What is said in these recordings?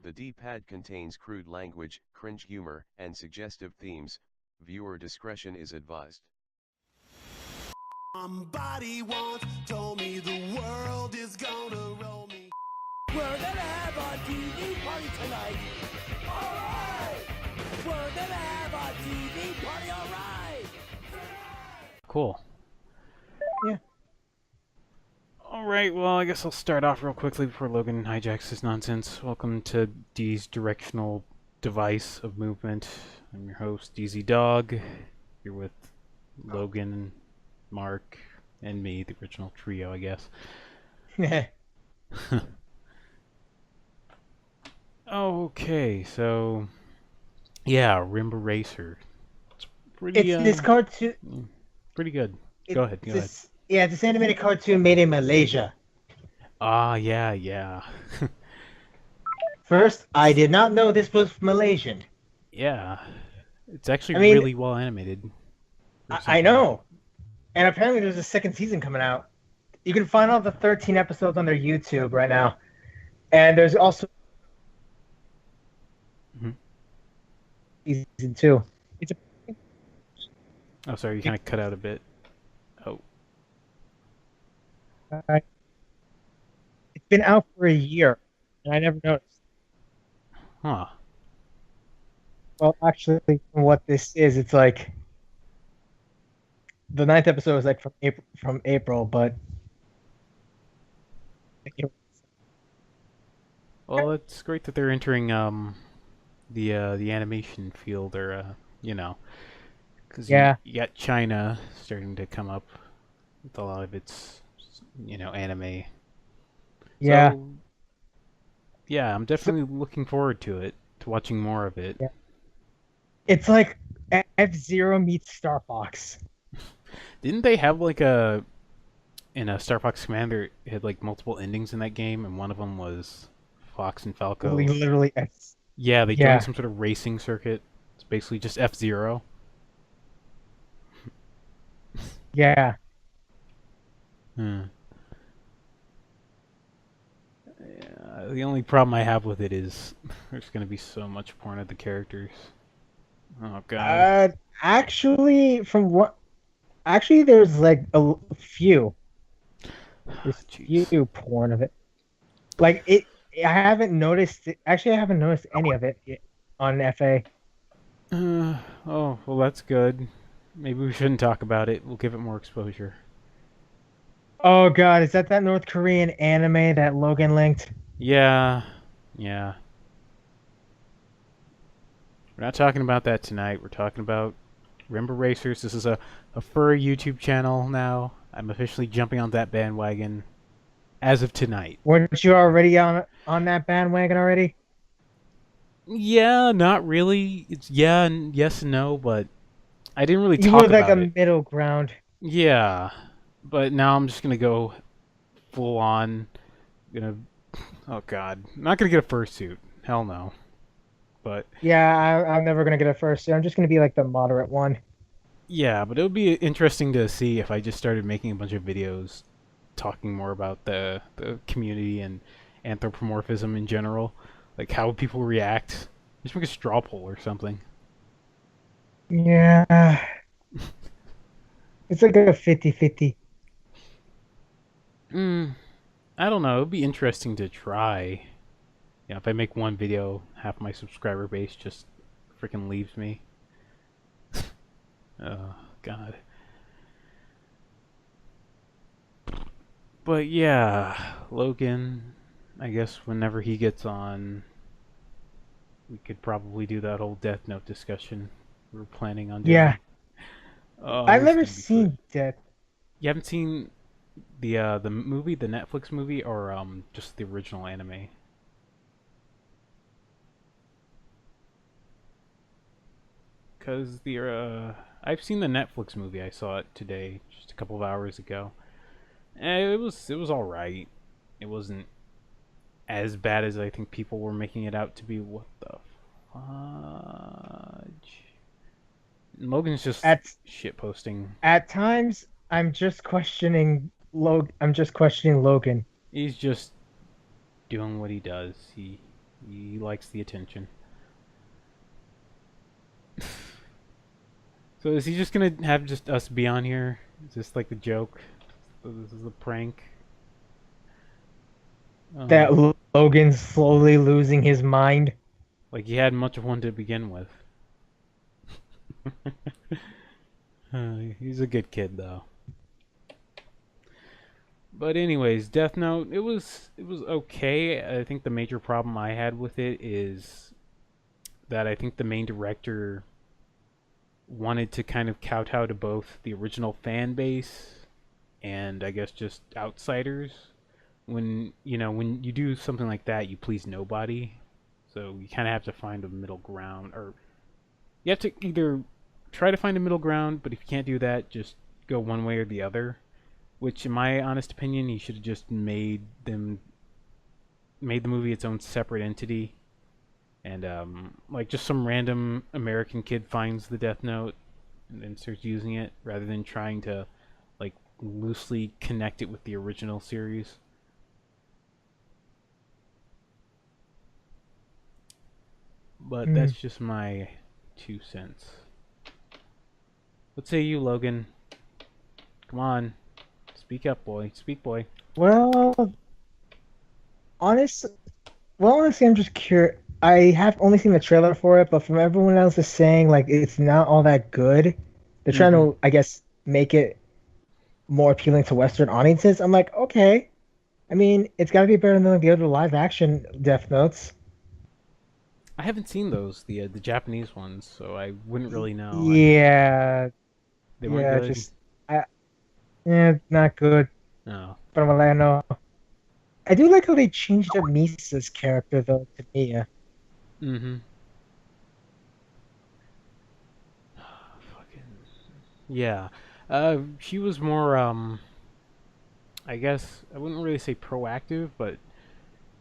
The D-pad contains crude language, cringe humor, and suggestive themes. Viewer discretion is advised. Somebody once told me the world is gonna roll me. We're gonna have a TV party tonight. Alright! We're gonna have a TV party, alright! Cool. Yeah. Alright, well, I guess I'll start off real quickly before Logan hijacks this nonsense. Welcome to D's directional device of movement. I'm your host, DZ Dog. Here with Logan, Mark, and me, the original trio, I guess. Okay, so yeah, Rimba Racer. It's pretty. It's this cartoon. Pretty good. Go ahead. Yeah, this animated cartoon made in Malaysia. Ah, yeah. First, I did not know this was Malaysian. Yeah, it's actually I mean, really well animated. I know. And apparently there's a second season coming out. You can find all the 13 episodes on their YouTube right now. And there's also season 2. It's Oh, sorry, you kind of cut out a bit. Oh. It's been out for a year, and I never noticed. Huh. Well, actually, what this is, it's like the 9th episode is like from April, but Well, it's great that they're entering the animation field, or because you got China starting to come up with a lot of its anime. Yeah. So, yeah, I'm definitely looking forward to it, to watching more of it. Yeah. It's like F-Zero meets Star Fox. Didn't they have like in a Star Fox Commander, it had like multiple endings in that game, and one of them was Fox and Falco. Literally, Yeah, they joined some sort of racing circuit. It's basically just F-Zero. Yeah. Yeah, the only problem I have with it is there's going to be so much porn of the characters. Oh god. Actually, there's like a few. There's few porn of it. Like it, I haven't noticed. Actually, I haven't noticed any of it yet on FA. Oh, well, that's good. Maybe we shouldn't talk about it. We'll give it more exposure. Oh god, is that North Korean anime that Logan linked? Yeah. We're not talking about that tonight. We're talking about Rimba Racers. This is a furry YouTube channel now. I'm officially jumping on that bandwagon as of tonight. Weren't you already on that bandwagon already? Yeah, not really. It's yeah and yes and no, but I didn't really You talk were like about a it. middle ground. Yeah, but now I'm just gonna go full on. Oh god, I'm not gonna get a fursuit. Hell no. But yeah, I'm never gonna get a fursuit. I'm just gonna be like the moderate one. yeah, but it would be interesting to see if I just started making a bunch of videos talking more about the community and anthropomorphism in general. Like, how would people react? Just make a straw poll or something. Yeah. It's like a 50-50. I don't know. It would be interesting to try. Yeah, if I make one video, half my subscriber base just freaking leaves me. Oh, God. But yeah, Logan, I guess whenever he gets on, we could probably do that whole Death Note discussion we were planning on doing. Yeah. Oh, I've never seen Death. You haven't seen the movie, the Netflix movie, or just the original anime? Because I've seen the Netflix movie. I saw it today, just a couple of hours ago. It was all right. It wasn't as bad as I think people were making it out to be. What the fudge? Logan's just shit posting. At times, I'm just questioning Logan. He's just doing what he does. He likes the attention. So is he just gonna have just us be on here? Is this like the joke? This is a prank? That Logan's slowly losing his mind. Like he had much of one to begin with. He's a good kid though. But anyways, Death Note, it was okay. I think the major problem I had with it is that I think the main director wanted to kind of kowtow to both the original fan base and I guess just outsiders. When when you do something like that, you please nobody. So you kind of have to find a middle ground, or you have to either try to find a middle ground, but if you can't do that, just go one way or the other. Which, in my honest opinion, he should have just made the movie its own separate entity, and like just some random American kid finds the Death Note and then starts using it, rather than trying to like loosely connect it with the original series. But that's just my 2 cents. What say you, Logan? Come on. Speak up, boy. Speak, boy. Well, honestly, I'm just curious. I have only seen the trailer for it, but from everyone else is saying like it's not all that good. They're trying to, I guess, make it more appealing to Western audiences. I'm like, okay. I mean, it's got to be better than like, the other live action Death Notes. I haven't seen those, the Japanese ones, so I wouldn't really know. Yeah. They weren't good? Yeah, not good. No. From what I know. I do like how they changed up Misa's character, though, to Mia. Mm-hmm. Yeah. She was more, I guess, I wouldn't really say proactive, but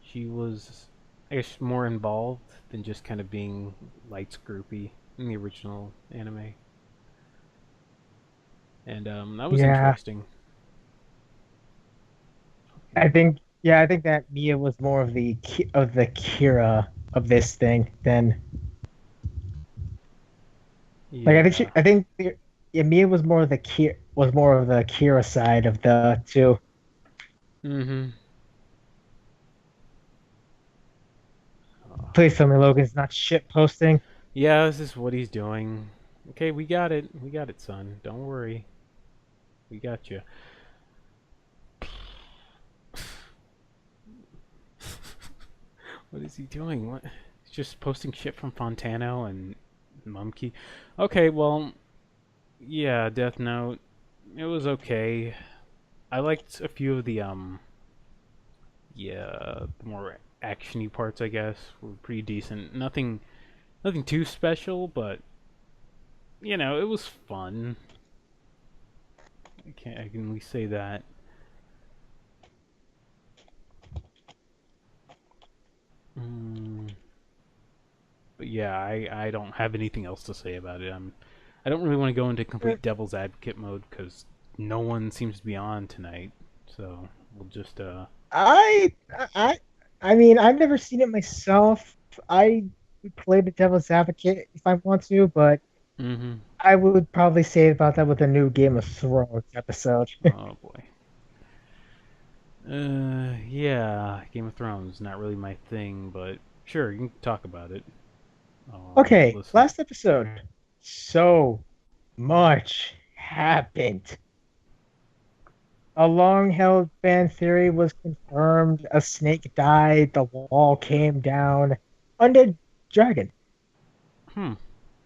she was, I guess, more involved than just kind of being Light's groupie in the original anime. And that was interesting. I think that Mia was more of the Kira of this thing than. Yeah. Like I think Mia was more of the Kira side of the two. Mm-hmm. Please tell me Logan's not shit posting. Yeah, this is what he's doing. Okay, we got it. We got it, son. Don't worry. We got you. What is he doing? What? He's just posting shit from Fontano and Mumkey. Okay, well, yeah, Death Note. It was okay. I liked a few of the the more actiony parts, I guess, were pretty decent. Nothing too special, but it was fun. I can at least say that. But yeah, I don't have anything else to say about it. I don't really want to go into complete devil's advocate mode because no one seems to be on tonight. So we'll just I mean, I've never seen it myself. I would play the devil's advocate if I want to, but I would probably say about that with a new Game of Thrones episode. Oh boy. Yeah, Game of Thrones, not really my thing, but sure, you can talk about it. Okay, listen. last episode. So much happened. A long-held fan theory was confirmed. A snake died. The wall came down. Undead dragon. So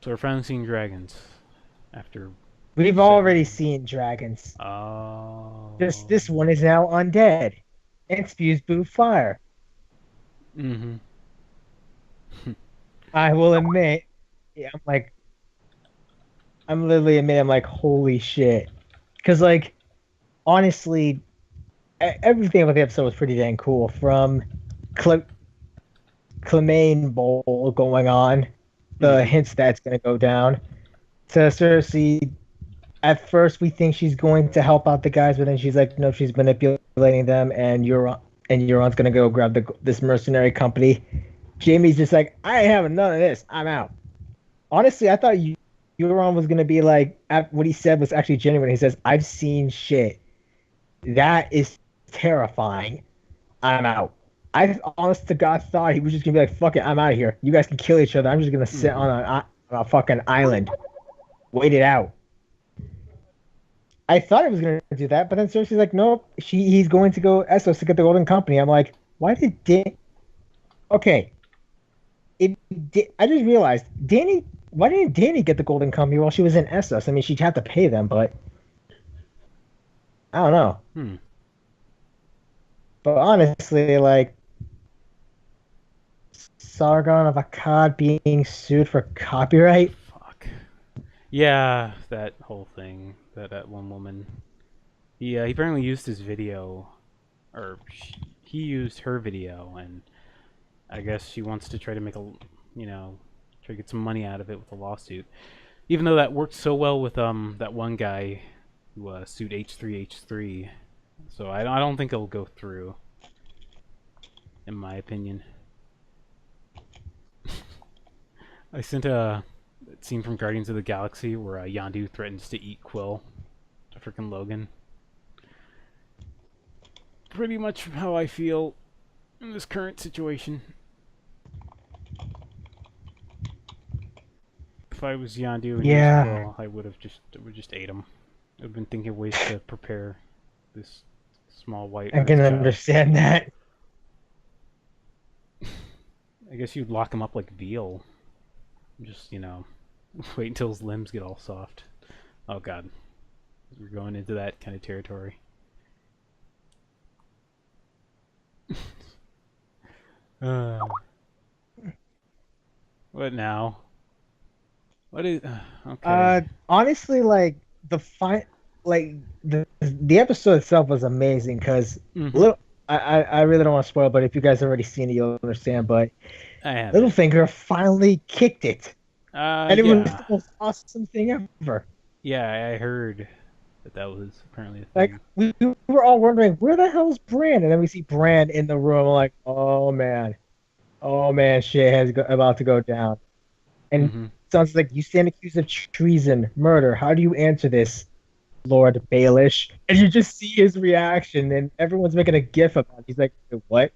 we're finally seeing dragons after. We've already seen dragons. Oh. This one is now undead and spews blue fire. I will admit, I'm literally admitting, I'm like, holy shit. Because, like, honestly, everything about the episode was pretty dang cool. From Clemaine Bowl going on, the hints that's going to go down, to Cersei. At first, we think she's going to help out the guys, but then she's like, no, she's manipulating them, and Euron's going to go grab this mercenary company. Jamie's just like, I ain't having none of this. I'm out. Honestly, I thought Euron was gonna be like what he said was actually genuine. He says, "I've seen shit. That is terrifying. I'm out." I honest to God thought he was just gonna be like, "Fuck it, I'm out of here. You guys can kill each other. I'm just gonna sit on a fucking island, wait it out." I thought he was gonna do that, but then Cersei's like, "Nope, he's going to go Essos to get the Golden Company." I'm like, "Why did Dan?" Okay, I just realized Danny. Why didn't Danny get the Golden Company while she was in Essos? I mean, she'd have to pay them, but I don't know. But honestly, like Sargon of Akkad being sued for copyright. Fuck. Yeah, that whole thing. That one woman. He apparently used his video, or he used her video, and I guess she wants to try to make try to get some money out of it with a lawsuit. Even though that worked so well with that one guy who sued H3H3, so I don't think it'll go through, in my opinion. I sent a scene from Guardians of the Galaxy where Yondu threatens to eat Quill, freaking Logan. Pretty much how I feel in this current situation. If I was Yondu and Yeah. Quill, I would just ate him. I've been thinking of ways to prepare this small white. I can Earth child. understand that. I guess you'd lock him up like veal. Just, wait until his limbs get all soft. Oh god. We're going into that kind of territory. What now? What is okay. Honestly, like the episode itself was amazing because I really don't want to spoil, but if you guys already seen it, you'll understand. But I have Littlefinger finally kicked it, and it was the most awesome thing ever. Yeah, I heard that was apparently a Like thing. we were all wondering where the hell's Bran, and then we see Bran in the room. Like, oh man, shit about to go down. And sounds like you stand accused of treason, murder. How do you answer this, Lord Baelish? And you just see his reaction, and everyone's making a gif about it. He's like, what?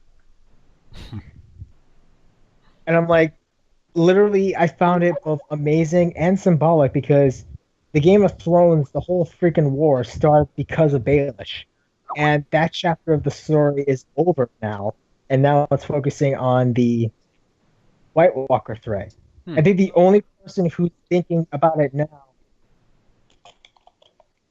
And I'm like, literally, I found it both amazing and symbolic because the Game of Thrones, the whole freaking war started because of Baelish. And that chapter of the story is over now. And now it's focusing on the White Walker threat. I think the only person who's thinking about it now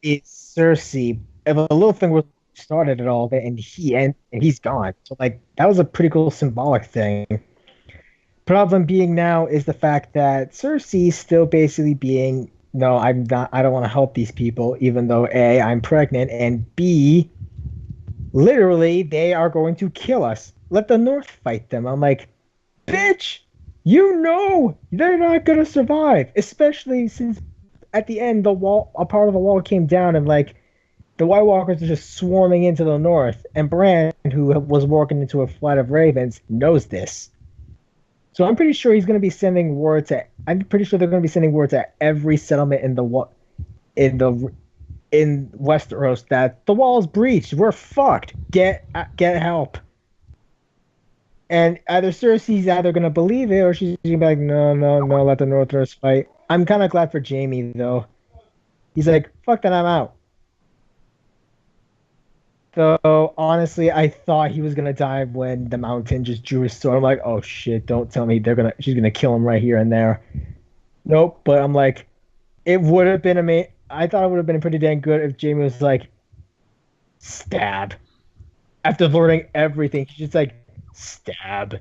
is Cersei. If a Littlefinger started it all, and he's gone. So like that was a pretty cool symbolic thing. Problem being now is the fact that Cersei's still basically being, no, I'm not. I don't want to help these people, even though A, I'm pregnant, and B, literally they are going to kill us. Let the North fight them. I'm like, bitch. You know they're not gonna survive, especially since at the end a part of the wall came down and like the White Walkers are just swarming into the north, and Bran, who was walking into a flight of ravens, knows this. So I'm pretty sure he's gonna be sending word to. I'm pretty sure they're gonna be sending word to every settlement in Westeros that the wall is breached. We're fucked. Get help. And either Cersei's going to believe it, or she's going to be like, no, let the Northerners fight. I'm kind of glad for Jaime, though. He's like, fuck that, I'm out. So, honestly, I thought he was going to die when the Mountain just drew his sword. I'm like, oh shit, don't tell me she's going to kill him right here and there. Nope, but I'm like, it would have been amazing. I thought it would have been pretty dang good if Jaime was like, stab. After learning everything, she's just like, stab.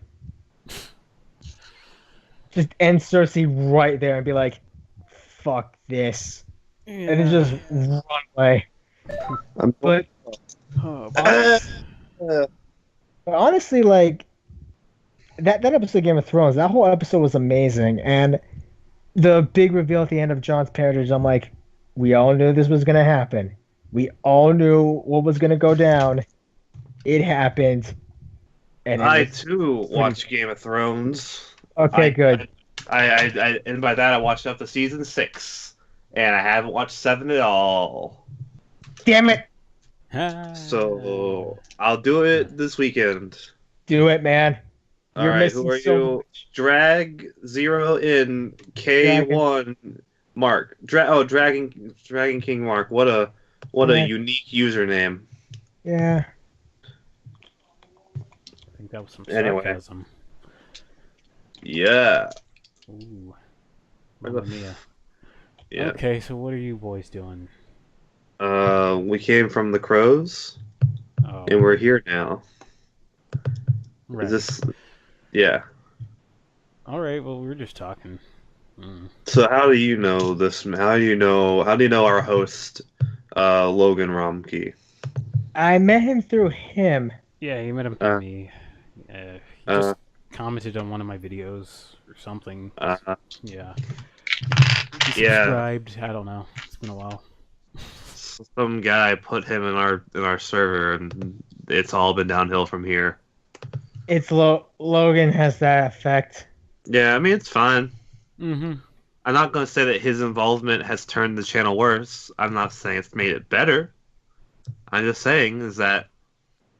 Just end Cersei right there and be like, fuck this. And then just run away. But honestly, like that episode of Game of Thrones, that whole episode was amazing. And the big reveal at the end of Jon's parentage, I'm like, we all knew this was gonna happen. We all knew what was gonna go down. It happened. And I too watch Game of Thrones. Okay, good. And by that I watched up to season 6, and I haven't watched 7 at all. Damn it! So I'll do it this weekend. Do it, man. All You're right, missing who are so you? much. Drag 0 in K1 Mark. Dragon King Mark. What a Yeah. unique username. Yeah. I think that was some Anyway. sarcasm. Yeah. Ooh. Where the Mamma mia. Yeah. Okay, so what are you boys doing? We came from the Crows, Oh, and we're here now. right. Is this? Yeah. All right. Well, we were just talking. Mm. So how do you know this? How do you know our host, Logan Romke? I met him through him. Yeah, you met him through me. He just Uh, commented on one of my videos or something. uh, Yeah. Yeah. Subscribed. I don't know. It's been a while. Some guy put him in our server, and it's all been downhill from here. It's Logan has that effect. Yeah, I mean it's fine. Mm-hmm. I'm not gonna say that his involvement has turned the channel worse. I'm not saying it's made it better. I'm just saying is that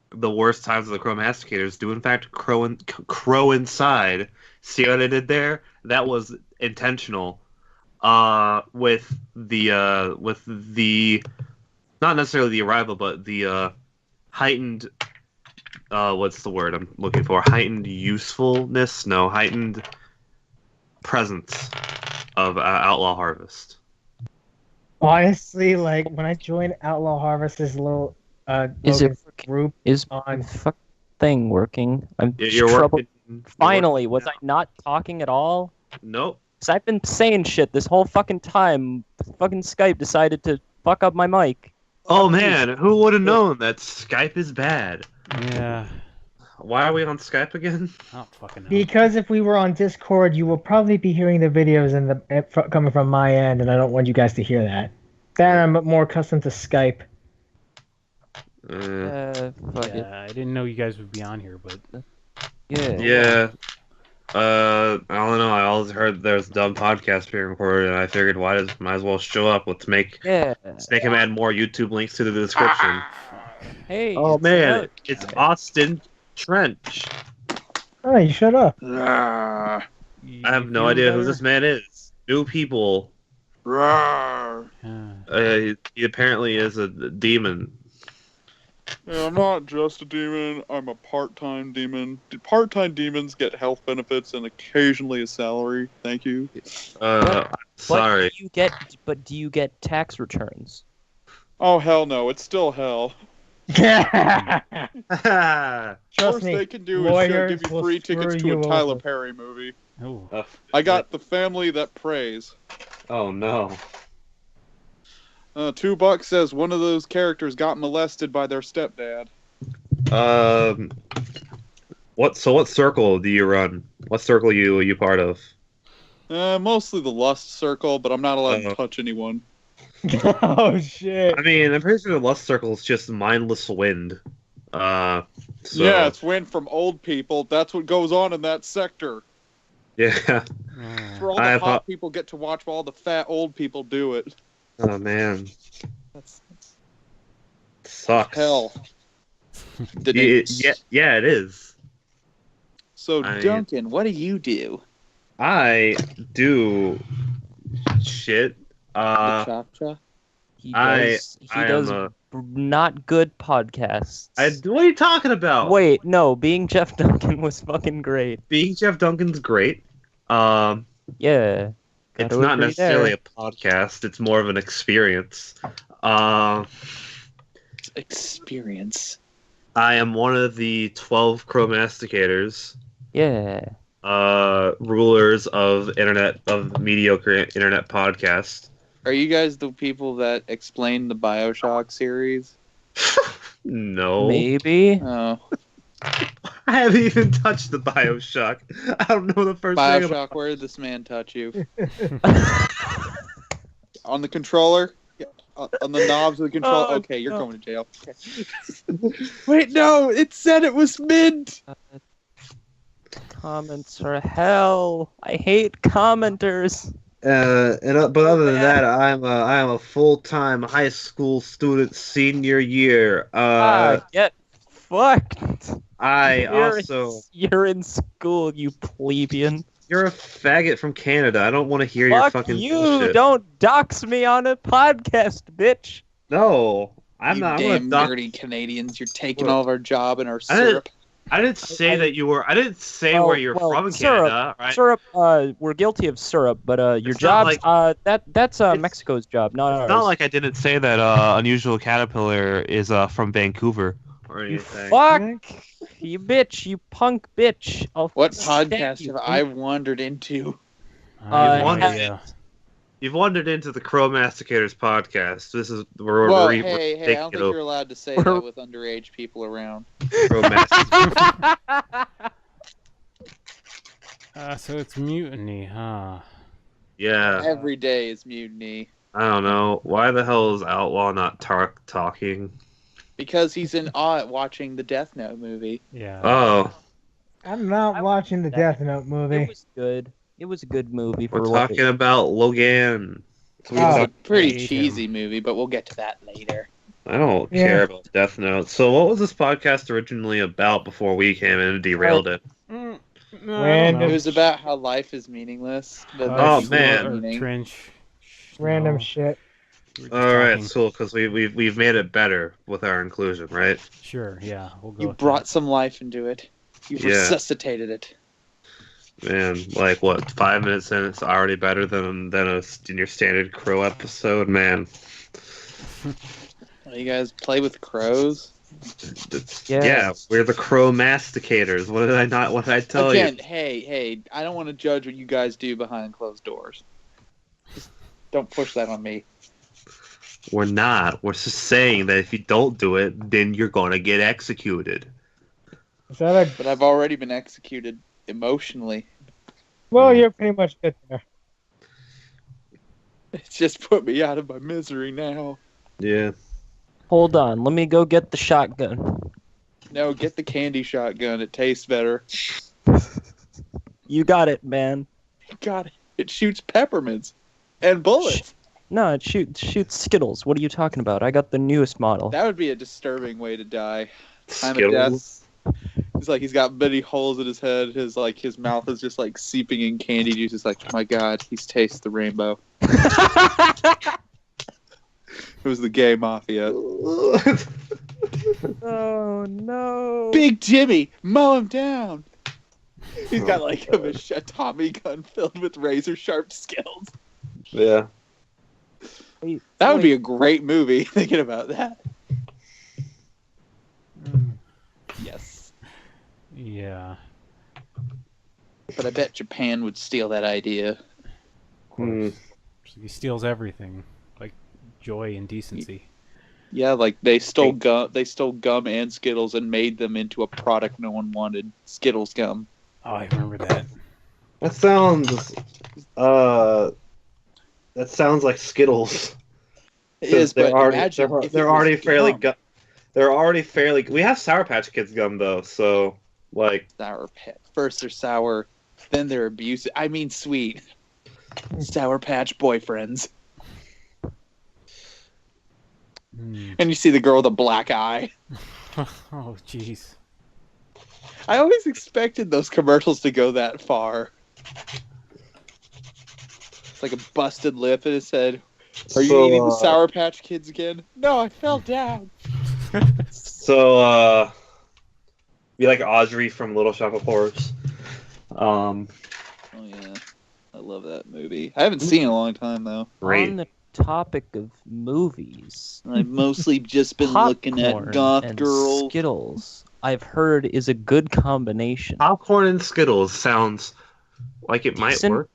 the worst times of the Crow Masticators do in fact crow inside. See what I did there? That was intentional. With the not necessarily the arrival, but the heightened what's the word I'm looking for? Heightened usefulness? No, heightened presence of Outlawharvest. Honestly, like when I joined Outlawharvest, this little Is it Logan's group Is on. my fuck thing working? I'm You're trouble. working. Finally, you're was I working not talking at all? now. Nope. Because I've been saying shit this whole fucking time. Fucking Skype decided to fuck up my mic. Oh man, who would have known that Skype is bad? Yeah. Why are we on Skype again? I don't fucking know. Because if we were on Discord, you will probably be hearing the videos coming from my end, and I don't want you guys to hear that. Then I'm more accustomed to Skype. Fuck it. Yeah, I didn't know you guys would be on here, but Yeah. Yeah. I don't know. I always heard there's a dumb podcast being recorded, and I figured might as well show up. Let's make him add more YouTube links to the description. Hey. Oh it's man, out. it's Austin Trench. Oh, you shut up. I you have no feel idea who better? this man is. New people. Yeah. He apparently is a demon. Yeah, I'm not just a demon. I'm a part-time demon. Part-time demons get health benefits and occasionally a salary. Thank you. I'm sorry. But do you get tax returns? Oh hell no! It's still hell. Trust Worst me, they can do is lawyers give you will free tickets screw to you a Tyler over. Perry movie. Oh. I got The Family That Prays. Oh no. $2 says one of those characters got molested by their stepdad. What circle do you run? What circle are you part of? Mostly the Lust Circle, but I'm not allowed to touch anyone. Oh shit! I mean, I'm pretty sure the Lust Circle is just mindless wind. So, Yeah, it's wind from old people. That's what goes on in that sector. yeah. For all the hot people get to watch all the fat old people do it. Oh man, That's sucks. hell. Yeah, it is. So, Duncan, what do you do? I do shit. He I does am not good podcasts. what are you talking about? Wait, no, being Jeff Duncan was fucking great. Being Jeff Duncan's great. Yeah. It's Gotta not agree necessarily there. a podcast. It's more of an experience. Experience. I am one of the 12 Crow Masticators, Yeah. rulers of mediocre internet podcasts. Are you guys the people that explain the Bioshock series? No. Maybe. Oh, I haven't even touched the Bioshock. I don't know the first thing about Bioshock, where did this man touch you? On the controller? on the knobs of the control. Oh, Okay, you're no. going to jail. Okay. Wait, no, it said it was mint. Comments are hell. I hate commenters. But other than that, I am a full-time high school student, senior year. Get fucked. You're in school, you plebeian. You're a faggot from Canada. I don't want to hear your Fuck fucking you! bullshit. Don't dox me on a podcast, bitch. No, I'm You not. I'm damn gonna dirty Canadians! You're taking What? all of our job and our I didn't- syrup. I didn't say that you were. I didn't say where you're from in syrup, Canada. Right? Syrup. We're guilty of syrup, but your It's not jobs. That's Mexico's job, not ours. It's not like I didn't say that Unusual Caterpillar is from Vancouver or You anything. fuck, you bitch, you punk bitch. I'll What stab podcast you. have I wandered into? You've wandered into the Crow Masticators podcast. This is we're Well, we're hey, I don't think you're allowed to say that with underage people around. Crow Masticators. So it's mutiny, huh? Yeah, Every day is mutiny. I don't know why the hell is Outlaw not talking. Because he's in awe watching the Death Note movie. Yeah. Oh, I'm not watching the Death Note movie. It was good. It was a good movie for we're what talking about Logan. So we Oh. It's talk- a pretty hate cheesy movie, but we'll get to that later. I don't Yeah. care about Death Note. So what was this podcast originally about before we came in and derailed it? No, Random- It was about how life is meaningless. But Oh, there's man. no Or meaning. Trench. Random No, shit. we were just All right, talking. cool, because we've made it better with our inclusion, right? Sure, yeah, we'll go You with brought some life into it. You Yeah. resuscitated it. Man, like what? 5 minutes in, it's already better than in your standard Crow episode, man. You guys play with crows? Yes. Yeah, we're the Crow Masticators. What did I not? What did I tell Again, you? hey, I don't want to judge what you guys do behind closed doors. Just don't push that on me. We're not. We're just saying that if you don't do it, then you're gonna get executed. Is that a... But I've already been executed emotionally. Well, you're pretty much good there. It's just put me out of my misery now. Yeah. Hold on, let me go get the shotgun. No, get the candy shotgun. It tastes better. You got it, man. God, it shoots peppermints and bullets. No, it shoots Skittles. What are you talking about? I got the newest model. That would be a disturbing way to die. Time of Skittles. death. It's like he's got many holes in his head. His mouth is just like seeping in candy juice. It's like, oh my God, he's tasted the rainbow. It was the gay mafia. Oh no! Big Jimmy, mow him down. He's got like a Tommy gun filled with razor sharp skills. Yeah. That would be a great movie. Thinking about that. Yes, Yeah. but I bet Japan would steal that idea. Of course. He steals everything, like joy and decency. Yeah, like they stole gum and Skittles and made them into a product no one wanted. Skittles gum. Oh, I remember that. That sounds like Skittles. It is, but imagine if it they're was already fairly gum. they're already fairly. We have Sour Patch Kids gum though, so like Sour Patch. First they're sour, then they're abusive. I mean sweet. Sour Patch boyfriends. And you see the girl with a black eye. Oh, jeez. I always expected those commercials to go that far. It's like a busted lip and it said, "Are you eating the Sour Patch Kids again?" No, I fell down. So be like Audrey from Little Shop of Horrors. Oh yeah, I love that movie. I haven't seen it in a long time though. Great. On the topic of movies, I've mostly just been looking at popcorn goth and girls. Skittles, I've heard, is a good combination. Popcorn and Skittles sounds like it might Decent. work.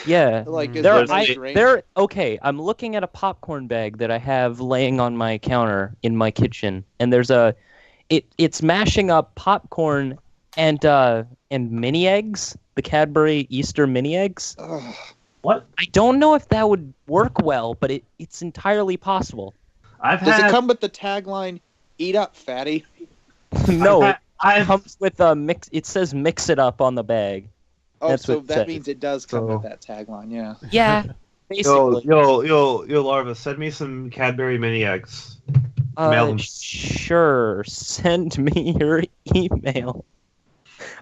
Yeah. Like, is There, it I- strange? They're okay. I'm looking at a popcorn bag that I have laying on my counter in my kitchen, and there's it's mashing up popcorn and mini eggs, the Cadbury Easter mini eggs. Ugh. What? I don't know if that would work well, but it's entirely possible. Does it come with the tagline, "Eat up, fatty"? No, it comes with a mix. It says "mix it up" on the bag. Oh, That's so what it that says. means it does come with that tagline, yeah. Yeah, basically. Yo, Larva, send me some Cadbury mini eggs. Mail them. Sure. Send me your email.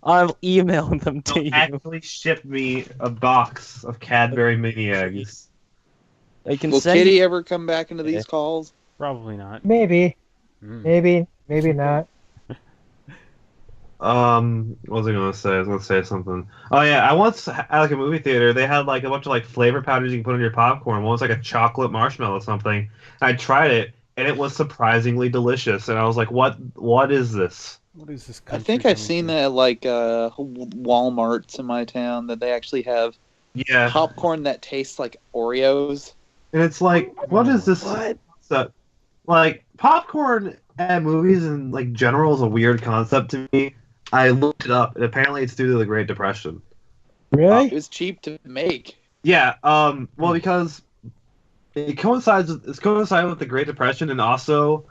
I'll email them to you. Actually ship me a box of Cadbury mini eggs. I can Will send Kitty you... ever come back into these calls? Probably not. Maybe, Mm. maybe not. What was I gonna say? I was gonna say something. Oh yeah, I once at like a movie theater, they had like a bunch of like flavor powders you can put in your popcorn. One was like a chocolate marshmallow or something. And I tried it, and it was surprisingly delicious. And I was like, what is this? What is this I country think I've coming seen to? that at like Walmarts in my town that they actually have Yeah, popcorn that tastes like Oreos. and it's like, what is this? So, like popcorn at movies and like general is a weird concept to me. I looked it up, and apparently it's due to the Great Depression. It Really? was cheap to make. Yeah, well, because it coincides with the Great Depression and also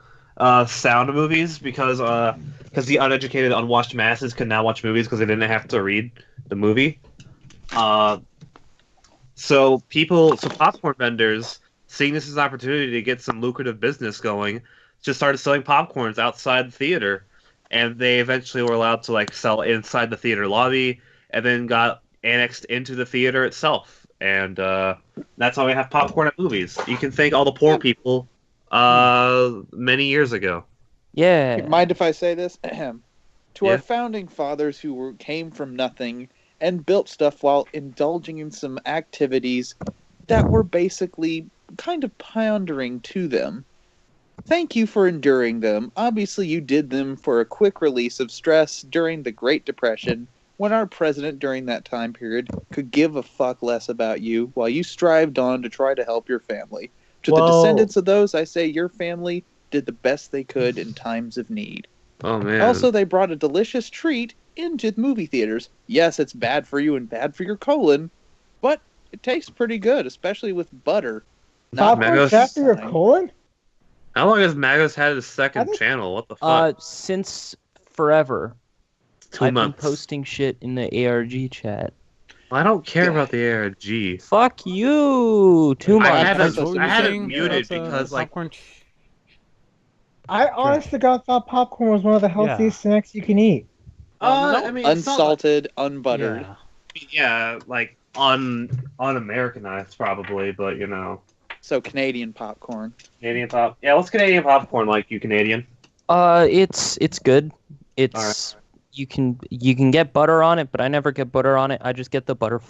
sound movies because the uneducated, unwashed masses could now watch movies because they didn't have to read the movie. So popcorn vendors, seeing this as an opportunity to get some lucrative business going, just started selling popcorns outside the theater, and they eventually were allowed to like sell inside the theater lobby, and then got annexed into the theater itself. And that's how we have popcorn at movies. You can thank all the poor people many years ago. Yeah. Mind if I say this? To Yeah. our founding fathers who came from nothing and built stuff while indulging in some activities that were basically kind of pandering to them. Thank you for enduring them. Obviously, you did them for a quick release of stress during the Great Depression, when our president during that time period could give a fuck less about you while you strived on to try to help your family. To the Well- descendants of those, I say your family did the best they could in times of need. Oh man. Also, they brought a delicious treat into movie theaters. Yes, it's bad for you and bad for your colon, but it tastes pretty good, especially with butter. Popcorn Magos- after your colon? How long has Magos had his I second think- channel? What the fuck? Since forever. 2 I've months. been posting shit in the ARG chat. I don't care about the ARG. Fuck you! 2 I months. had That's it- what I you're had it saying muted about the because, like- popcorn. I honest to God thought popcorn was one of the healthiest snacks you can eat. I mean, it's not Unsalted, unbuttered. Yeah. yeah, like un-Americanized probably, but you know, So Canadian popcorn. Canadian pop. Yeah, what's Canadian popcorn like? You Canadian? It's good. It's you can get butter on it, but I never get butter on it. I just get the butter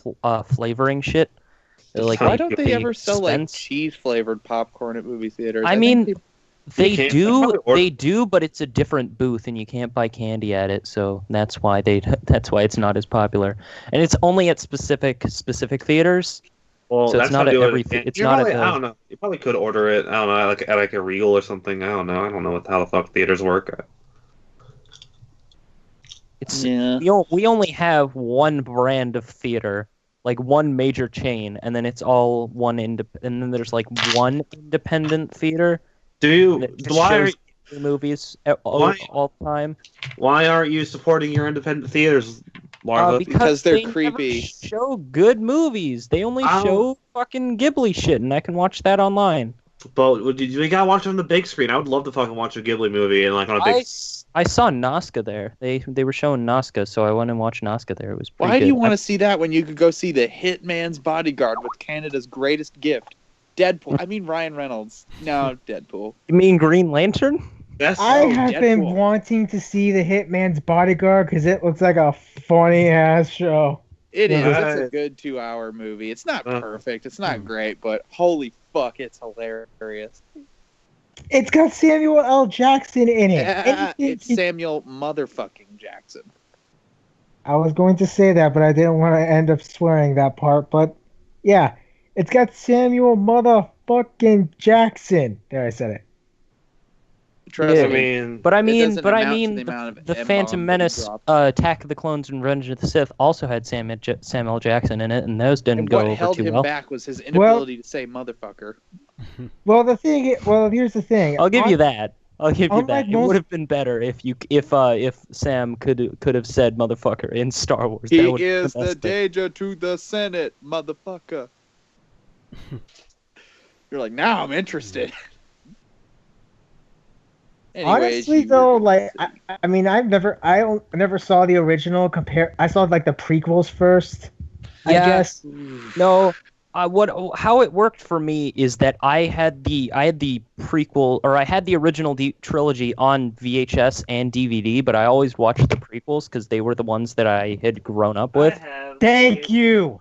flavoring shit. Like Why don't they they ever sell like dispense- cheese flavored popcorn at movie theaters? I think mean, people- They You can't- do, probably order- they do, but it's a different booth, and you can't buy candy at it, so that's why that's why it's not as popular, and it's only at specific theaters. Well, So it's that's not how at they do every it. thi- it's You're not at probably, the- I don't know. You probably could order it. I don't know, like at like a Regal or something. I don't know. I don't know how the fuck theaters work. It's yeah. we only have one brand of theater, like one major chain, and then it's all one and then there's like one independent theater Do you? that just Why? shows movies Why- all the time. Why aren't you supporting your independent theaters, Larva? Because they're they never creepy. show good movies. They only I don't- show fucking Ghibli shit, and I can watch that online. But we gotta watch it on the big screen. I would love to fucking watch a Ghibli movie and like on a big. I saw Nazca there. They were showing Nazca, so I went and watched Nazca there. It was pretty Why good. do you want to see that when you could go see The Hitman's Bodyguard with Canada's greatest gift? Deadpool. I mean Ryan Reynolds. No, Deadpool. You mean Green Lantern? That's I have been Deadpool. wanting to see The Hitman's Bodyguard because it looks like a funny ass show. It is. Yeah. It's a good 2-hour movie. It's not Uh, perfect. It's not great, but holy fuck, it's hilarious. It's got Samuel L. Jackson in it. Yeah, And it's Samuel motherfucking Jackson. I was going to say that, but I didn't want to end up swearing that part. But yeah, it's got Samuel motherfucking Jackson. There, I said it. Trust Yeah. me. But I It mean, doesn't but I amount to mean, the amount of the M-bomb Phantom that he Menace, dropped. Attack of the Clones, and Revenge of the Sith also had Samuel Jackson in it, and those didn't And go what over held too him well. back was his inability to say motherfucker. Well, here's the thing. I'll give you that. I'll give you unlike that. It most- would have been better if Sam could have said motherfucker in Star Wars. He That would have is been the best thing. danger to the Senate, motherfucker. You're like, now I'm interested. Anyways, Honestly, you were though, gonna like say- I mean, I never saw the original. I saw like the prequels first. I Yeah. guess. No, how it worked for me is that I had the prequel, or I had the original trilogy on VHS and DVD, but I always watched the prequels because they were the ones that I had grown up with. Thank you.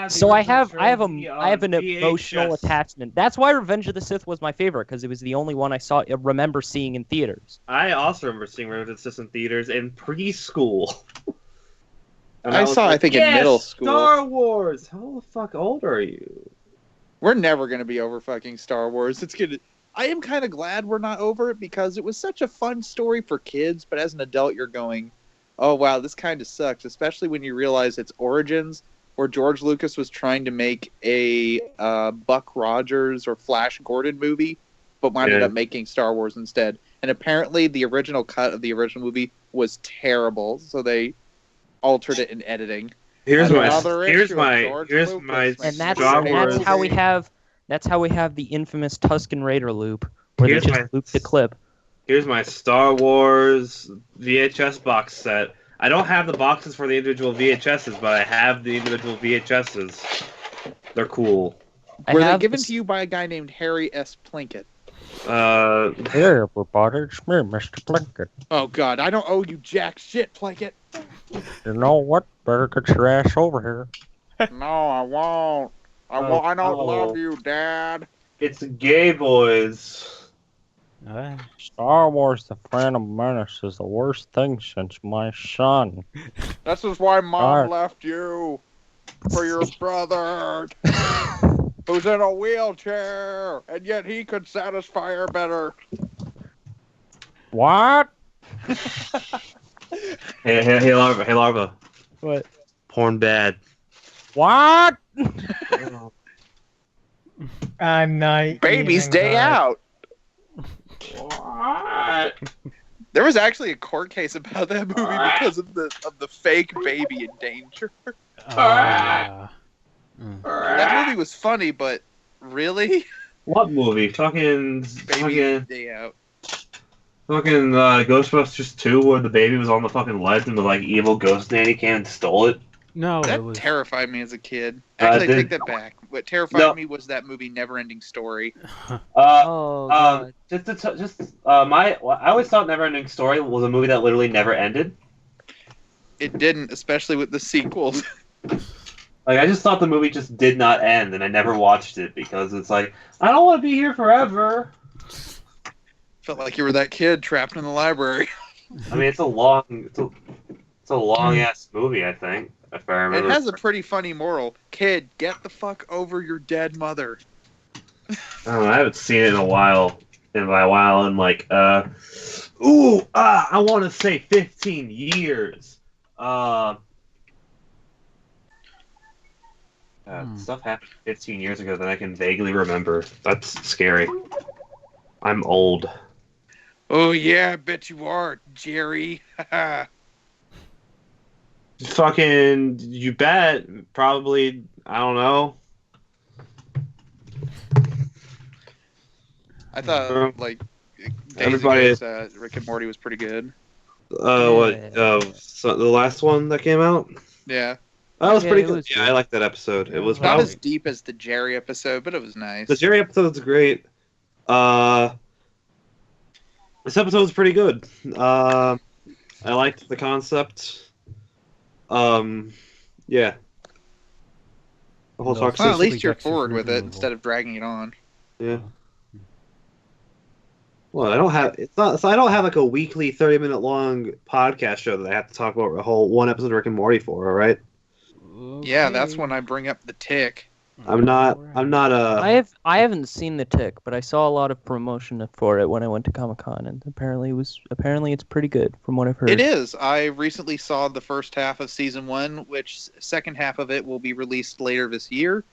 So I have an emotional attachment. That's why Revenge of the Sith was my favorite, because it was the only one I remember seeing in theaters. I also remember seeing Revenge of the Sith in theaters in preschool. And I was saw, I think, in "Yes, middle school." Star Wars. How the fuck old are you? We're never gonna be over fucking Star Wars. I am kind of glad we're not over it because it was such a fun story for kids, but as an adult, you're going, "Oh wow, this kind of sucks." Especially when you realize its origins, where George Lucas was trying to make a Buck Rogers or Flash Gordon movie, but wound up making Star Wars instead. And apparently, the original cut of the original movie was terrible, so they altered it in editing. Here's my And that's Star Wars. how we have the infamous Tusken Raider loop, where Here's they just loop the clip. Here's my Star Wars VHS box set. I don't have the boxes for the individual VHSs, but I have the individual VHSs. They're cool. Were they given to you by a guy named Harry S. Plinkett? Here, everybody, it's me, Mr. Plinkett. Oh God, I don't owe you jack shit, Plinkett. You know what? Better get your ass over here. No, I won't. I don't love you, Dad. It's gay boys. Star Wars: The Phantom Menace is the worst thing since my son. This is why Mom Alright. left you for your brother, who's in a wheelchair, and yet he could satisfy her better. What? Hey, Larva. What? Porn bad. What? I'm not. Baby's even day gonna- out. What? There was actually a court case about that movie because of the fake baby in danger. That movie was funny, but really, What movie? Baby's Fucking day out. Ghostbusters 2, where the baby was on the fucking ledge and the like evil ghost nanny came and stole it. No, That it was. terrified me as a kid. Actually, I did- take that back. What terrified me was that movie Never-Ending Story. Oh, God. I always thought Neverending Story was a movie that literally never ended. It didn't, especially with the sequels. Like, I just thought the movie just did not end, and I never watched it because it's like, I don't want to be here forever. Felt like you were that kid trapped in the library. I mean, it's a long ass movie, I think. If I It remember. has a pretty funny moral. Kid, get the fuck over your dead mother. I don't know, I haven't seen it in a while. And like, I want to say 15 years. Stuff happened 15 years ago that I can vaguely remember. That's scary. I'm old. Oh yeah, I bet you are, Jerry. Fucking, you bet. Probably, I don't know. I thought like Everybody- Rick and Morty was pretty good. So the last one that came out? Yeah, That was Yeah, pretty it good. was Yeah, good. I liked that episode. It was not probably as deep as the Jerry episode, but it was nice. the Jerry episode was great. This episode was pretty good. I liked the concept. Yeah. The whole No, talk Well, at Basically least you're Jackson forward with it removal. instead of dragging it on. Yeah. Well, I don't have I don't have like a weekly 30-minute long podcast show that I have to talk about a whole one episode of Rick and Morty for, all right? Yeah, that's when I bring up the tick. I'm not. I haven't seen the Tick, but I saw a lot of promotion for it when I went to Comic-Con, and apparently it's pretty good from what I've heard. It is. I recently saw the first half of season 1, which second half of it will be released later this year.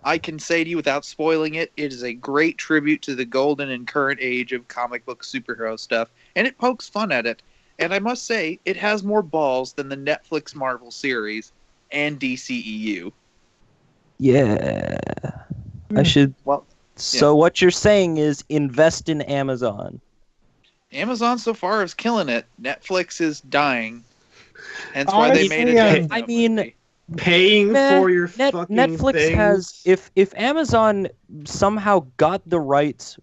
I can say to you without spoiling it, it is a great tribute to the golden and current age of comic book superhero stuff, and it pokes fun at it. And I must say, it has more balls than the Netflix Marvel series and DCEU. Yeah. I should. Well, So what you're saying is invest in Amazon. Amazon so far is killing it. Netflix is dying. Hence why they made Honestly, it. I mean, Paying for your fucking Netflix things. has if Amazon somehow got the rights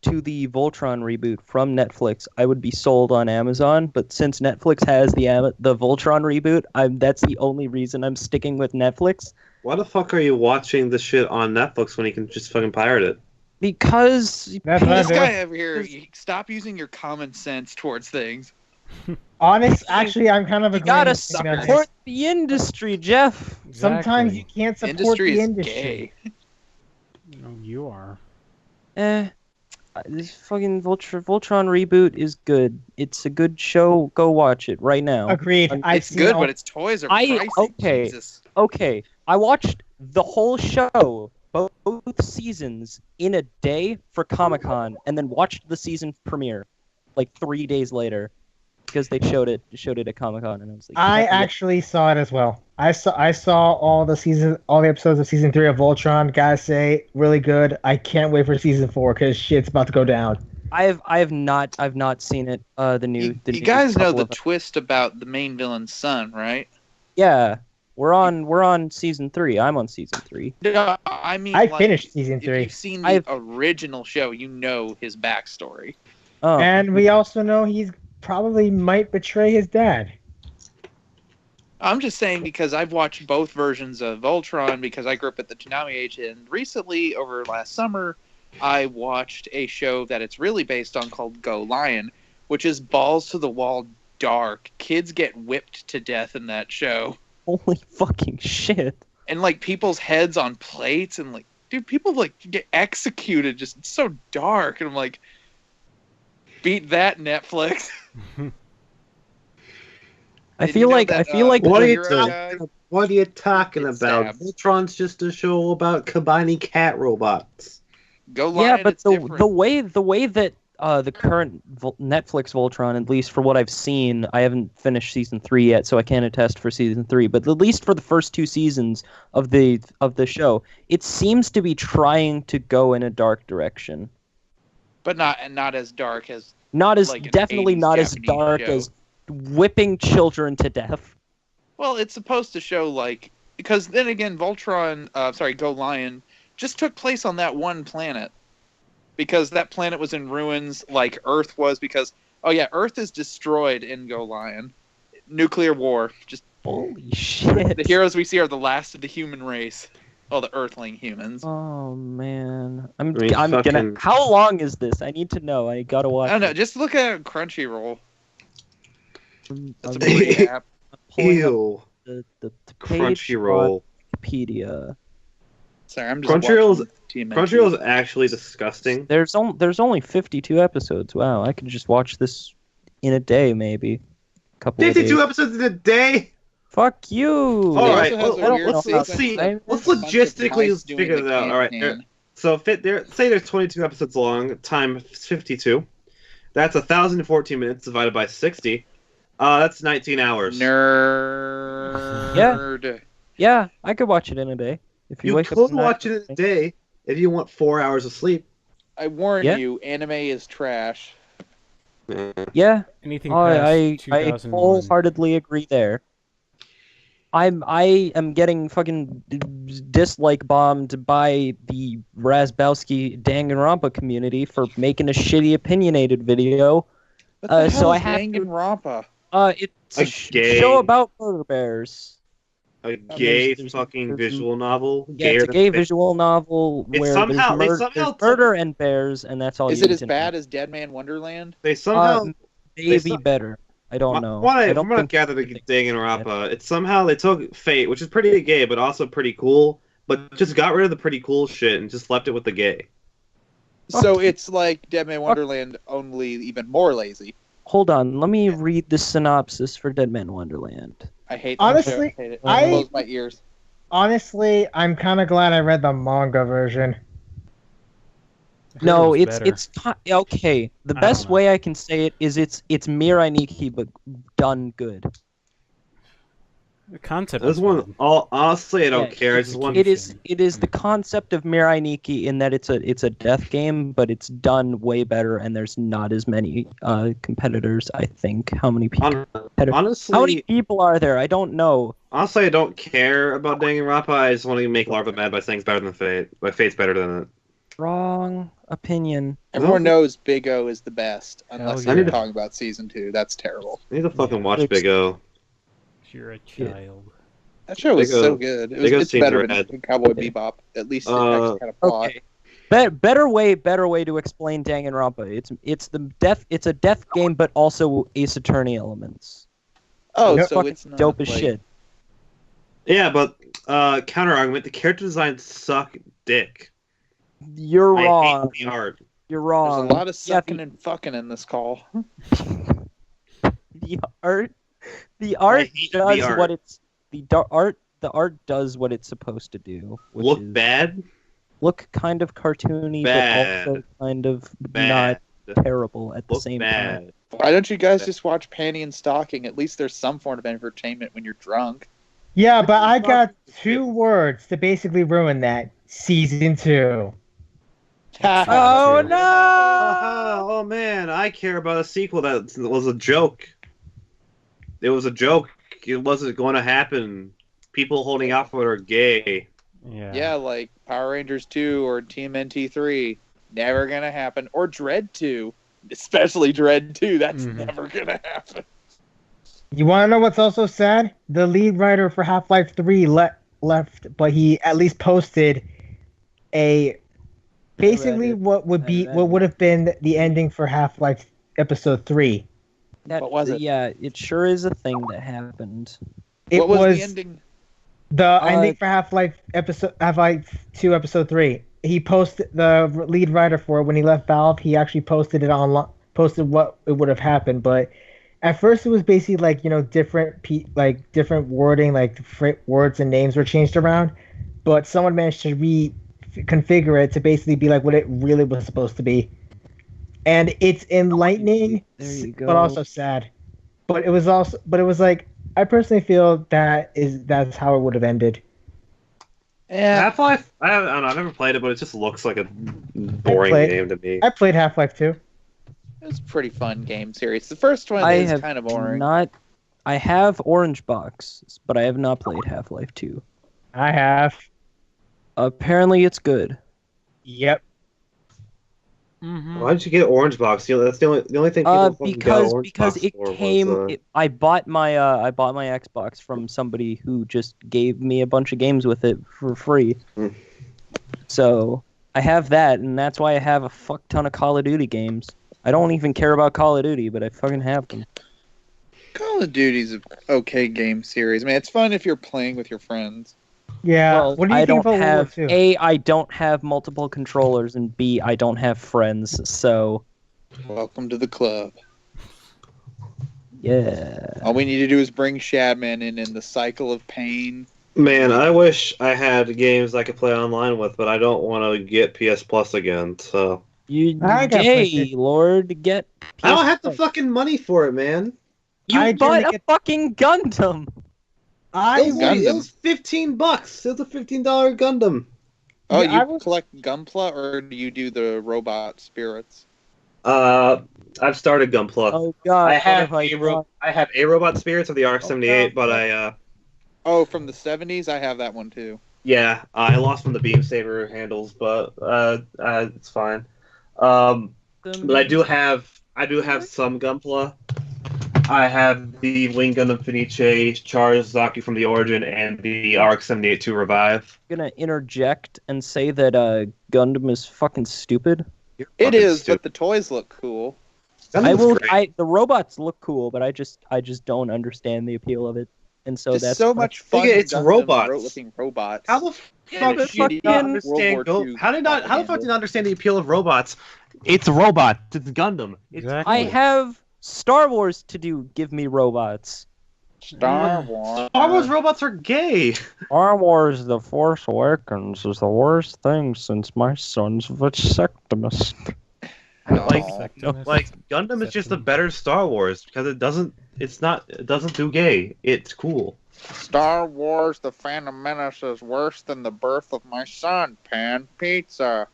to the Voltron reboot from Netflix, I would be sold on Amazon. But since Netflix has the Voltron reboot, that's the only reason I'm sticking with Netflix. Why the fuck are you watching the shit on Netflix when you can just fucking pirate it? Because That's what I This do. guy over here, stop using your common sense towards things. Actually, I'm kind of you agreeing gotta with you guys. support the industry, Jeff. Sometimes Exactly. you can't support Industry the is industry. gay. No, you are. This fucking Voltron reboot is good. It's a good show. Go watch it right now. Agreed. I've It's seen good, all- but its toys are pricey. Okay. Jesus. Okay, I watched the whole show, both seasons, in a day for Comic-Con, and then watched the season premiere like 3 days later because they showed it at Comic-Con, and I was like, I "Heck yeah." actually saw it as well. I saw all the episodes of season 3 of Voltron. Gotta say, really good. I can't wait for season 4 because shit's about to go down. I've not seen it. The new You new guys know couple the of- twist about the main villain's son, right? Yeah, we're on season 3. I'm on season 3. No, I mean, I like, finished season if 3. you've seen the I've- original show, you know his backstory. Oh, And we also know he's probably might betray his dad. I'm just saying because I've watched both versions of Voltron because I grew up at the Toonami age, and recently, over last summer, I watched a show that it's really based on called Go Lion, which is balls to the wall dark. Kids get whipped to death in that show. holy fucking shit! And like people's heads on plates, and like, dude, people like get executed. Just it's so dark, and I'm like, beat that, Netflix. I Did feel you know like that, What are you Hero talking? guy? What are you talking It's about? stabbed. Voltron's just a show about combining cat robots. Go Lion. Yeah, but it's the different. way that the current Netflix Voltron, at least for what I've seen, I haven't finished season 3 yet, so I can't attest for season 3. But at least for the first 2 seasons of the show, it seems to be trying to go in a dark direction. but not as dark as Not as Like an definitely 80s not as Japanese dark show. as whipping children to death. well. It's supposed to show like because then again, Voltron, Go Lion, just took place on that one planet because that planet was in ruins, like Earth was. Because Earth is destroyed in Go Lion, nuclear war. Just Holy shit! the heroes we see are the last of the human race. Oh, the Earthling humans. Oh man, I'm mean, gonna. fucking- How long is this? I need to know. I gotta watch. I don't know. it. Just look at Crunchyroll. That's a I'm movie app. pulling up Ew. the page Crunchyroll. on Wikipedia. Sorry, I'm just Crunchyroll's watching TMNT. Crunchyroll's actually disgusting. There's only 52 episodes. Wow, I could just watch this in a day, maybe. Couple of 52 days. episodes in a day. Fuck you. All also right, has a let's weird let's sequence see. of Let's a bunch of logistically mice doing figure the it out. All right. can-can. So say there's 22 episodes long, time 52. That's 1,014 minutes divided by 60. That's 19 hours. Nerd. Yeah, I could watch it in a day. If you, You wake could up tonight- watch it in a day if you want 4 hours of sleep. I warn Yeah. you, anime is trash. Yeah, Anything past I 2001. wholeheartedly agree there. I am getting fucking dislike bombed by the Razbowski Danganronpa community for making a shitty opinionated video. What the So hell I is have to- Danganronpa? It's A a gay- show about murder bears. A gay there's- fucking there's- visual novel. Yeah, it's a Gayer gay than- visual novel It's where somehow- they there's, somehow there's took- murder and bears, and that's all Is you it need as to bad know. as Dead Man Wonderland? They somehow. Maybe so- better. I don't know. What I I don't from what I've think gathered, the Danganronpa, it's somehow they took Fate, which is pretty gay, but also pretty cool. but just got rid of the pretty cool shit and just left it with the gay. So it's like Dead Man Wonderland, only even more lazy. Hold on, let me read the synopsis for Dead Man Wonderland. I hate that Honestly, show. I hate it. I- Close my ears. Honestly, I'm kind of glad I read the manga version. No, It was it's okay. The I best don't know. way I can say it is it's Mirai Nikki, but done good. The concept This is one, fun. honestly, I don't Yeah, care. I just want. It is the concept of Mirai Nikki in that it's a death game, but it's done way better, and there's not as many competitors. I think how many people? Honestly, How many people are there? I don't know. honestly, I don't care about Danganronpa. I just want to make Larva mad by saying it's better than Fate. But Fate's better than it. Wrong opinion. Everyone knows Big O is the best, unless Hell you're yeah. talking about season 2. That's terrible. I need to fucking watch It's- Big O. You're a child. That show was Big O- so good. Big O It's seems better red. than Cowboy Bebop. At least it actually had a plot. Okay. Better way to explain Danganronpa. It's a death game, but also Ace Attorney elements. Oh, Yep. so Fucking it's not dope as like- shit. Yeah, but counter argument: the character designs suck dick. You're I wrong. hate the art. You're There's wrong. a lot of Yeah, sucking and fucking in this call. the art hate does the art. what it's the art does what it's supposed to do, which Look is bad. look kind of cartoony, Bad. but also kind of Bad. not terrible at the Look same time. bad. Why don't you guys just watch Panty and Stocking? At least there's some form of entertainment when you're drunk. Yeah, but I got 2 words to basically ruin that. Season 2. Oh True. no! Oh man, I care about a sequel that was a joke. It was a joke. It wasn't going to happen. People holding out for it are gay. Yeah. Yeah, like Power Rangers 2 or TMNT 3. Never gonna happen. Or Dread 2. Especially Dread 2. That's Mhm. never gonna happen. You want to know what's also sad? The lead writer for Half-Life 3 left, but he at least posted a basically it. what would have been the ending for Half-Life Episode 3. What was it? Yeah, it sure is a thing that happened. It What was the ending? The ending for Half-Life 2 Episode 3. He posted the lead writer for it when he left Valve. He actually posted it online, posted what it would have happened. But at first, it was basically like different wording, like words and names were changed around. But someone managed to reconfigure it to basically be like what it really was supposed to be. And it's enlightening, There you go. but also sad. But it was like I personally feel that's how it would have ended. Yeah. Half-Life, I don't know, I never played it, but it just looks like a boring played- game to me. I played Half-Life 2. It was a pretty fun game series. The first one I is have kind of boring. I have Orange Box, but I have not played Half-Life 2. I have. Apparently, it's good. Yep. Why did you get Orange Box? That's the only thing people fucking got Orange Because Box it for came. was, I bought my Xbox from somebody who just gave me a bunch of games with it for free. Hmm. So I have that, and that's why I have a fuck ton of Call of Duty games. I don't even care about Call of Duty, but I fucking have them. Call of Duty's an okay game series. I mean, it's fun if you're playing with your friends. Yeah. Well, What do you I think don't about have World War II? A. I don't have multiple controllers, and B. I don't have friends. So Welcome to the club. yeah. All we need to do is bring Shadman in the cycle of pain. Man, I wish I had games I could play online with, but I don't want to get PS Plus again, so... You I got gay, PlayStation. Lord, get. I don't have the PS5. fucking money for it, man. You I bought generally a get- fucking Gundam. It Gundam. was $15. It was a $15 Gundam. Oh, Yeah, you I was- collect Gunpla, or do you do the robot spirits? I've started Gunpla. Oh God, I what have done? I have a robot spirits of the RX-78, Oh, but I Oh, from the 70s? I have that one too. yeah, I lost from the beam saber handles, but it's fine. But I do have some Gunpla. I have the Wing Gundam Fenice, Charizaki from the Origin, and the RX-78 to revive. I'm gonna interject and say that Gundam is fucking stupid. It Fucking is, stupid. but the toys look cool. I Gundam's will. great. The robots look cool, but I just don't understand the appeal of it. and so Just that's so much fun. Nigga, it's Gundam robots. looking robots. How the fuck the do you not fucking- understand? World War II How the fuck do propaganda. you not understand the appeal of robots? It's robots. It's Gundam. It's Exactly. I have Star Wars to do. Give me robots. Star Wars. Star Wars robots are gay. Star Wars: The Force Awakens is the worst thing since my son's vasectomist. Like, Aw. like Gundam is just a better Star Wars because it doesn't do gay. It's cool. Star Wars: The Phantom Menace is worse than the birth of my son. Pan pizza.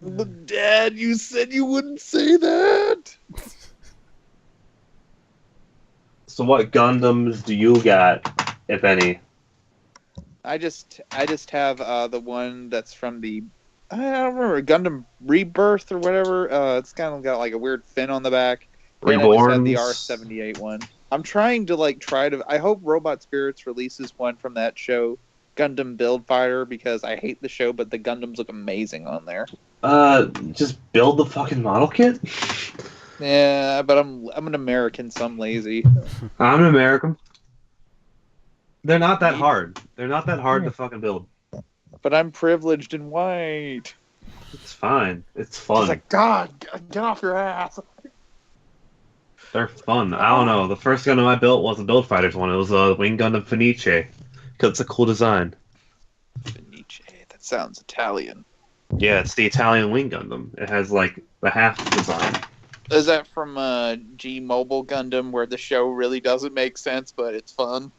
But Dad, you said you wouldn't say that. So what Gundams do you got, if any? I just have the one that's from the I don't remember Gundam Rebirth or whatever. It's kind of got like a weird fin on the back. And I just had the Reborns. R78 one. I'm trying to I hope Robot Spirits releases one from that show, Gundam Build Fighter, because I hate the show, but the Gundams look amazing on there. Just build the fucking model kit. Yeah, but I'm an American, so I'm lazy. I'm an American. They're not that hard. They're not that hard to fucking build. But I'm privileged and white. It's fine. It's fun. It's like, God, get off your ass. They're fun. I don't know. The first Gundam I built was a Build Fighters one. It was a Wing Gundam Fenice. Because it's a cool design. Nietzsche, that sounds Italian. Yeah, it's the Italian Wing Gundam. It has like the half design. Is that from G Mobile Gundam, where the show really doesn't make sense, but it's fun?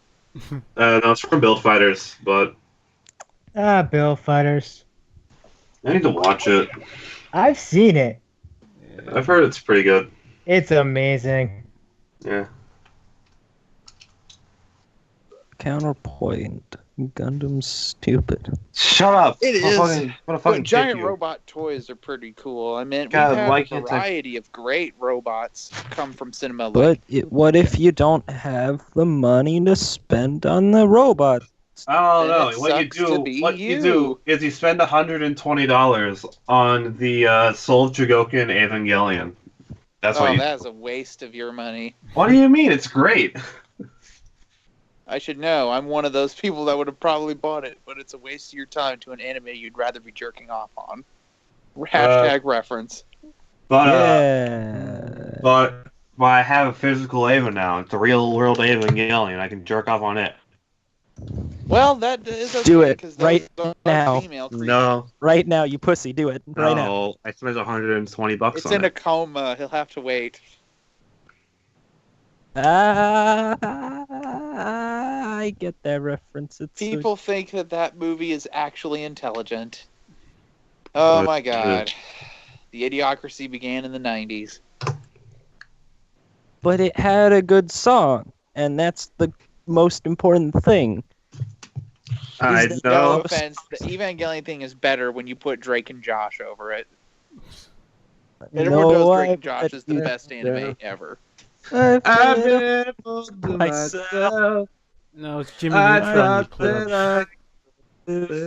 No, it's from Build Fighters, but Bill Fighters. I need to watch it. I've seen it. I've heard it's pretty good. It's amazing. Yeah. Counterpoint. Gundam's stupid. Shut up! It is. What a fucking But giant kick you. robot toys are pretty cool. I mean, God, we've had why a can't I- variety of great robots come from cinema. But what if you don't have the money to spend on the robot? Oh Then no! it What you sucks to be you do is you spend $120 on the Soul Dragonking Evangelion. That's what you. That's a waste of your money. What do you mean? It's great. I should know. I'm one of those people that would have probably bought it, but it's a waste of your time to an anime you'd rather be jerking off on. Hashtag reference. But Yeah. but I have a physical Eva now. It's a real world Evangelion. I can jerk off on it. Well, that is okay, Do it, 'cause those right are now. female creatures. No, Right now, you pussy, do it. Right now. no. I spent $120 It's on in a it. coma. He'll have to wait. I get that reference. It's People think that movie is actually intelligent. Oh my god. The Idiocracy began in the 90s. but it had a good song, and that's the most important thing. I Is No know. offense, the Evangelion thing is better when you put Drake and Josh over it. And everyone knows Drake and Josh is the best anime ever. I've been fooled to myself. No, it's Jimmy I Neutron. You thought plug. that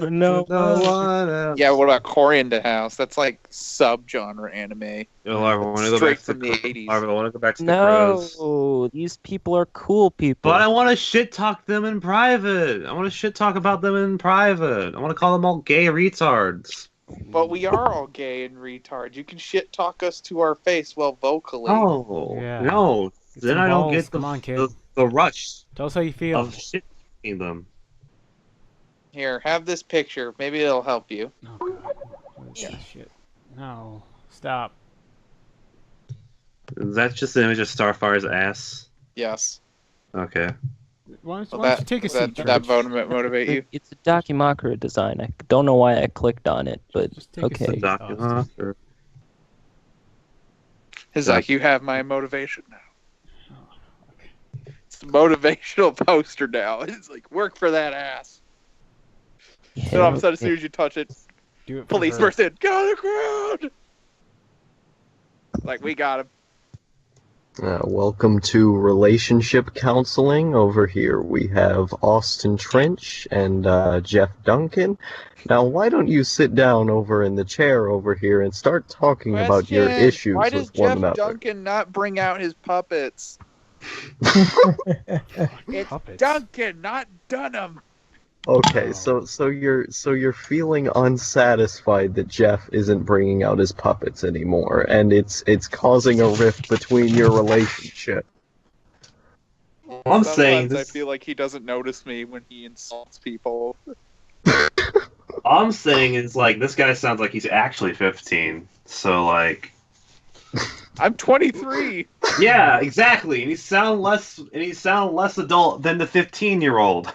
No, no one else. Yeah, what about Coriander House? That's like sub-genre anime. Yo, I want to go Straight back from to the 80s. I want to go back to the Crows. no, these people are cool people. But I want to shit talk them in private. I want to shit talk about them in private. I want to call them all gay retards. But we are all gay and retards. You can shit talk us to our face, well, vocally. Oh Yeah. no! Get Then some I don't balls. get Come on, kid. the rush Tell us how you feel. of shit talking them. Here, have this picture. Maybe it'll help you. Oh god. What is that shit? No. Stop. Is that just an image of Starfire's ass? Yes. Okay. Why don't Well, you take a seat, that George? motivate you? It's a Dakimakura design. I don't know why I clicked on it, but Just take a okay. seat. Document. It's like, you have my motivation now. Oh, fuck. It's a motivational poster now. It's like, work for that ass. Then all of a sudden, as soon as you touch it, Do it for police her. burst in. Get on the ground! Like, we got him. Welcome to Relationship Counseling. Over here we have Austin Trench and Jeff Duncan. Now, why don't you sit down over in the chair over here and start talking about your Question, issues why with does one Jeff another? Duncan not bring out his puppets? It's Puppets. Duncan, not Dunham. Okay, Oh. so you're feeling unsatisfied that Jeff isn't bringing out his puppets anymore, and it's causing a rift between your relationship. I'm saying Sometimes I this. feel like he doesn't notice me when he insults people. All I'm saying is like this guy sounds like he's actually 15. So like, I'm 23. yeah, exactly. And he sound less adult than the 15-year-old.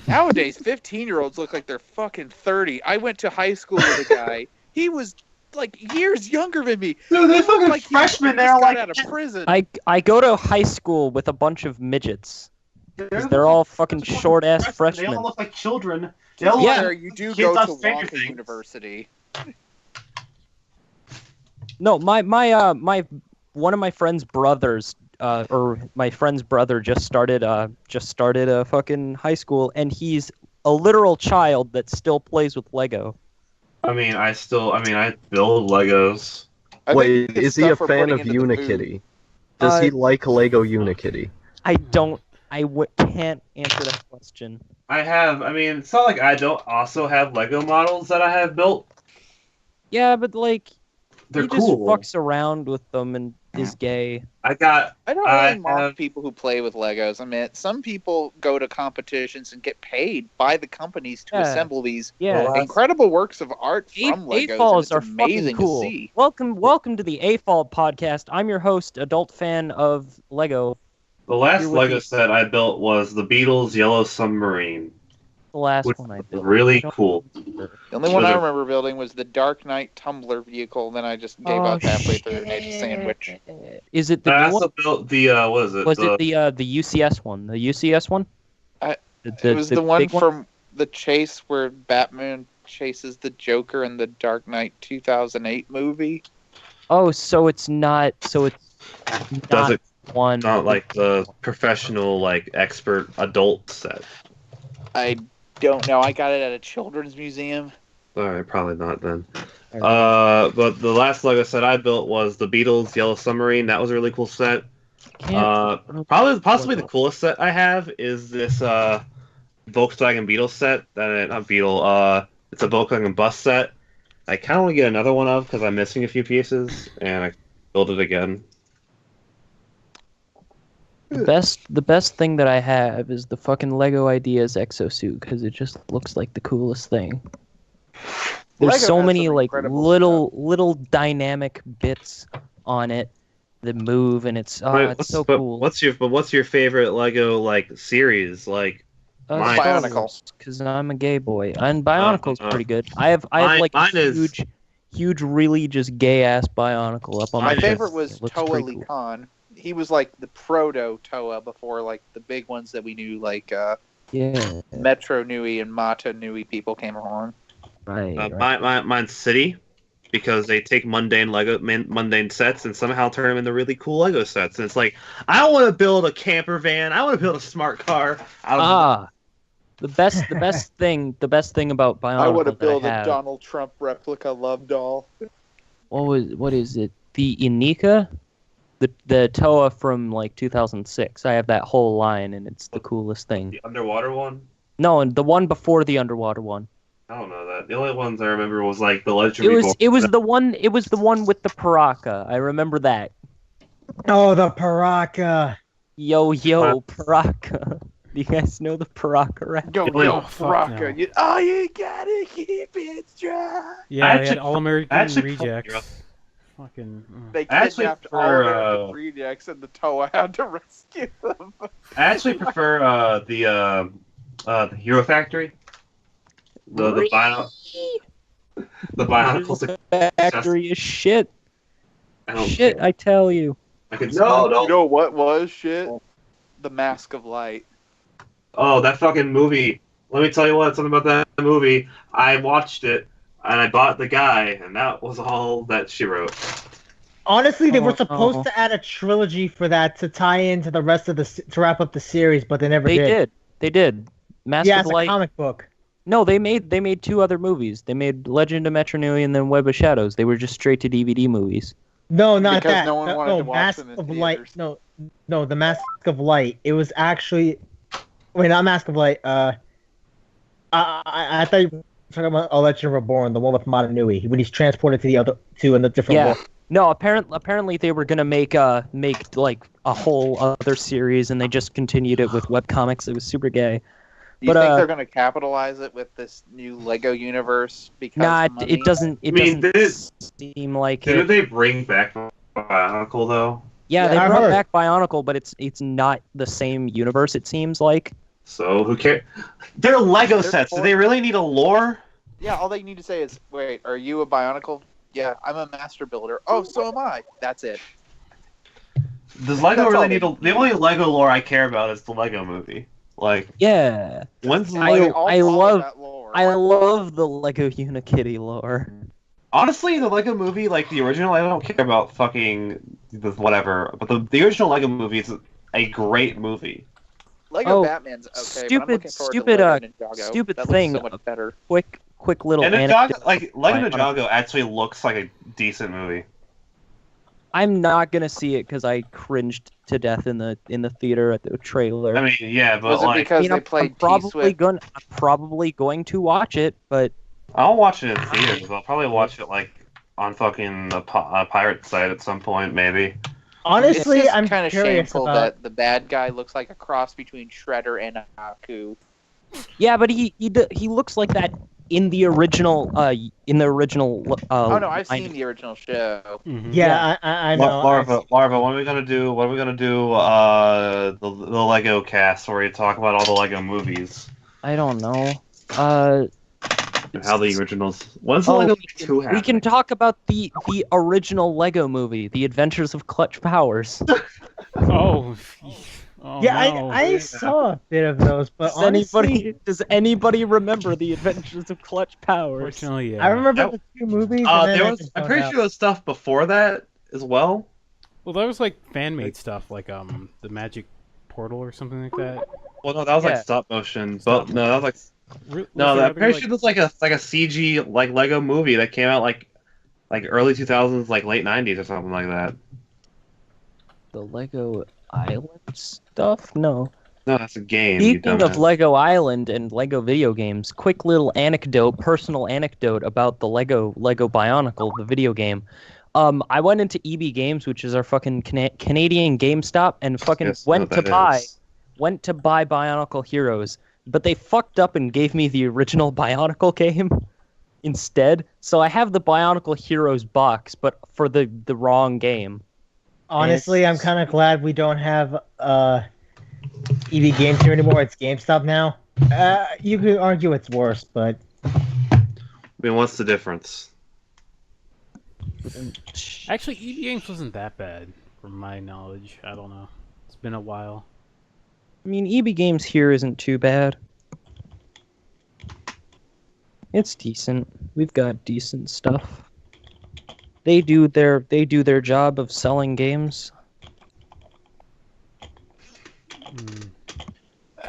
Nowadays, 15-year-olds look like they're fucking 30. I went to high school with a guy. He was like years younger than me. Dude, they're fucking Like freshmen. He They're just got like out of prison. I go to high school with a bunch of midgets. 'Cause they're all fucking short ass They freshmen. all look like children. They To all be look Yeah. fair, like you do kids go on to Stranger Wonka Things. University. No, my one of my friend's brothers, or my friend's brother just started a fucking high school, and he's a literal child that still plays with Lego. I build Legos. I Wait, think the is he a stuff we're fan putting of into the food- Unikitty? Does he like Lego Unikitty? Can't answer that question. It's not like I don't also have Lego models that I have built. Yeah, but like They're he cool. just fucks around with them and is gay. I don't I really mock have- people who play with Legos. I mean, some people go to competitions and get paid by the companies to Yeah. assemble these Yeah, incredible works of art from Legos. And AFOLs it's are amazing fucking cool. to see. Welcome to the AFOL podcast. I'm your host, adult fan of Lego. The last You're with Lego me. set I built was the Beatles' Yellow Submarine. The last Which one I was built. really I don't cool. remember. The only one I Sure. remember building was the Dark Knight Tumblr vehicle. Then I just gave up halfway through and ate a sandwich. Is it the I new one? also built the what is it? Was it the UCS one? The UCS one? I- The- It was the one big from the chase where Batman chases the Joker in the Dark Knight 2008 movie. Oh, so it's not. So it's Does not it one. not like the professional, like expert adult set? I don't know. I got it at a children's museum. Alright, probably not then. But the last Lego set I built was the Beatles' Yellow Submarine. That was a really cool set. Possibly the coolest set I have is this Volkswagen Beetle set. Not Beetle. It's a Volkswagen bus set. I kind of want to get another one of because I'm missing a few pieces, and I build it again. The best thing that I have is the fucking Lego Ideas exosuit because it just looks like the coolest thing. There's Lego so has many some like incredible little dynamic bits on it that move, and it's it's so cool. What's your favorite Lego like series? Like mine- Bionicle. Because I'm a gay boy, and Bionicle's pretty good. I have mine- like a mine is- huge, really just gay ass Bionicle up on My my favorite chest. was It looks Toa pretty Lee cool. Khan. He was like the proto Toa before like the big ones that we knew, like Yeah, Metro Nui and Mata Nui people came along. right. Mine's City, because they take mundane sets and somehow turn them into really cool Lego sets. And it's like, I don't want to build a camper van. I want to build a smart car. The best thing about Bionicle. I want to that build I a have, Donald Trump replica love doll. What is it? The Inika, the Toa from like 2006. I have that whole line, and it's the coolest thing. The underwater one? No, and the one before the underwater one. I don't know that. The only ones I remember was like the Legend Reborn. It was the one with the Paraka. I remember that. Oh, the Paraka. Yo, Paraka. Do you guys know the Paraka rap? Yo, Oh, yo, fuck Baraka, no. you gotta keep it dry. Yeah, I they had actually- All American actually- Rejects. Fucking. They I actually kidnapped all prefer, American rejects, and the Toa had to rescue them. I actually prefer the Hero Factory. The Bionicle. Factory is shit. I don't Shit, care. I tell you. I can You know what was shit? The Mask of Light. Oh, that fucking movie. Let me tell you something about that movie. I watched it, and I bought the guy, and that was all that she wrote. Honestly, they were Oh, supposed no. to add a trilogy for that to tie into the rest of to wrap up the series, but they never They did. did. They did. Mask Yeah, of it's a Light. comic book. No, they made two other movies. They made Legend of Metro Nui and then Web of Shadows. They were just straight to DVD movies. No, not Because that. no one wanted to watch Mask them in of Light. theaters. No, the Mask of Light. It was actually. Wait, not Mask of Light. I thought you were talking about A Legend Reborn, the one with Matanui, when he's transported to the different Yeah. world. No, apparently they were gonna make like a whole other series, and they just continued it with webcomics. It was super gay. Do you But, think they're going to capitalize it with this new Lego universe? Because Nah, money? it doesn't. It I mean, doesn't seem like Didn't it. they bring back Bionicle though? Yeah, Yeah, they I brought heard. back Bionicle, but it's not the same universe. It seems like. So who cares? They're Lego They're sets. Do for- they really need a lore? Yeah, all they need to say is, "Wait, are you a Bionicle?" Yeah, I'm a master builder. Oh, so am I. That's it. Does Lego That's really all need they the only Lego lore I care about is the Lego movie. Like, Yeah, when's the I- Lego? All I follow love- that lore. I love the Lego Unikitty lore. Honestly, the Lego movie, like the original, I don't care about fucking the whatever. But the original Lego movie is a great movie. Lego Oh, Batman's okay, but I'm stupid- looking forward stupid, to Lego Ninjago. stupid that thing. Looks so much better. Quick little And anecdote. Ninjago, like Lego Bionicle. Ninjago, actually looks like a decent movie. I'm not gonna see it because I cringed to death in the theater at the trailer. I mean, yeah, but Was it like, because they I'm played probably going to watch it, but I'll watch it in theaters. I'll probably watch it like on fucking a pirate site at some point, maybe. Honestly, it's I'm kind of curious shameful about. that the bad guy looks like a cross between Shredder and Aku. yeah, but he looks like that in the original Oh no, I've line- seen the original show. Mhm. Yeah, I know. Larva, what are we gonna do? What are we gonna do? The Lego cast where we talk about all the Lego movies I don't know. and how the originals. When's the Oh, Lego Movie 2 We happening? can talk about the original Lego movie, The Adventures of Clutch Powers. Oh, Yeah, no. I saw a bit of those, but honestly, Does anybody remember The Adventures of Clutch Powers? Unfortunately, yeah. I remember the two movies. And then There I was. just I'm zoned pretty out. sure there was stuff before that as well. Well, that was like fan made stuff, like the Magic Portal or something like that. Well, no, that was like Yeah. stop motion. Stop But no, that was like Was no. there I'm other, pretty like- sure there's like a CG like Lego movie that came out like early 2000s, like late 90s or something like that. The Lego Island stuff? No. No, that's a game. You Speaking of dumbass. Lego Island and Lego video games, quick little personal anecdote about the Lego Bionicle, the video game. I went into EB Games, which is our fucking Canadian GameStop, and fucking Yes, I know went what to that is. buy Bionicle Heroes, but they fucked up and gave me the original Bionicle game instead. So I have the Bionicle Heroes box, but for the wrong game. Honestly, I'm kind of glad we don't have EV Games here anymore. It's GameStop now. You could argue it's worse, but I mean, what's the difference? Actually, EB Games wasn't that bad, from my knowledge. I don't know. It's been a while. I mean, EB Games here isn't too bad. It's decent. We've got decent stuff. They do their job of selling games. Did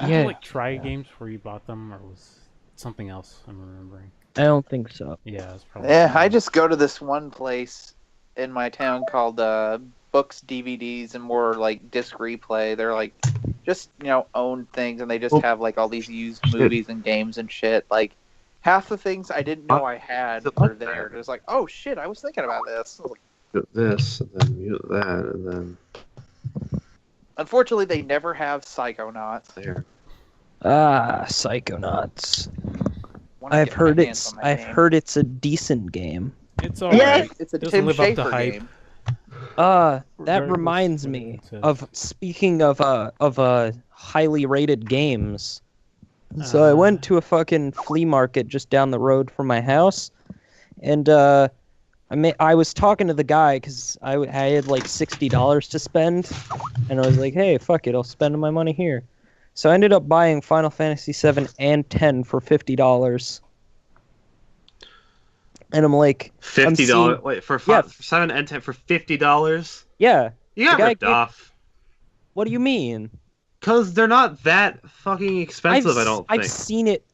Yeah. you like try games before you bought them, or was it something else I'm remembering? I don't think so. Yeah, it's probably. Yeah, I just go to this one place in my town called Books, DVDs, and more like disc replay. They're like just own things, and they just have like all these used movies and games and shit. Like half the things I didn't know I had were there. Just like, oh shit, I was thinking about this. I was like, Mute this, and then mute that, and then unfortunately, they never have Psychonauts. there. Ah, Psychonauts. Wanna I've get heard my hands on that I've game. heard it's a decent game. It's alright. Yeah, It's a Doesn't Tim live up to Schafer hype. game. That Regardless reminds of me what it says. of speaking of highly rated games. So I went to a fucking flea market just down the road from my house, and I was talking to the guy because I had like $60 to spend, and I was like, hey, fuck it, I'll spend my money here. So I ended up buying Final Fantasy 7 and 10 for $50. And I'm like, $50. Wait, for Yeah. 7 and 10 for $50? yeah, You got The guy ripped gave- off. what do you mean? Because they're not that fucking expensive, I don't think.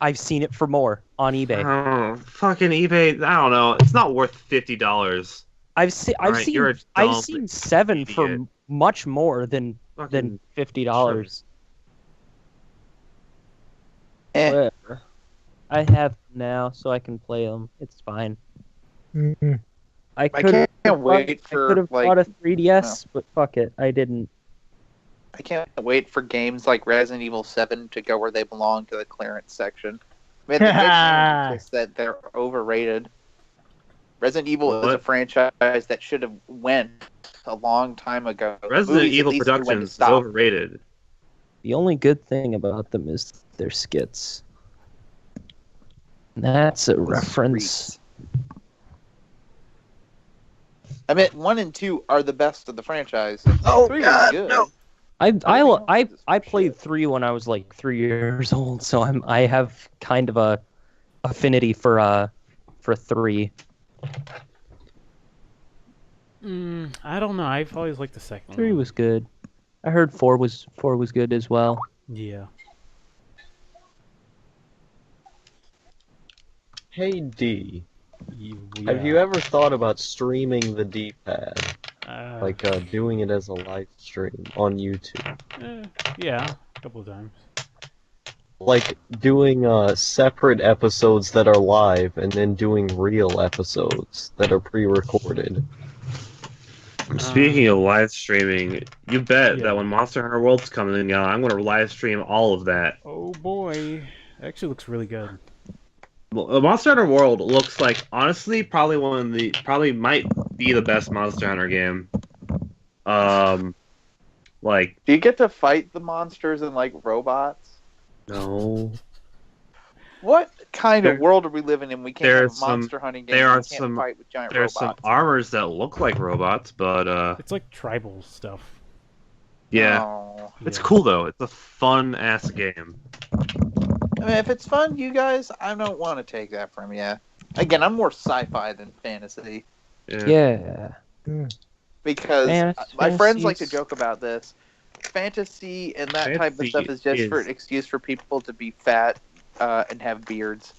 I've seen it for more on eBay. Oh, fucking eBay. I don't know. It's not worth $50. I've seen Alright, you're a I've dumb seen 7 for idiot. much more than Fucking $50. Eh. Whatever. I have them now, so I can play them. It's fine. Mhm. I can't wait I for, could have like, bought a 3DS, but fuck it, I didn't. I can't wait for games like Resident Evil 7 to go where they belong, to the clearance section. I mean, the good news is just that they're overrated. Resident Evil is a What? franchise that should have went a long time ago. Resident Movies at Evil least knew when to Productions is stop. overrated. The only good thing about them is their skits. That's a reference. I mean, 1 and 2 are the best of the franchise. Oh, 3 God, was good. no. I played 3 when I was like 3 years old, so I have kind of a affinity for 3. I don't know. I've always liked the second 3 one. was good. I heard 4 was good as well. Yeah. Hey D, Yeah. have you ever thought about streaming the D-pad? Like Like, doing it as a live stream on YouTube? yeah, a couple of times. Like doing separate episodes that are live and then doing real episodes that are pre-recorded. Speaking of live streaming, you bet Yeah. that when Monster Hunter World's coming out, I'm going to live stream all of that. Oh boy, it actually looks really good. Well, Monster Hunter World looks like, honestly, probably might be the best Monster Hunter game. Like, Do you get to fight the monsters and like robots? no. What kind of There- world are we living in? We can't have a there's some- monster hunting game. there and are we can't some- fight with giant There's robots. some armors that look like robots, but It's like tribal stuff. yeah. Oh. It's Yeah. cool though. It's a fun ass game. I mean, if it's fun, you guys, I don't want to take that from you. Again, I'm more sci-fi than fantasy Yeah. because Fantasy my friends like to is- joke about this. Fantasy and that type of Fantasy stuff is just for is- an excuse for people to be fat and have beards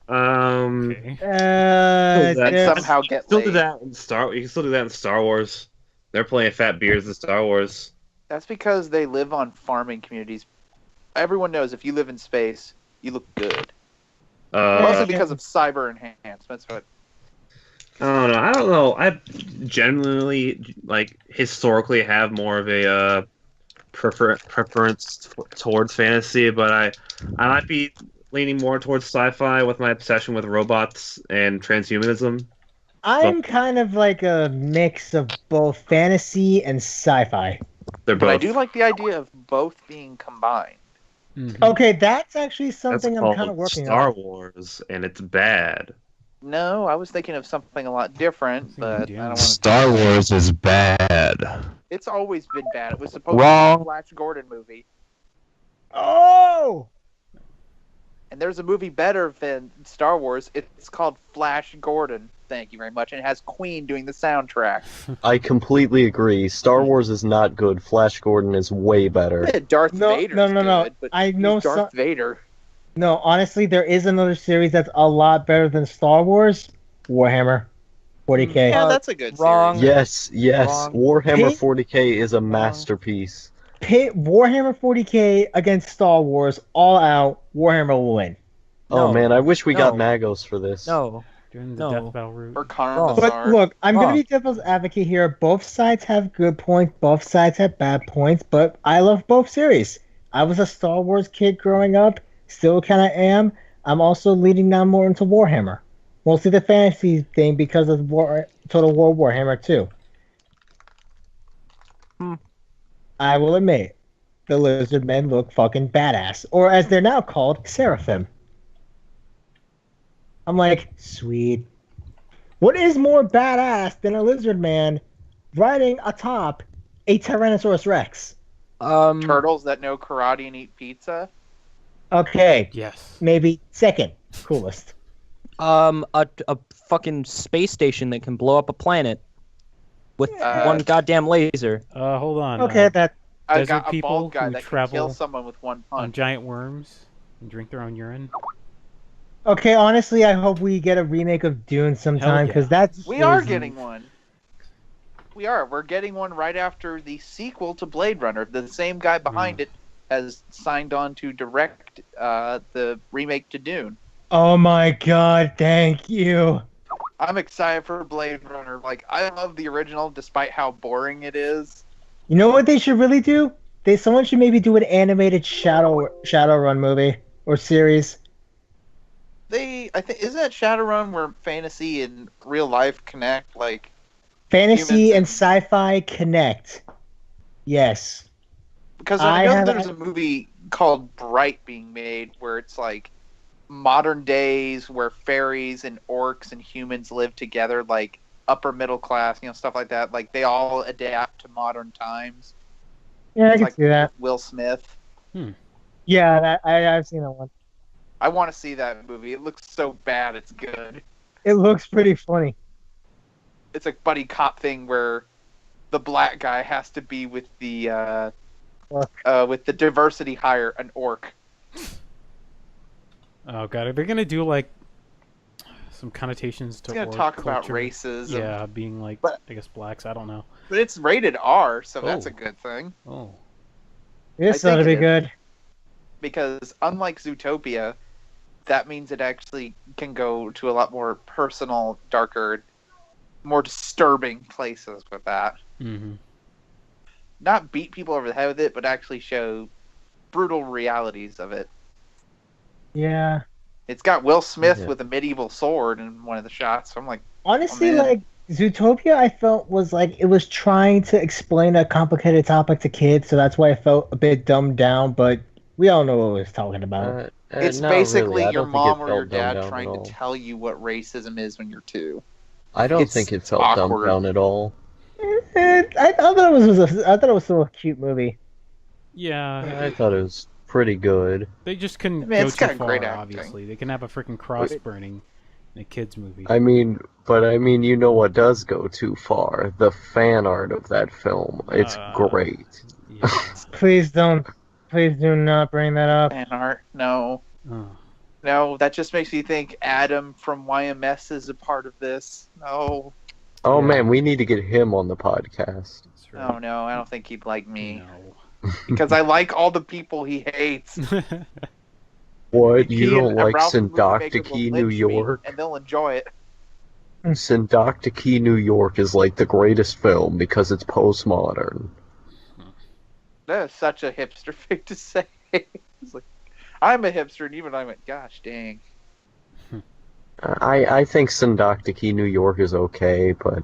Okay. and Yes. somehow You get can still laid. do that in You can still do that in Star Wars. They're playing fat beards in Star Wars. That's because they live on farming communities. Everyone knows if you live in space, you look good. Mostly because of cyber enhancements, but I don't know. I genuinely, like, historically have more of a preference towards fantasy, but I might be leaning more towards sci-fi with my obsession with robots and transhumanism. I'm kind of like a mix of both fantasy and sci-fi. They're but I both. do like the idea of both being combined. Mhm. Okay, that's actually That's something I'm called kind of working Star on. Wars, and it's bad. No, I was thinking of something a lot different, but I don't want to. Star Wars is bad. It's always been bad. It was supposed to Wrong. be a Flash Gordon movie, Oh! and there's a movie better than Star Wars. It's called Flash Gordon. Thank you very much, and it has Queen doing the soundtrack. I completely agree. Star Wars is not good. Flash Gordon is way better. Yeah, Darth No, Vader's no, no, no. good, but I he's know Darth Vader. No, honestly, there is another series that's a lot better than Star Wars. Warhammer 40K. Yeah, that's a good Wrong. series. Yes. Wrong. Warhammer Pig? 40K is a masterpiece. Pit Warhammer 40K against Star Wars, all out. Warhammer will win. Oh No. man, I wish we got No. Magos for this. No. Doing the No. death battle route. Or Wrong. But Karmazar. look, I'm going Wrong. to be devil's advocate here. Both sides have good points, both sides have bad points, but I love both series. I was a Star Wars kid growing up, still kind of am. I'm also leading now more into Warhammer. Mostly the fantasy thing because of Total War Warhammer 2. I will admit, the lizard men look fucking badass. Or as they're now called, Seraphim. I'm like, sweet. What is more badass than a lizard man riding atop a Tyrannosaurus Rex? Turtles that know karate and eat pizza. Okay, Yes. maybe second coolest. A fucking space station that can blow up a planet with one goddamn laser. Hold on. Okay, that I Desert got a people bald guy who that can travel kill someone with one on punch. giant worms and drink their own urine. Okay, honestly, I hope we get a remake of Dune sometime yeah. because that's We are getting one. We are. We're getting one right after the sequel to Blade Runner. The same guy behind it has signed on to direct the remake to Dune. Oh my god! Thank you. I'm excited for Blade Runner. Like, I love the original, despite how boring it is. You know what they should really do? Someone should maybe do an animated Shadowrun movie or series. I think, isn't that Shadowrun where fantasy and real life connect? Like, Fantasy and humans sci-fi connect. Yes. because I know there's a movie called Bright being made where it's like modern days where fairies and orcs and humans live together, like upper middle class, stuff like that. Like, they all adapt to modern times. Yeah, I can like see that. Will Smith. Yeah, I've seen that one. I want to see that movie. It looks so bad, it's good. It looks pretty funny. It's a buddy cop thing where the black guy has to be with the diversity hire, an orc. Oh god, are they gonna do like some connotations to? It's gonna orc talk about culture? racism. Yeah, being like I guess blacks. I don't know. But it's rated R, so that's a good thing. Oh, this ought to be good. Because unlike Zootopia, that means it actually can go to a lot more personal, darker, more disturbing places with that. Mm-hmm. Not beat people over the head with it, but actually show brutal realities of it. Yeah. It's got Will Smith with a medieval sword in one of the shots. So I'm like, honestly, like Zootopia, I felt was like it was trying to explain a complicated topic to kids, so that's why I felt a bit dumbed down. But we all know what it was talking about. it's basically your mom or your dad trying to tell you what racism is when you're 2. I don't think it felt dumbed down at all. I thought it was still a cute movie. Yeah, I thought it was pretty good. They just couldn't go it's too got far. great acting. Obviously, they can have a freaking cross burning in a kids movie. I mean, you know what does go too far? The fan art of that film. It's great. Please do not bring that up. Fan art, no. No, that just makes me think Adam from YMS is a part of this. No. Oh man, we need to get him on the podcast. Oh no, I don't think he'd like me. Because I like all the people he hates. What? He You don't and like Ralph the Movie Maker will Synecdoche, New lynch me, York? and they'll enjoy it. Synecdoche, New York is like the greatest film because it's postmodern. That is such a hipster thing to say. It's like, I'm a hipster, and even I went, gosh dang. I think Synecdoche, New York is okay, but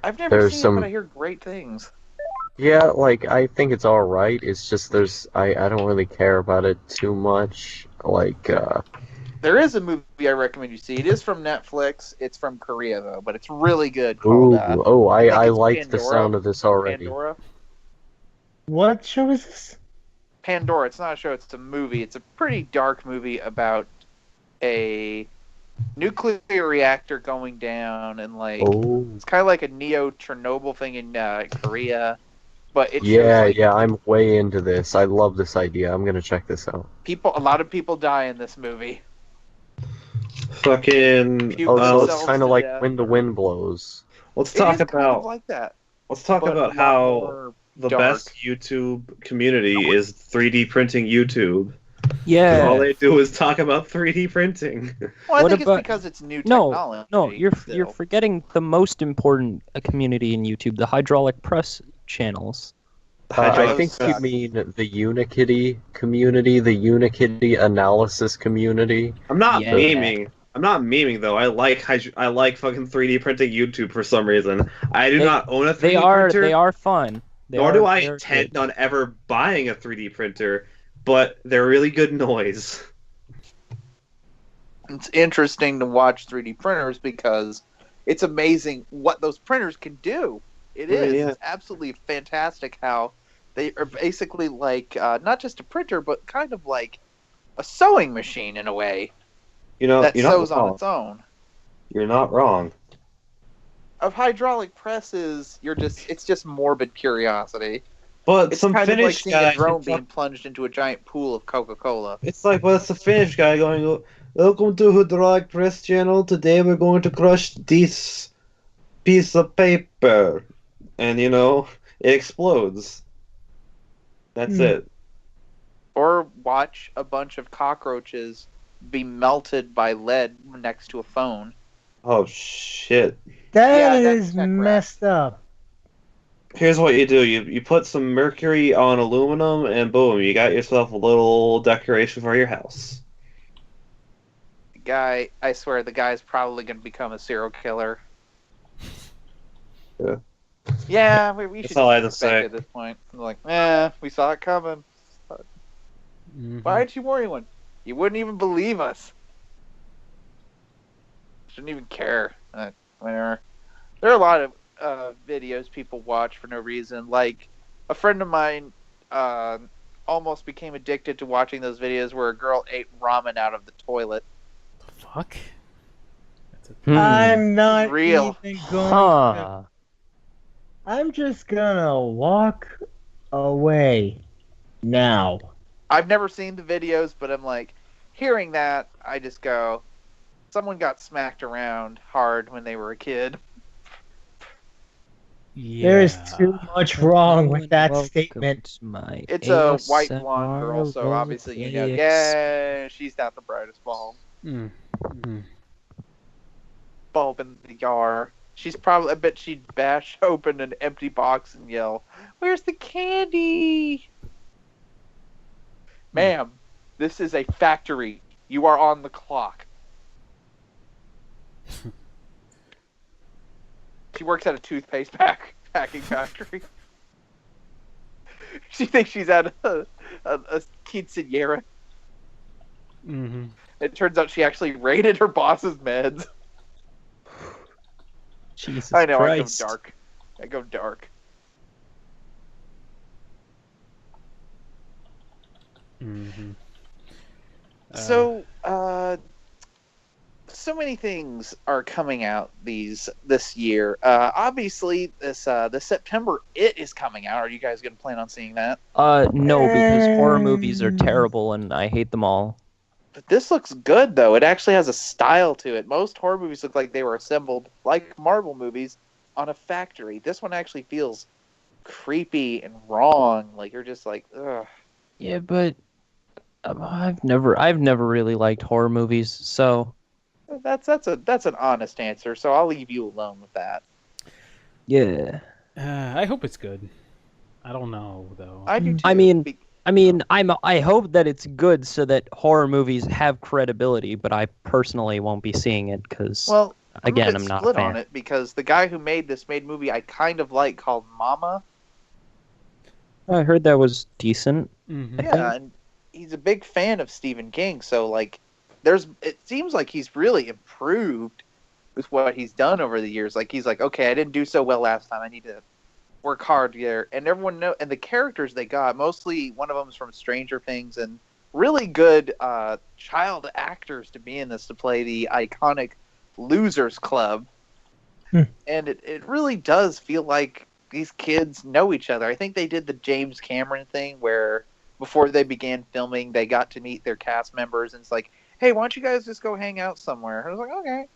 I've never there's seen some... it, but I hear great things. Yeah, like, I think it's alright, it's just I don't really care about it too much, like, There is a movie I recommend you see. It is from Netflix. It's from Korea, though, but it's really good. I like the sound of this already. Pandora? What show is this? Pandora. It's not a show, it's a movie. It's a pretty dark movie about a nuclear reactor going down, and like it's kind of like a Neo-Chernobyl thing in Korea. But it shows, like, I'm way into this. I love this idea. I'm gonna check this out. a lot of people die in this movie. Fucking. It's kind of like When the Wind Blows. Let's talk about. Kind of like that. Let's talk about how the best YouTube community is 3D printing YouTube. Yeah. All they do is talk about 3D printing. Well, I think it's because it's new technology. No, you're forgetting the most important community in YouTube, the hydraulic press channels. I think you mean the Unikitty community, the Unikitty analysis community. I'm not memeing. I'm not memeing though. I like fucking 3D printing YouTube for some reason. I do not own a 3D printer. They are fun. Nor do I intend on ever buying a 3D printer, but they're really good noise. It's interesting to watch 3D printers because it's amazing what those printers can do. It is. Yeah. It's absolutely fantastic how they are basically like not just a printer, but kind of like a sewing machine in a way. That sews on its own. You're not wrong. Of hydraulic presses, it's just morbid curiosity. But It's some kind of like Finnish seeing guy. a drone being plunged into a giant pool of Coca-Cola. It's like, well, it's a Finnish guy going, "Welcome to Hydraulic Press Channel. Today we're going to crush this piece of paper," and it explodes. That's it. Or watch a bunch of cockroaches be melted by lead next to a phone. Oh shit! That Yeah, is messed up. Here's what you do: you put some mercury on aluminum, and boom, you got yourself a little decoration for your house. Guy, I swear, the guy's probably going to become a serial killer. Yeah. Yeah, we should That's all I had to suspect say. at this point. I'm like, we saw it coming. Why didn't you warn anyone? You wouldn't even believe us. Shouldn't even care. Whatever. There are a lot of videos people watch for no reason. Like, a friend of mine almost became addicted to watching those videos where a girl ate ramen out of the toilet. The fuck? I'm not real. even going to... I'm just gonna walk away now. I've never seen the videos, but I'm like, hearing that, I just go, someone got smacked around hard when they were a kid. Yeah. There is too much wrong with that statement. It's a white blonde girl, so obviously you know, yeah, she's not the brightest bulb. Bulb in the yard. She's probably, I bet she'd bash open an empty box and yell, "Where's the candy?" Ma'am, this is a factory. You are on the clock. She works at a toothpaste packing factory. She thinks she's at a quinceañera. It turns out she actually raided her boss's meds. Jesus I know, Christ. I go dark. So, so many things are coming out this year. Obviously, this September, It is coming out. Are you guys going to plan on seeing that? No, because horror movies are terrible and I hate them all. But this looks good, though. It actually has a style to it. Most horror movies look like they were assembled, like Marvel movies, on a factory. This one actually feels creepy and wrong. Like, you're just like, ugh. Yeah, but I've never really liked horror movies, so That's an honest answer. So I'll leave you alone with that. yeah. I hope it's good. I don't know though. I do too. I hope that it's good so that horror movies have credibility, but I personally won't be seeing it because, well, again, I'm not a split fan. on it because the guy who made this made a movie I kind of like called Mama. I heard that was decent. Yeah, and he's a big fan of Stephen King, so like, it seems like he's really improved with what he's done over the years. Like, he's like, okay, I didn't do so well last time. I need to work hard here. And everyone and the characters they got, mostly one of them is from Stranger Things, and really good child actors to be in this to play the iconic Losers Club. And it really does feel like these kids know each other. I think they did the James Cameron thing where before they began filming, they got to meet their cast members, and it's like, hey, why don't you guys just go hang out somewhere? And I was like, okay.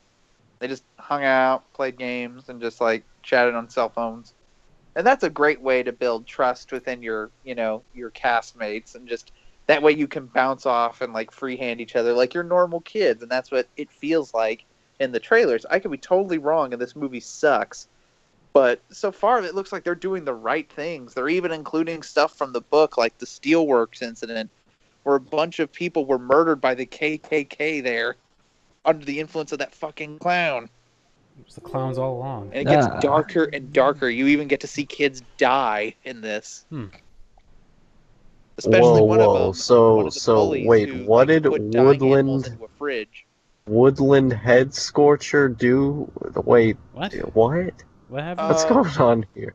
They just hung out, played games, and just like chatted on cell phones. And that's a great way to build trust within your castmates, and just that way you can bounce off and like freehand each other like you're normal kids, and that's what it feels like in the trailers. I could be totally wrong, and this movie sucks. But so far, it looks like they're doing the right things. They're even including stuff from the book, like the Steelworks incident, where a bunch of people were murdered by the KKK there under the influence of that fucking clown. It was the clowns all along. And it gets darker and darker. You even get to see kids die in this. Especially one of them. So wait, who, what like, did put dying animals into a fridge. Woodland Head Scorcher do? Wait, what? What happened? What's going on here?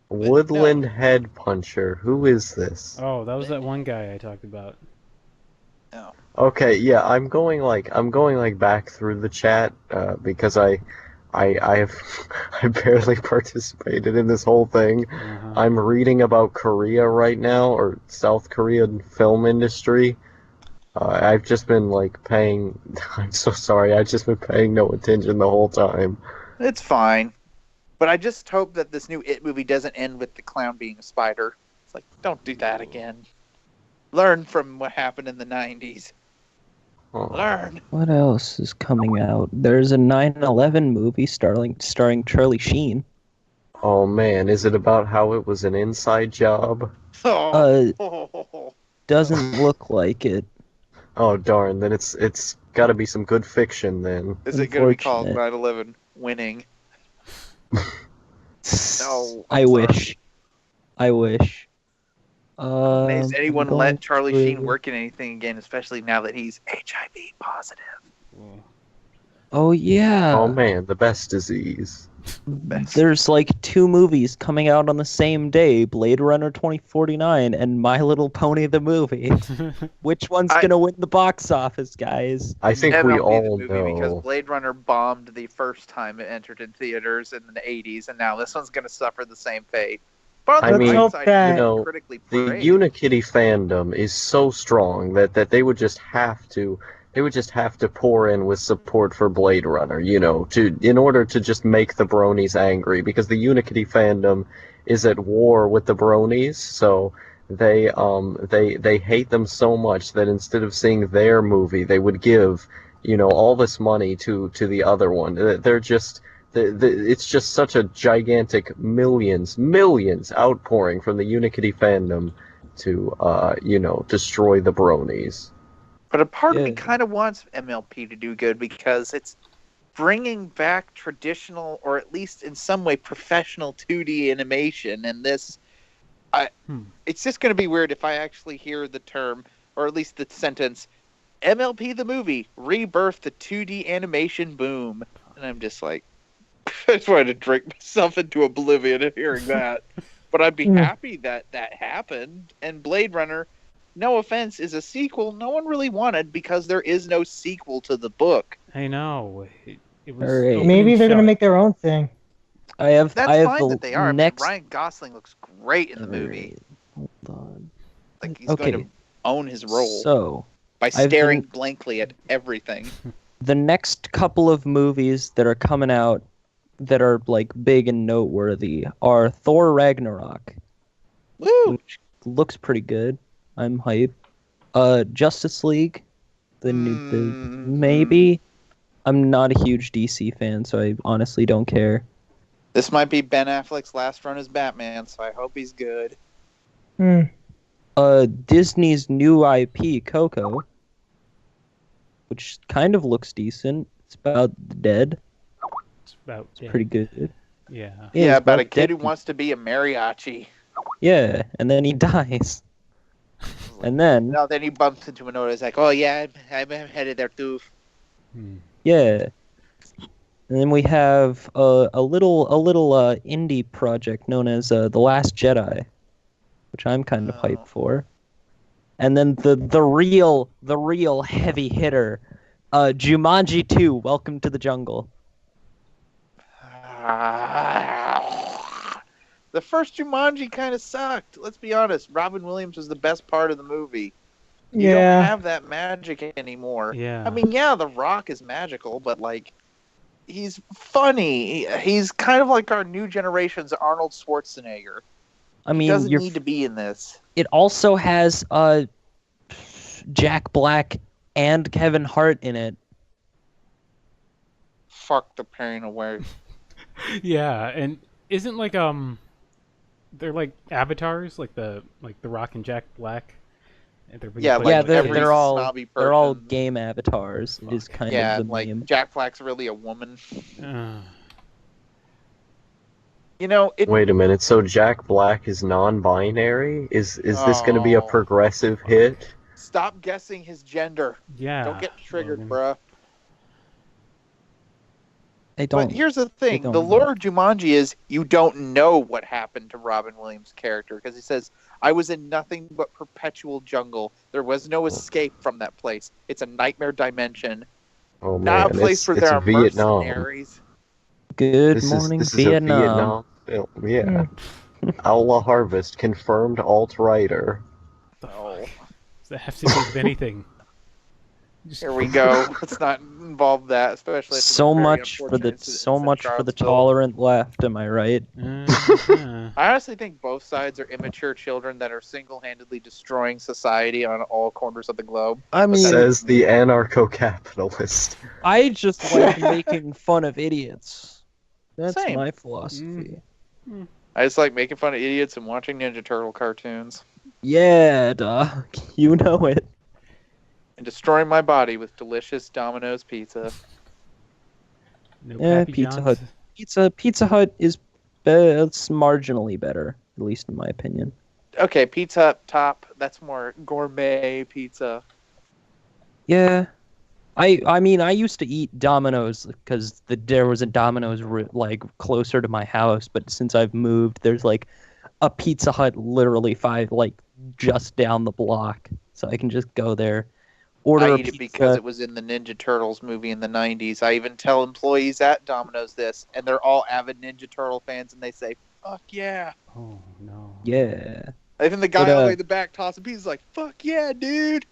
Woodland Head Puncher. Who is this? Oh, that was that one guy I talked about. Okay, yeah, I'm going back through the chat because I I've I barely participated in this whole thing. I'm reading about Korea right now, or South Korean film industry. I've just been like paying. I'm so sorry. I've just been paying no attention the whole time. It's fine. But I just hope that this new It movie doesn't end with the clown being a spider. It's like, don't do that again. Learn from what happened in the 90s. Learn. What else is coming out? There's a 9/11 movie starring Charlie Sheen. Oh man, is it about how it was an inside job? Doesn't look like it. Oh darn, then it's got to be some good fiction then. Is it going to be called 9/11 Winning? No. I wish. Has anyone let Charlie Sheen work in anything again, especially now that he's HIV positive? Oh yeah. Oh man, the best disease. There's like 2 movies coming out on the same day, Blade Runner 2049 and My Little Pony the movie. Which one's going to win the box office, guys? I think we all know. Because Blade Runner bombed the first time it entered in theaters in the 80s, and now this one's going to suffer the same fate. But I mean, you know, the Unikitty fandom is so strong that they would just have to pour in with support for Blade Runner, in order to just make the bronies angry, because the Unikitty fandom is at war with the bronies, so they hate them so much that instead of seeing their movie, they would give, all this money to the other one. They're just it's just such a gigantic millions outpouring from the Unikitty fandom to destroy the bronies. But a part of me kind of wants MLP to do good, because it's bringing back traditional, or at least in some way professional 2D animation. And this, it's just going to be weird if I actually hear the term, or at least the sentence, MLP the movie, rebirth the 2D animation boom. And I'm just like, I just wanted to drink myself into oblivion of hearing that. But I'd be happy that happened. And Blade Runner, no offense, is a sequel no one really wanted, because there is no sequel to the book. I know. It was maybe they're gonna make their own thing. That's fine that they are. But Ryan Gosling looks great in the movie. Hold on. Like he's going to own his role. So by staring blankly at everything. The next couple of movies that are coming out that are like big and noteworthy are Thor Ragnarok. Woo! Which looks pretty good. I'm hype. Justice League, the maybe. I'm not a huge DC fan, so I honestly don't care. This might be Ben Affleck's last run as Batman, so I hope he's good. Disney's new IP, Coco, which kind of looks decent. It's about the dead. It's pretty good. Yeah, about a kid who wants to be a mariachi. Yeah, and then he dies. And then then he bumps into a note. He's like, "Oh yeah, I'm headed there too." Yeah, and then we have a little indie project known as The Last Jedi, which I'm kind of hyped for. And then the real heavy hitter, Jumanji 2: Welcome to the Jungle. The first Jumanji kind of sucked. Let's be honest. Robin Williams was the best part of the movie. You don't have that magic anymore. Yeah. I mean, The Rock is magical, but like, he's funny. He's kind of like our new generation's Arnold Schwarzenegger. I mean, he doesn't need to be in this. It also has Jack Black and Kevin Hart in it. Fuck the pain away. Yeah, and isn't like they're like avatars, like the Rock and Jack Black. And they're all game avatars. It is kind of the meme. Jack Black's really a woman. Wait a minute. So Jack Black is non-binary? Is this going to be a progressive hit? Stop guessing his gender. Yeah. Don't get triggered, bruh. But here's the thing. The lore of Jumanji is you don't know what happened to Robin Williams' character, because he says, I was in nothing but perpetual jungle. There was no escape from that place. It's a nightmare dimension. Oh, man. Not a place where there are Vietnam. mercenaries. Good This morning, is a Vietnam. Vietnam film. Yeah. Outlawharvest confirmed alt-writer. Oh, Does that have to do with anything? Just- here we go. Let's not involve that, especially. If it's So a very much for the unfortunate incident so in much for the Charlottesville. tolerant left. Am I right? Uh-huh. I honestly think both sides are immature children that are single-handedly destroying society on all corners of the globe. I mean, Says the anarcho-capitalist. I just like making fun of idiots. That's Same. my philosophy. I just like making fun of idiots and watching Ninja Turtle cartoons Yeah, dog. You know it. and destroying my body with delicious Domino's pizza. No Yeah, Pappy Pizza John's? Hut. Pizza Hut is it's marginally better, at least in my opinion. Okay, Pizza Hut top. That's more gourmet pizza. Yeah. I mean, I used to eat Domino's because there was a Domino's like closer to my house, but since I've moved, there's like a Pizza Hut literally just down the block, so I can just go there. Order I a eat it pizza. because it was in the Ninja Turtles movie in the 90s. I even tell employees at Domino's this, and they're all avid Ninja Turtle fans, and they say, fuck yeah. Oh, no. Yeah. Even the guy But, all the way in the back tossing pizzas like, fuck yeah, dude.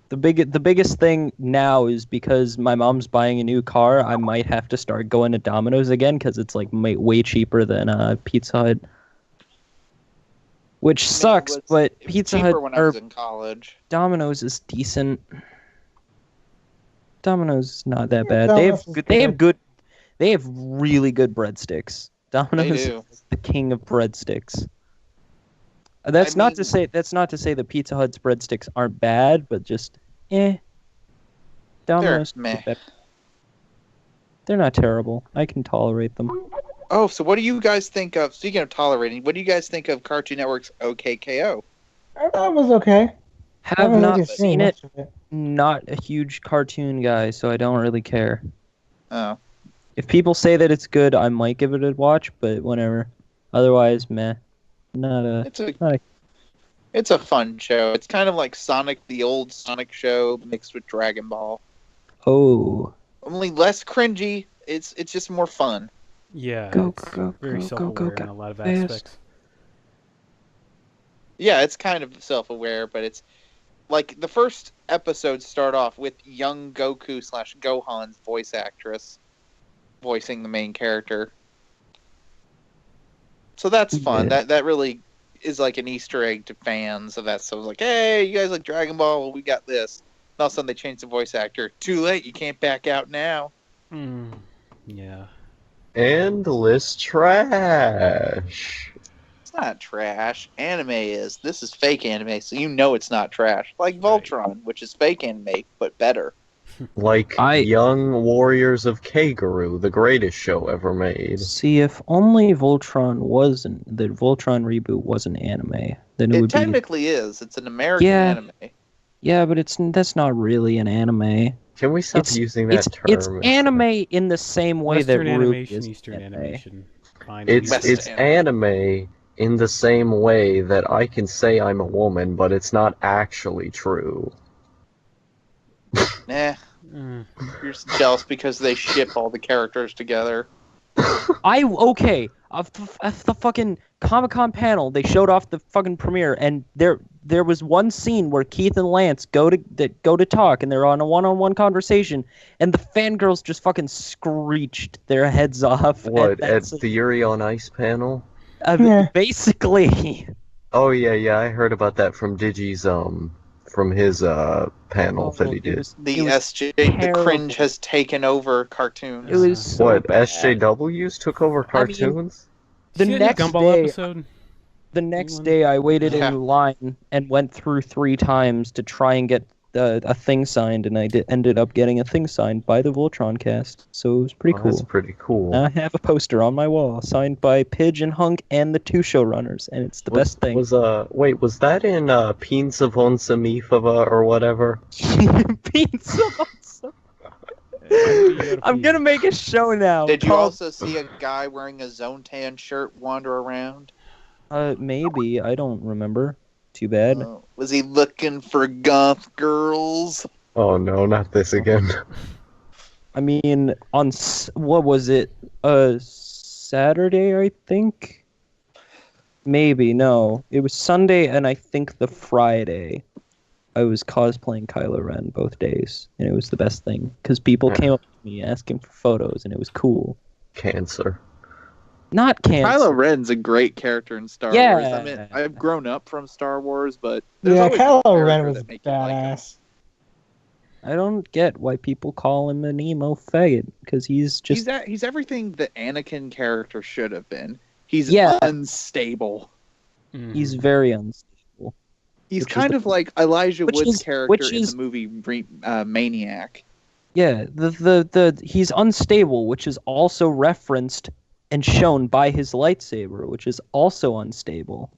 The biggest thing now is because my mom's buying a new car, I might have to start going to Domino's again because it's like way cheaper than Pizza Hut. Which sucks, but It was Pizza cheaper Hut when I or was in college. Domino's is decent. Domino's is not that Yeah, bad. They Domino's is have they have really good breadsticks. Domino's do. is the king of breadsticks. That's not to mean- say that Pizza Hut's breadsticks aren't bad, but just Domino's They're meh. They're not terrible. I can tolerate them. Oh, so what do you guys think of, speaking of tolerating, what do you guys think of Cartoon Network's OKKO? I thought it was okay. I Have haven't not really seen it. much of it. Not a huge cartoon guy, so I don't really care. Oh. If people say that it's good, I might give it a watch, but whatever. Otherwise, meh. Not a. It's a fun show. It's kind of like Sonic, the old Sonic show mixed with Dragon Ball. Oh. Only less cringy. It's just more fun. Yeah, Go, it's go, very go, self-aware go, in a lot of fast. aspects. Yeah, it's kind of self-aware, but it's like the first episodes start off with young Goku / Gohan's voice actress voicing the main character. So that's fun. Yeah. That really is like an Easter egg to fans of that. So it's like, hey, you guys like Dragon Ball? Well, we got this. And all of a sudden they change the voice actor. Too late. You can't back out now. Yeah. Endless trash. It's not trash. Anime is. This is fake anime, so you know it's not trash. Like Voltron, which is fake anime, but better. Like Young Warriors of Kaguru, the greatest show ever made. See, if only Voltron wasn't the Voltron reboot was an anime, then it It would be. technically is. It's an American Yeah. anime. Yeah, but that's not really an anime. Can we stop using that term? It's anime in the same way Western that Ruby animation, is Eastern anime. animation. Fine. It's anime in the same way that I can say I'm a woman, but it's not actually true. Nah. You're just jealous because they ship all the characters together. Okay, of the fucking Comic-Con panel, they showed off the fucking premiere, and there was one scene where Keith and Lance go to talk, and they're on a one-on-one conversation, and the fangirls just fucking screeched their heads off. What, at the Yuri on Ice panel? Basically. Oh yeah, I heard about that from Digi's from his panel that he did. The the cringe has taken over cartoons. It was so What, bad. SJWs took over cartoons? The See that next Gumball day, episode? the next day, I waited in line and went through 3 times to try and get a thing signed, and I ended up getting a thing signed by the Voltron cast. So it was pretty cool. That's pretty cool. I have a poster on my wall signed by Pidge and Hunk and the 2 showrunners, and it's the best thing. Was that in Pizza von Samifava or whatever? Pizza. I'm gonna make a show now. Did you called- also see a guy wearing a Zone Tan shirt wander around? Maybe. I don't remember. Too bad. Was he looking for goth girls? Oh no, not this again. I mean, what was it? Saturday, I think. Maybe no. It was Sunday, and I think the Friday. I was cosplaying Kylo Ren both days, and it was the best thing because people came up to me asking for photos, and it was cool. Cancer. Not cancer. Kylo Ren's a great character in Star Wars. I mean, I've grown up from Star Wars, but there's always a Kylo character Ren was that make you like him. badass. I don't get why people call him an emo faggot because he's just He's everything the Anakin character should have been. He's Yeah. unstable. he's very unstable. He's Which is kind the- of like Elijah which Wood's is- character which in is- the movie Maniac. Yeah, the he's unstable, which is also referenced and shown by his lightsaber, which is also unstable.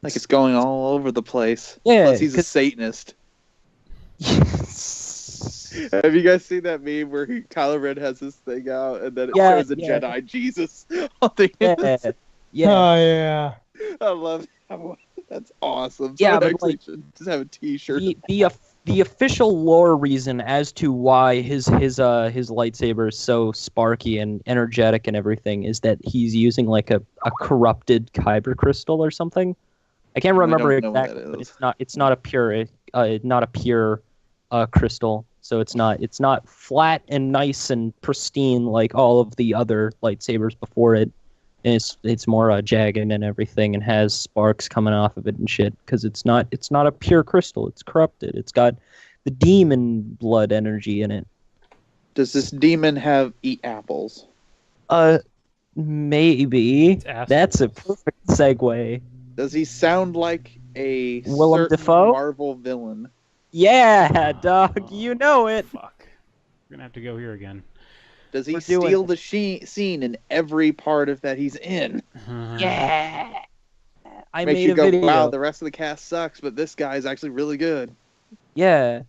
Like it's going all over the place. Yeah, Plus he's a 'cause- Satanist. Have you guys seen that meme where Kylo Ren has this thing out and then it Yeah, shows a yeah. Jedi Jesus on the Yeah, end? yeah. Oh yeah. I love that one. That's awesome. Yeah, Someone but, actually like, should just have a T-shirt. The official lore reason as to why his lightsaber is so sparky and energetic and everything is that he's using like a corrupted kyber crystal or something. I can't remember don't know what exactly, that but is. it's not a pure crystal. So it's not flat and nice and pristine like all of the other lightsabers before it. And it's more jagged and everything, and has sparks coming off of it and shit. Because it's not a pure crystal. It's corrupted. It's got the demon blood energy in it. Does this demon eat apples? Maybe that's a perfect segue. Does he sound like a Willem certain Dafoe? Marvel villain? Yeah, dog, you know it. Fuck. We're gonna have to go here again. Does he We're doing steal it. the scene in every part of that he's in? Yeah. I Makes made you a go, video. wow, the rest of the cast sucks, but this guy's actually really good. Yeah,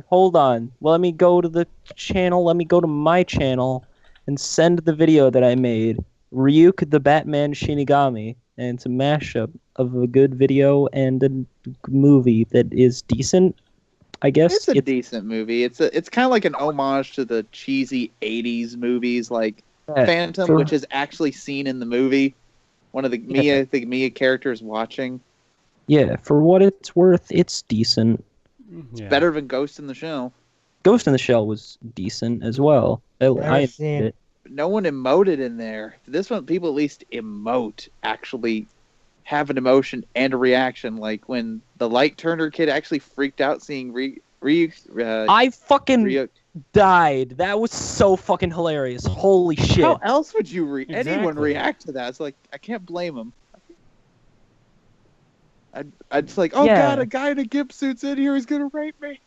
hold on. Well, let me go to the channel. Let me go to my channel and send the video that I made. Ryuk the Batman Shinigami, and it's a mashup of a good video and a movie that is decent. I guess It's a decent movie. It's kind of like an homage to the cheesy '80s movies like Phantom, which is actually seen in the movie. One of the Mia characters watching. Yeah, for what it's worth, it's decent. It's better than Ghost in the Shell. Ghost in the Shell was decent as well. I enjoyed it. No one emoted in there. This one, people at least emote, actually have an emotion and a reaction. Like when the Light Turner kid actually freaked out seeing I fucking Ryuk. died. That was so fucking hilarious. Holy shit. How else would you anyone Exactly. react to that? It's like, I can't blame him. I'd just like, oh Yeah. god, a guy in a gimp suit's in here, he's gonna rape me.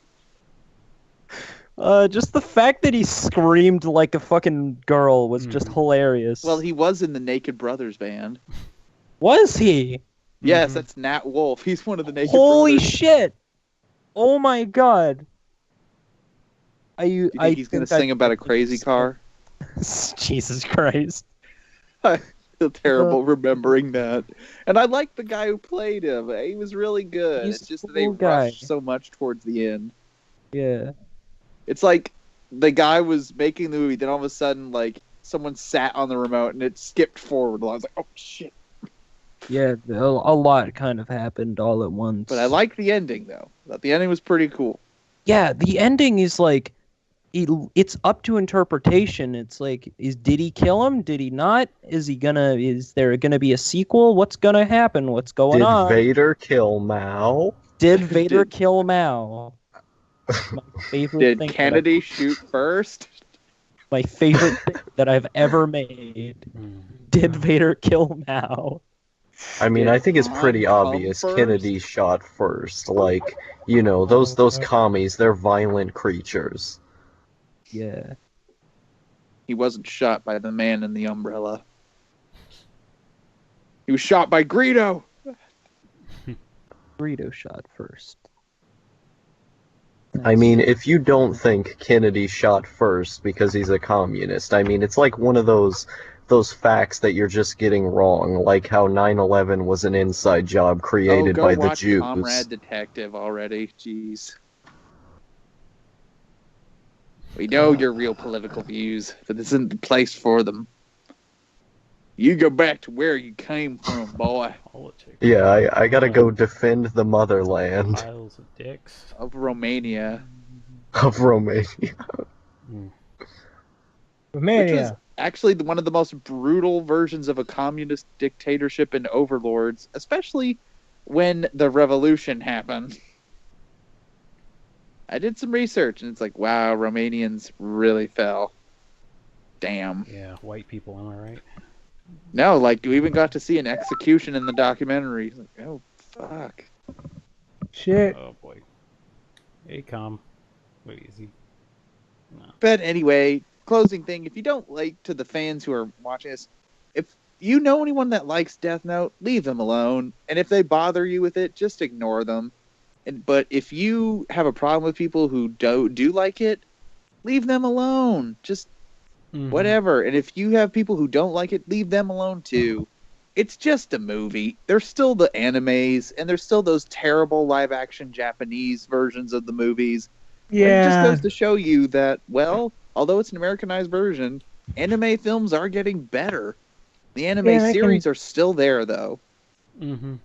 Just the fact that he screamed like a fucking girl was just hilarious. Well, he was in the Naked Brothers band. Was he? Yes, that's Nat Wolf. He's one of the Naked Holy Brothers. shit! Oh my god. Do you think he's gonna sing about a crazy car? Jesus Christ. I feel terrible remembering that. And I like the guy who played him. He was really good. He's It's just a that they cool guy. rushed so much towards the end. Yeah. It's like the guy was making the movie, then all of a sudden, like, someone sat on the remote and it skipped forward. I was like, oh shit. Yeah, a lot kind of happened all at once. But I liked the ending, though. Thought the ending was pretty cool. Yeah, the ending is like, it's up to interpretation. It's like, did he kill him? Did he not? Is there gonna be a sequel? What's gonna happen? What's going Did on? Vader kill Mao? Did Vader kill Mao? My favorite Did thing Kennedy shoot first? My favorite thing that I've ever made. Did Vader kill Mao? I mean, I think it's pretty Han come obvious. first? Kennedy shot first. Like, you know, those commies, they're violent creatures. Yeah. He wasn't shot by the man in the umbrella. He was shot by Greedo. Greedo shot first. I mean, if you don't think Kennedy shot first because he's a communist, I mean, it's like one of those facts that you're just getting wrong, like how 9/11 was an inside job created go by the watch Jews. Comrade Detective already. Jeez. We know your real political views, but this isn't the place for them. You go back to where you came from, boy. Politics. Yeah, I gotta go defend the motherland Piles of dicks. Of Romania. of Romania. Which was Romania. actually one of the most brutal versions of a communist dictatorship and overlords, especially when the revolution happened. I did some research, and it's like, wow, Romanians really fell. Damn. Yeah, white people, am I right? No, like, you even got to see an execution in the documentary. Like, oh, fuck. Shit. Oh boy. Acom. Wait, is he? No. But anyway, closing thing, if you don't like, to the fans who are watching this, if you know anyone that likes Death Note, leave them alone. And if they bother you with it, just ignore them. But if you have a problem with people who do like it, leave them alone. Just whatever. And if you have people who don't like it, leave them alone too. It's just a movie. There's still the animes, and there's still those terrible live-action Japanese versions of the movies. Yeah. And it just goes to show you that, well, although it's an Americanized version, anime films are getting better. The anime series are still there, though. Mm-hmm.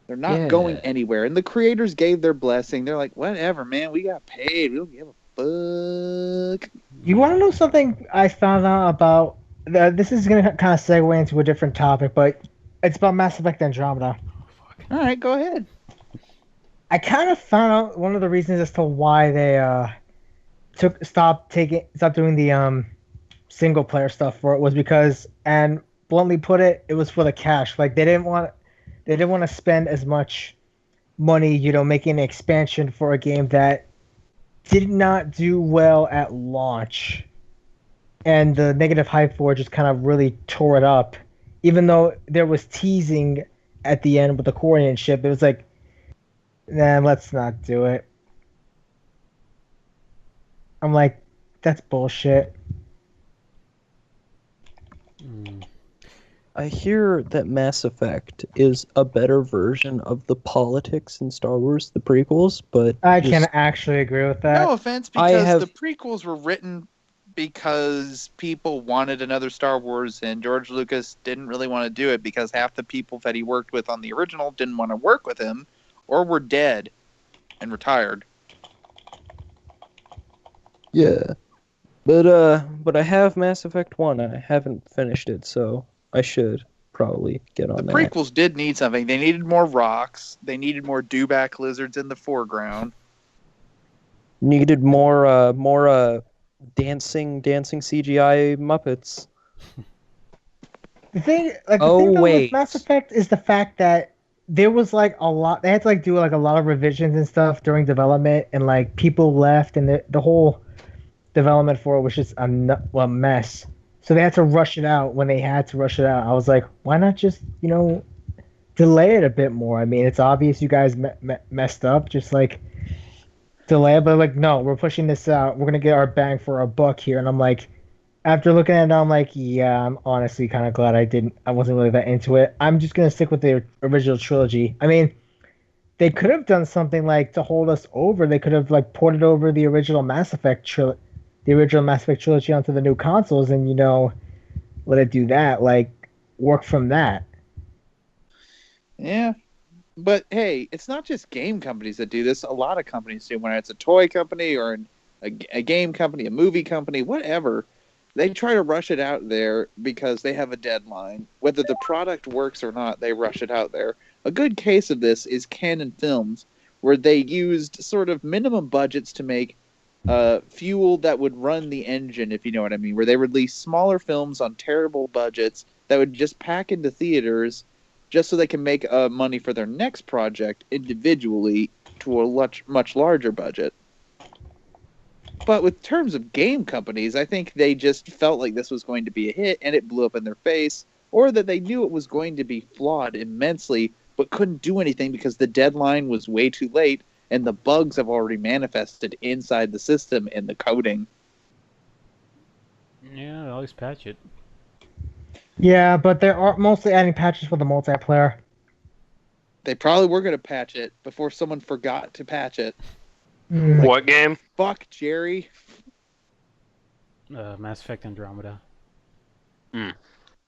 They're not going anywhere. And the creators gave their blessing. They're like, whatever, man. We got paid. We don't give a fuck. You want to know something I found out about? This is going to kind of segue into a different topic, but it's about Mass Effect Andromeda. All right, go ahead. I kind of found out one of the reasons as to why they stopped doing the single player stuff for it was because, and bluntly put it, it was for the cash. Like they didn't want to spend as much money, making an expansion for a game that did not do well at launch. And the negative hype for it just kind of really tore it up. Even though there was teasing at the end with the Korean ship, it was like, nah, let's not do it. I'm like, that's bullshit. I hear that Mass Effect is a better version of the politics in Star Wars, the prequels, but I can actually agree with that. No offense, because the prequels were written because people wanted another Star Wars, and George Lucas didn't really want to do it because half the people that he worked with on the original didn't want to work with him, or were dead and retired. Yeah. But I have Mass Effect 1 and I haven't finished it, so I should probably get on that. The prequels did need something. They needed more rocks. They needed more dewback lizards in the foreground. Needed more dancing CGI Muppets. The thing though, wait. with Mass Effect is the fact that there was like a lot. They had to like do like a lot of revisions and stuff during development, and like people left, and the whole development for it was just a mess. So they had to rush it out when they had to rush it out. I was like, why not just delay it a bit more? I mean, it's obvious you guys messed up. Just like delay it, but like no, we're pushing this out. We're gonna get our bang for our buck here. And I'm like, after looking at it, I'm like, yeah, I'm honestly kind of glad I wasn't really that into it. I'm just going to stick with the original trilogy. I mean, they could have done something like to hold us over. They could have like ported over the original Mass Effect trilogy onto the new consoles and, let it do that, like work from that. Yeah. But hey, it's not just game companies that do this. A lot of companies do, whether it's a toy company or a game company, a movie company, whatever. They try to rush it out there because they have a deadline. Whether the product works or not, they rush it out there. A good case of this is Canon Films, where they used sort of minimum budgets to make fuel that would run the engine, if you know what I mean, where they released smaller films on terrible budgets that would just pack into theaters just so they can make money for their next project individually to a much larger budget. But with terms of game companies, I think they just felt like this was going to be a hit and it blew up in their face, or that they knew it was going to be flawed immensely but couldn't do anything because the deadline was way too late and the bugs have already manifested inside the system in the coding. Yeah, they always patch it. Yeah, but they are mostly adding patches for the multiplayer. They probably were going to patch it before someone forgot to patch it. What game? Fuck, Jerry. Mass Effect Andromeda.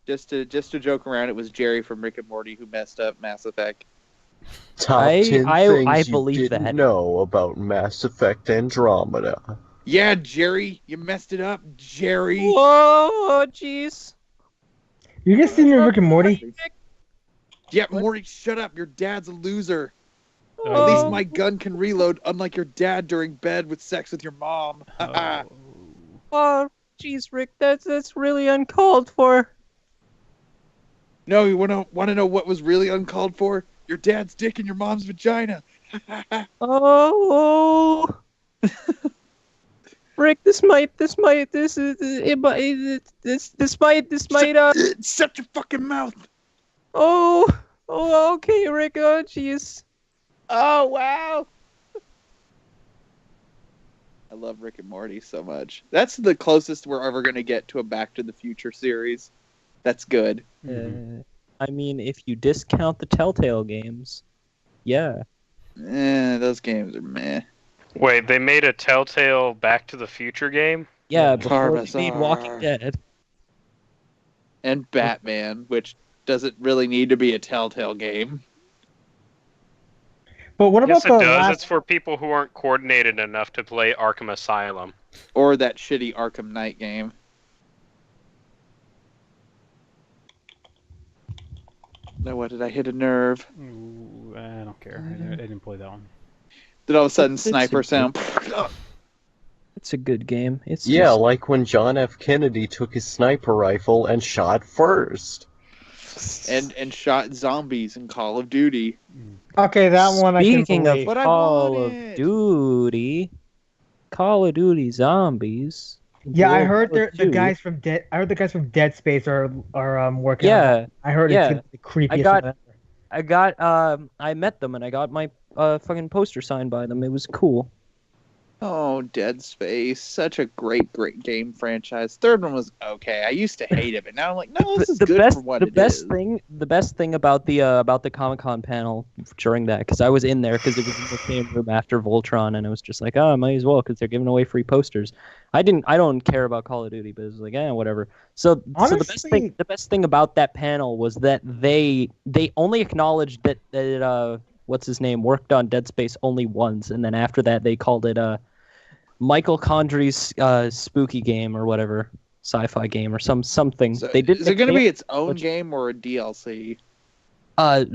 Just to joke around, it was Jerry from Rick and Morty who messed up Mass Effect. Top I 10 things you believe didn't that. know about Mass Effect Andromeda. Yeah, Jerry, you messed it up, Jerry. Whoa, jeez. You guys seen Rick and Morty? Yeah, Morty, shut up. Your dad's a loser. Oh, At least Oh. my gun can reload, unlike your dad during bed with sex with your mom. Oh. Oh, jeez, Rick, that's really uncalled for. No, you want to know what was really uncalled for? Your dad's dick in your mom's vagina. Oh. Rick, this might. Shut your fucking mouth. Oh, okay, Rick. Oh, jeez. Oh, wow. I love Rick and Morty so much. That's the closest we're ever going to get to a Back to the Future series. That's good. I mean, if you discount the Telltale games, yeah. Those games are meh. Wait, they made a Telltale Back to the Future game? Yeah, before they Harvest made Walking Dead. And Batman, which doesn't really need to be a Telltale game. But what Yes, about it the does. last? It's for people who aren't coordinated enough to play Arkham Asylum. Or that shitty Arkham Knight game. No, what did I hit a nerve? Ooh, I don't care. I didn't play that one. Then all of a sudden, It's a sniper good- sound. It's a good game. It's Yeah, just- like when John F. Kennedy took his sniper rifle and shot first. and shot zombies in Call of Duty. Okay, that one I can Speaking believe. of But I Call want of it. Duty, Call of Duty Zombies. Yeah, I World heard War the II. guys from Dead. I heard the guys from Dead Space are working. on Yeah, it. I heard yeah. it's the creepiest. got- thing I met them and I got my fucking poster signed by them. It was cool. Oh, Dead Space. Such a great game franchise. Third one was okay. I used to hate it, but now I'm like, no, this is good for what it is. The best thing about the Comic-Con panel during that, because I was in there because it was in the same room after Voltron, and it was just like, oh, I might as well because they're giving away free posters. I don't care about Call of Duty, but it was like, whatever. So Honestly- the best thing about that panel was that they only acknowledged that what's his name worked on Dead Space only once, and then after that they called it Michael Condrey's spooky game or whatever, sci-fi game or something. So, They didn't. is it going to they- be its own game or a DLC?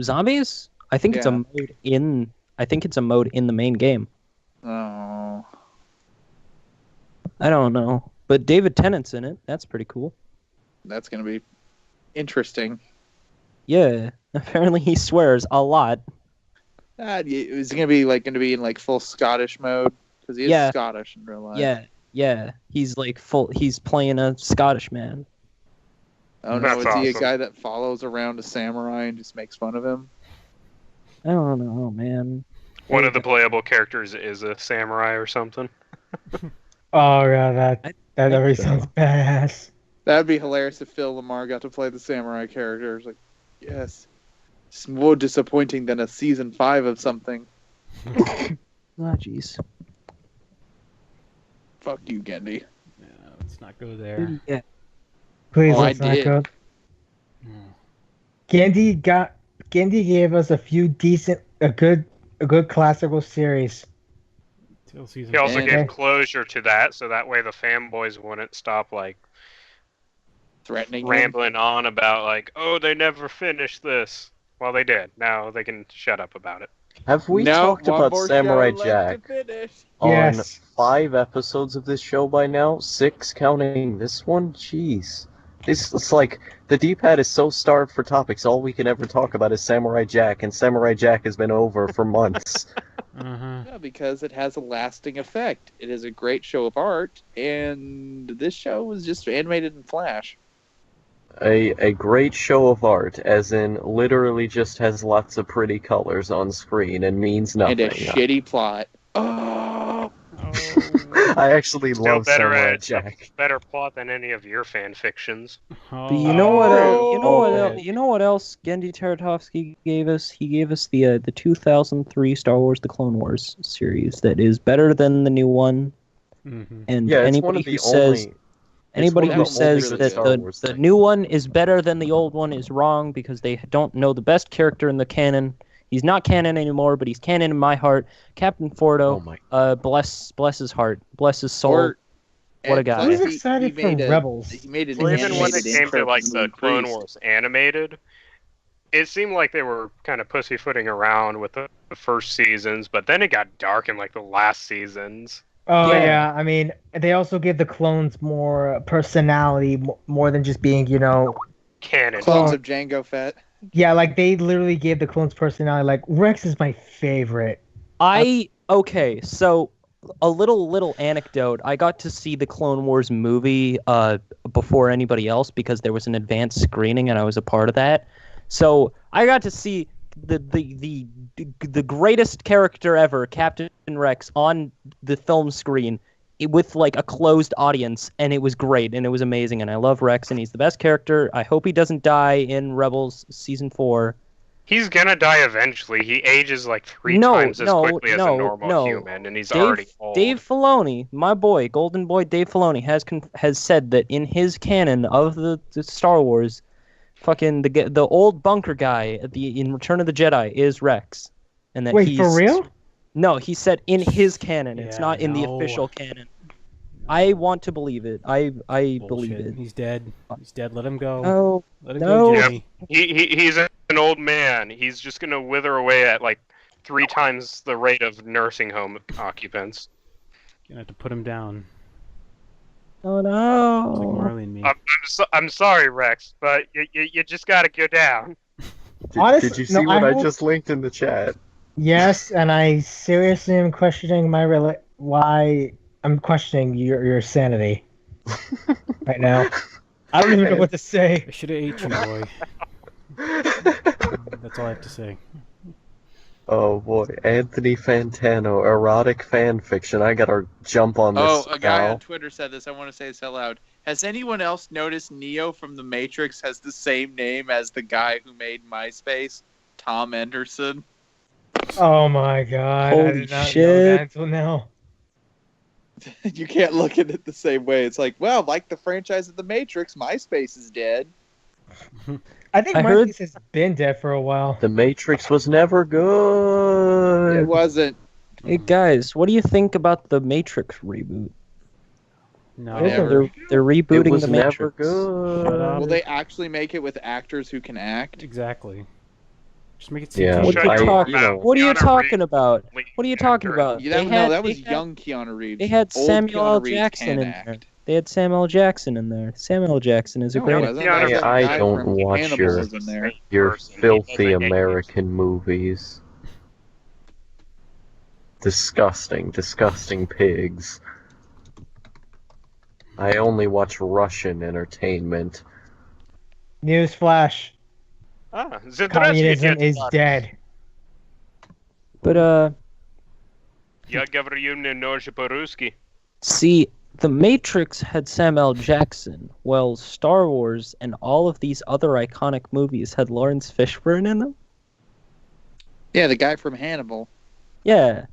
Zombies? I think it's a Yeah. mode in. I think it's a mode in the main game. Oh. I don't know, but David Tennant's in it. That's pretty cool. That's going to be interesting. Yeah, apparently he swears a lot. Is it going to be in like full Scottish mode? Because he is Yeah. Scottish in real life. Yeah. He's like full. He's playing a Scottish man. Oh no, That's is he a awesome. guy that follows around a samurai and just makes fun of him? I don't know, man. One of the playable characters is a samurai or something. Oh yeah, that think already so. sounds badass. That'd be hilarious if Phil Lamar got to play the samurai character. It's like, yes. It's more disappointing than a season 5 of something. Ah, jeez. Fuck you, Gendy. Yeah, let's not go there. Yeah. Please Oh, I let's not did. go. Gandhi gave us a good classical series. Till season He also And- gave closure to that, so that way the fanboys wouldn't stop like Threatening him. rambling on about like, oh, they never finished this. Well, they did. Now they can shut up about it. Have we No, talked one about more Samurai show left Jack to finish. on Yes. 5 episodes of this show by now? 6 counting this one? Jeez. It's like the D-pad is so starved for topics. All we can ever talk about is Samurai Jack, and Samurai Jack has been over for months. Yeah, because it has a lasting effect. It is a great show of art, and this show was just animated in Flash. A great show of art, as in literally just has lots of pretty colors on screen and means nothing. And a shitty plot. Oh, I actually Still love better Samurai at Jack. better plot than any of your fan fictions. Oh, But you know what? Oh. You know what else? Gendy Tartakovsky gave us. He gave us the 2003 Star Wars: The Clone Wars series that is better than the new one. Mhm. And Yeah, it's anybody one of who the says only. Anybody one who of the says ultimate that Star Wars the things. new one is better than the old one is wrong because they don't know the best character in the canon. He's not canon anymore, but he's canon in my heart. Captain Fordo, Oh my! bless his heart, bless his soul. Or What a and guy. plus Who's excited for Rebels? He made an Well, even when animated it came to intro like for the Moon Clone Priest. Wars animated, it seemed like they were kind of pussyfooting around with the first seasons, but then it got dark in like the last seasons. Oh Yeah. yeah, I mean, they also give the clones more personality, more than just being, Canon. Clones of Jango Fett. yeah, like they literally gave the clones personality. Like Rex is my favorite. Okay, so a little anecdote. I got to see the Clone Wars movie before anybody else because there was an advanced screening and I was a part of that. So I got to see the greatest character ever, Captain Rex, on the film screen with like a closed audience, and it was great and it was amazing. And I love Rex, and he's the best character. I hope he doesn't die in Rebels season 4. He's gonna die eventually. He ages like three times as quickly as a normal human, and he's already old. Dave Filoni, my boy, Golden Boy Dave Filoni, has said that in his canon of the Star Wars, fucking the old bunker guy in Return of the Jedi is Rex, and that Wait, for real? No, he said in his canon. It's Yeah, not in the no. official canon. I want to believe it. I believe Bullshit. it. He's dead. He's dead. Let him go. No, Let him no. go, Jimmy. He's an old man. He's just gonna wither away at like 3 times the rate of nursing home occupants. Gonna have to put him down. Oh It's like no. Marley and me. I'm sorry, Rex, but you just gotta go down. Did you see no, what I I hope- just linked in the chat? Yes, and I seriously am questioning why I'm questioning your sanity right now. I don't even know what to say. I should have ate you, boy. That's all I have to say. Oh boy, Anthony Fantano, erotic fan fiction. I gotta jump on this. Oh, a guy now. on Twitter said this. I want to say this out loud. Has anyone else noticed Neo from The Matrix has the same name as the guy who made MySpace? Tom Anderson. Oh my god! I Holy did not know shit. that until now. You can't look at it the same way. It's like, well, like the franchise of The Matrix, MySpace is dead. I think I my heard- piece has been dead for a while. The Matrix was never good. It wasn't. Hey guys, what do you think about the Matrix reboot? No. Whatever. They're It rebooting was the never Matrix. good. Shut up. Will they actually make it with actors who can act? Exactly. Just make it seem Yeah, What Shut are you your talking? mouth. What are you Keanu talking Reeves, about? lead What are you talking actor. about? No, that was young Keanu Reeves. They had Old Samuel L. Keanu Reeves Jackson can in act. there. They had Samuel L. Jackson in there. Samuel L. Jackson is a No, great. it wasn't. Yeah, That was that I guy don't from watch Hannibal your- was in there. Your Person, he filthy doesn't hate American movies. Disgusting, disgusting pigs. I only watch Russian entertainment. Newsflash: Zdrowski communism gets is fucked. dead. But Я говорю немножко по-русски. see, The Matrix had Samuel L. Jackson. Well, Star Wars and all of these other iconic movies had Lawrence Fishburne in them. Yeah, the guy from Hannibal. Yeah.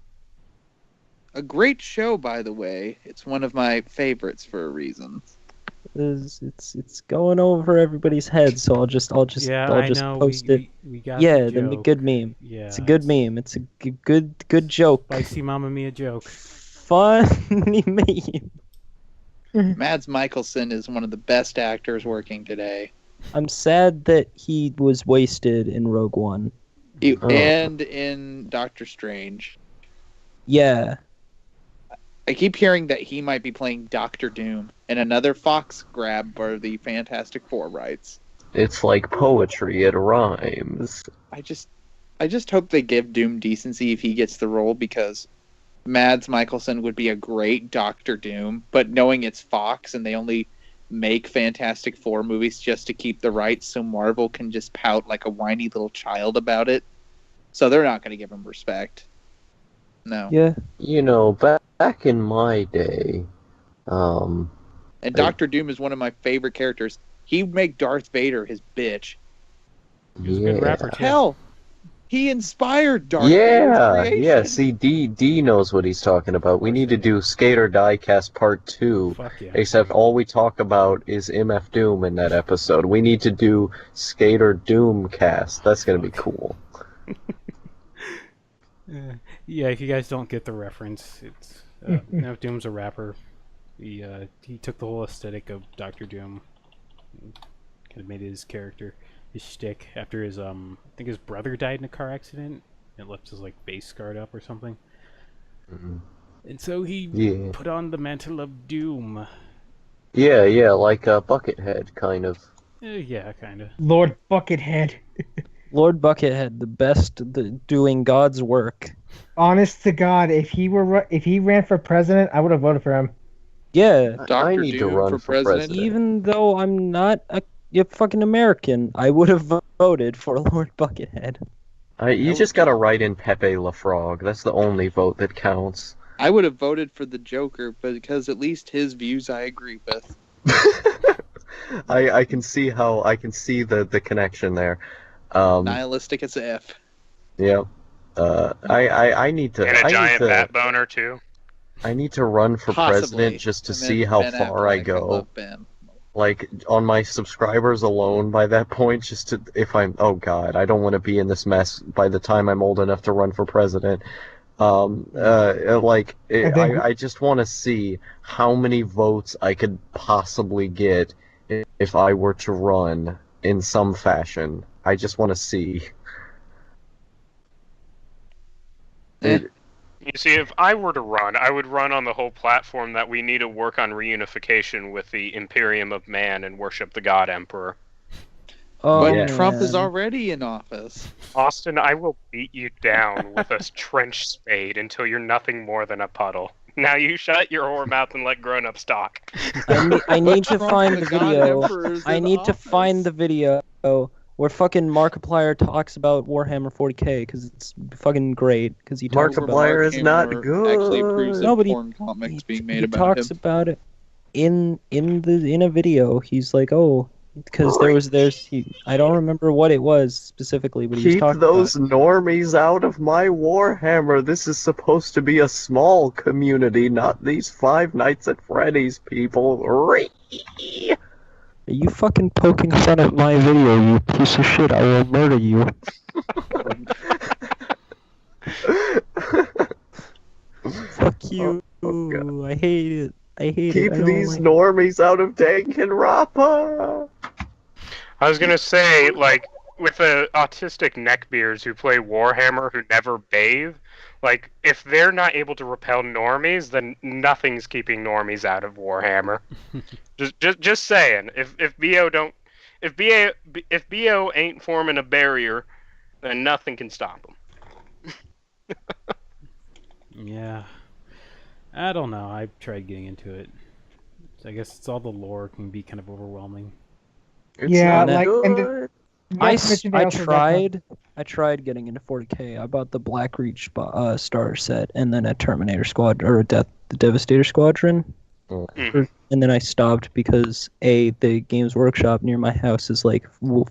A great show, by the way. It's one of my favorites for a reason. It's going over everybody's heads, so I'll just Yeah, I'll I just know. post it. We got Yeah, the the joke. good meme. Yeah, It's a good meme. It's a good joke. Spicy Mamma Mia joke. Funny meme. Mads Mikkelsen is one of the best actors working today. I'm sad that he was wasted in Rogue One. And in Doctor Strange. Yeah. I keep hearing that he might be playing Doctor Doom and another Fox grab for the Fantastic Four rights. It's like poetry, it rhymes. I just hope they give Doom decency if he gets the role, because Mads Mikkelsen would be a great Doctor Doom, but knowing it's Fox and they only make Fantastic Four movies just to keep the rights so Marvel can just pout like a whiny little child about it. So they're not going to give him respect. No. Yeah. You know, back in my day, And Doctor Doom is one of my favorite characters. He'd make Darth Vader his bitch. He was a good rapper, too. Hell, He inspired Dark Vader's Yeah, creation. yeah. See, D knows what he's talking about. We need to do Skate or Die Cast Part 2. Fuck yeah. Except all we talk about is MF Doom in that episode. We need to do Skate or Doom Cast. That's gonna be cool. Yeah, if you guys don't get the reference, it's now Doom's a rapper. He took the whole aesthetic of Doctor Doom, and kind of made his character, his shtick. After his I think his brother died in a car accident. It left his like face scarred up or something. Mm-hmm. And so he put on the mantle of Doom. Yeah, like a Buckethead, kind of. Yeah, kind of. Lord Buckethead. Lord Buckethead, the best, doing God's work. Honest to God, if he ran for president, I would have voted for him. Yeah. I need to run for president. Even though I'm not a fucking American, I would have voted for Lord Buckethead. You just gotta write in Pepe Le Frog. That's the only vote that counts. I would have voted for the Joker, because at least his views I agree with. I can see the connection there. Nihilistic as F. Yeah. I need to. And a I giant need to, bat boner too. I need to run for president just to see how far I go. Like on my subscribers alone by that point, just to oh god, I don't want to be in this mess by the time I'm old enough to run for president. I just want to see how many votes I could possibly get if I were to run in some fashion. I just want to see. You see, if I were to run, I would run on the whole platform that we need to work on reunification with the Imperium of Man and worship the God Emperor. But Trump is already in office. Austin, I will beat you down with a trench spade until you're nothing more than a puddle. Now you shut your whore mouth and let grown-ups talk. I need to find the video. I need to find the video where fucking Markiplier talks about Warhammer 40k, because it's fucking great. Because he talks Markiplier is not good. Actually proves that Nobody porn comics being made he about talks him. about it in a video. He's like, oh, because I don't remember what it was specifically, but he was Keep talking those about normies out of my Warhammer. This is supposed to be a small community, not these Five Nights at Freddy's people. Are you fucking poking fun at my video, you piece of shit? I will murder you. Fuck you. Oh, I hate it. I hate Keep it. these normies out of Danganronpa. I was gonna say, like, with the autistic neckbeards who play Warhammer who never bathe, like, if they're not able to repel normies, then nothing's keeping normies out of Warhammer. just saying. If BO ain't forming a barrier, then nothing can stop them. Yeah. I don't know. I've tried getting into it. I guess it's all the lore can be kind of overwhelming. Yeah, like and I tried getting into 40k. I bought the Black Reach starter set and then a Terminator Squad or the Devastator Squadron. And then I stopped because the Games Workshop near my house is like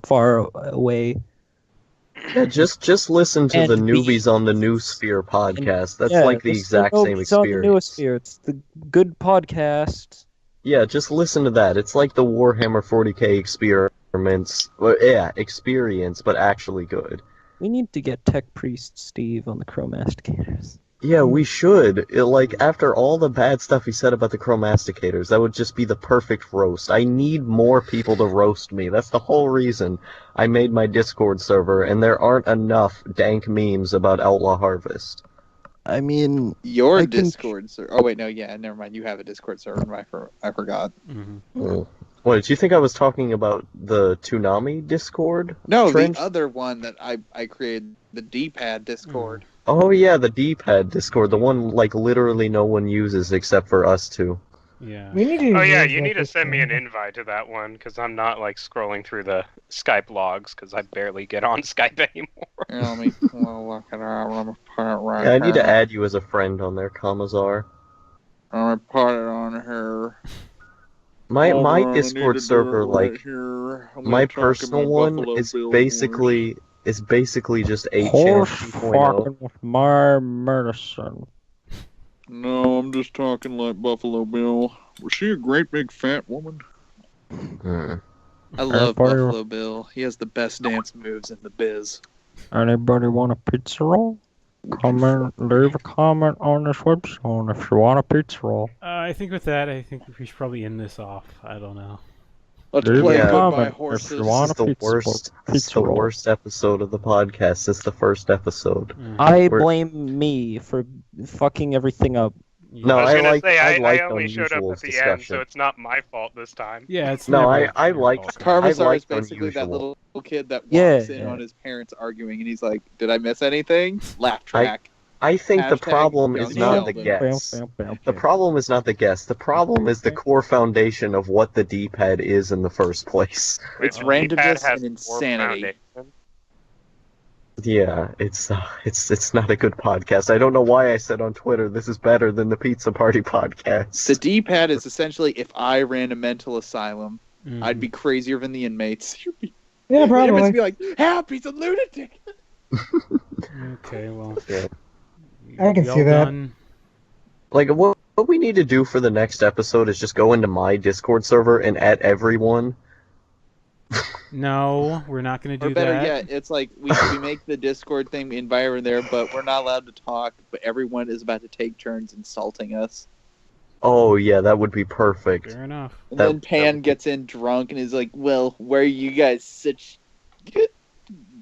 far away. Yeah, just listen to the Newbies on the New Sphere podcast. That's like the exact same experience. It's on the New Sphere. It's the good podcast. Yeah, just listen to that. It's like the Warhammer 40k experience, but actually good. We need to get Tech Priest Steve on the Chromasticators. Yeah, we should. After all the bad stuff he said about the Chromasticators, that would just be the perfect roast. I need more people to roast me. That's the whole reason I made my Discord server, and there aren't enough dank memes about Outlawharvest. I mean, your Discord server. Oh wait, no, yeah, never mind. You have a Discord server. I forgot. Oh. What, did you think I was talking about the Toonami Discord? No, Trench? the other one that I created, the D-pad Discord. Oh yeah, the D-pad Discord, the one literally no one uses except for us two. Yeah. We need to You need to send me an invite to that one because I'm not scrolling through the Skype logs because I barely get on Skype anymore. Yeah, let me look it up. Let me put it right Yeah, I need to here. add you as a friend on there, Kamazar. Let me put it on here. My Discord server, my personal one, is basically is basically just 8chan Horse 2.0. fucking with my medicine. No, I'm just talking like Buffalo Bill. Was she a great big fat woman? I love Everybody- Buffalo Bill. He has the best dance moves in the biz. Anybody want a pizza roll? Comment, leave a comment on this website if you want a pizza roll. I think with that, I think we should probably end this off. I don't know. Let's Leave play a Goodbye comment if Horses. you want This is a the pizza roll. worst. This is Pizza the roll. worst episode of the podcast. It's the first episode. I We're- blame me for fucking everything up. No, I was I gonna like say, I I like only showed up Unusual's at the end, discussion. so it's not my fault this time. Yeah, it's No, never I your like fault. Carvasar is liked basically that Unusual. little kid that walks Yeah, in yeah. on his parents arguing, and he's like, "Did I miss anything?" Laugh track. I think the Hashtag problem is young not the Sheldon. guess. The problem is not the guess. The problem is the core foundation of what the D-pad is in the first place. It's The randomness D-pad has and more insanity. foundation. Yeah, it's not a good podcast. I don't know why I said on Twitter this is better than the Pizza Party podcast. The D-pad is essentially if I ran a mental asylum, Mhm. I'd be crazier than the inmates. Yeah, The inmates would probably. be like, "Help! He's a lunatic." Okay, well. Yeah. I can y'all see that. done? Like what we need to do for the next episode is just go into my Discord server and add everyone. No, we're not going to Or do better that. yet, it's like we make the Discord thing, invite everyone there, but we're not allowed to talk. But everyone is about to take turns insulting us. Oh yeah, that would be perfect. Fair enough. And That- then Pan gets in drunk and is like, "Well, where are you guys such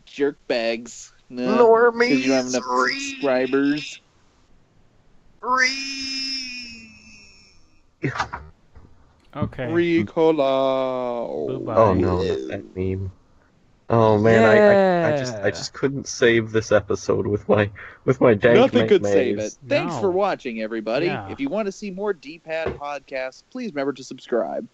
jerk bags? No, 'cause you don't have enough subscribers." Okay. Ricola. Bye-bye. Oh no, not that meme. Oh man, I just couldn't save this episode with my dank Nothing could maze. save it. Thanks No. for watching, everybody. Yeah. If you want to see more D-pad podcasts, please remember to subscribe.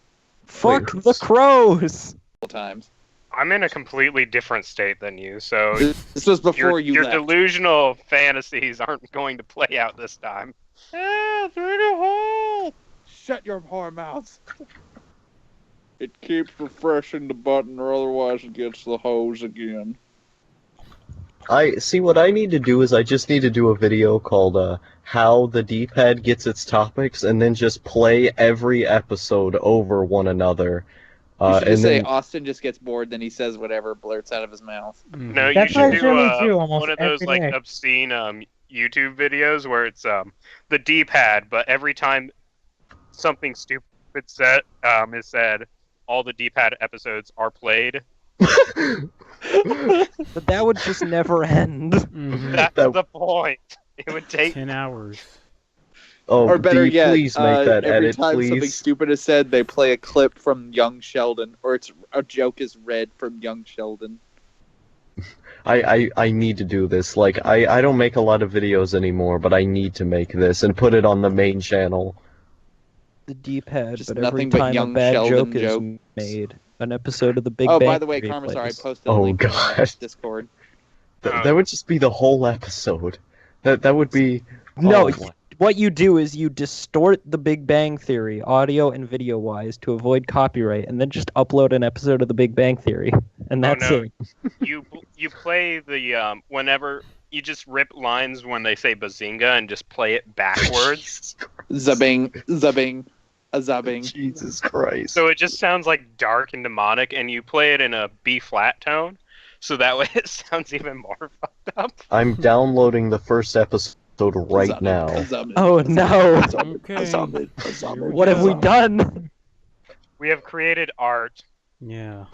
Fuck the crows! Times. I'm in a completely different state than you, so This was before you your left. delusional fantasies aren't going to play out this time. Ah, through the hole! Shut your whore mouth. It keeps refreshing the button, or otherwise it gets the hose again. I see. What I need to do is I just need to do a video called "How the D-pad Gets Its Topics," and then just play every episode over one another. You should And just say then Austin just gets bored, then he says whatever blurts out of his mouth. Mhm. No, you That's what I should do generally do almost one of those every like day. obscene YouTube videos where it's the D-pad, but every time something stupid is said, all the D-pad episodes are played. But that would just never end. Mhm. That's That- the point. It would take 10 hours. oh, Or better D, yet, please make that every edit, time something please. stupid is said, they play a clip from Young Sheldon, or it's a joke is read from Young Sheldon. I need to do this. Like I don't make a lot of videos anymore, but I need to make this and put it on the main channel. The D-pad, Just but every nothing but time a young bad Sheldon joke jokes. is made, an episode of The Big Oh, Bang by the way, Theory Karma, sorry, I plays. posted a Oh, link in God. Discord. That would just be the whole episode. That would be. No, oh, what you do is you distort The Big Bang Theory, audio and video wise, to avoid copyright, and then just upload an episode of The Big Bang Theory, and that's no. it. You play the whenever you just rip lines when they say bazinga and just play it backwards. Zabing, zabing, a zabbing. Jesus Christ. So it just sounds like dark and demonic, and you play it in a B flat tone, so that way it sounds even more fucked up. I'm downloading the first episode right Zabbing, now. a zabbing, Oh no! a zabbing, Okay. a zabbing, a zabbing. What have we done? We have created art. Yeah.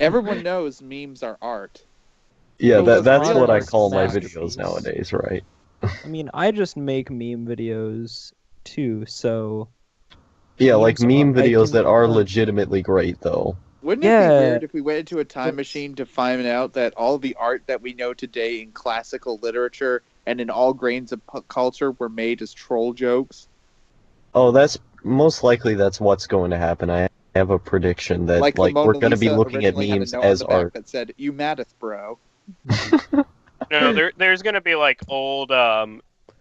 Everyone knows memes are art. Yeah, Well, that's real what I art's call my masterpiece. videos nowadays, right? I mean, I just make meme videos too, so Yeah, like Memes meme are videos making that are fun. legitimately great, though. Wouldn't it Yeah. be weird if we went into a time machine to find out that all the art that we know today in classical literature and in all grains of culture were made as troll jokes? Oh, that's most likely that's what's going to happen. I have a prediction that Like, like the Mona we're going to be Lisa looking at originally had a memes note on as the back art. that said, "You maddeth, bro." No, there's gonna be like old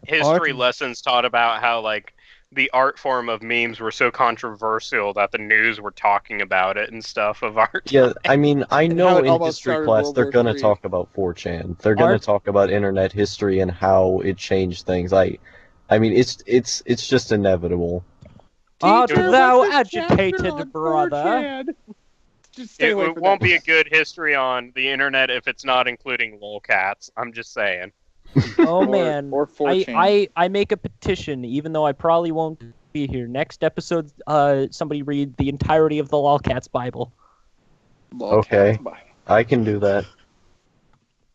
history Art. lessons taught about how like the art form of memes were so controversial that the news were talking about it and stuff of our time. Yeah, I mean, I how know it in almost history started class World they're War gonna III. talk about 4chan. They're gonna Art- talk about internet history and how it changed things. I mean, it's just inevitable. Art Teacher, thou what's this chapter agitated, on brother? 4chan? Just stay It away from won't that. be a good history on the internet if it's not including lolcats. I'm just saying. Oh Or- man, or 4chan. I make a petition, even though I probably won't be here. Next episode, somebody read the entirety of the Lolcats Bible. Okay, I can do that.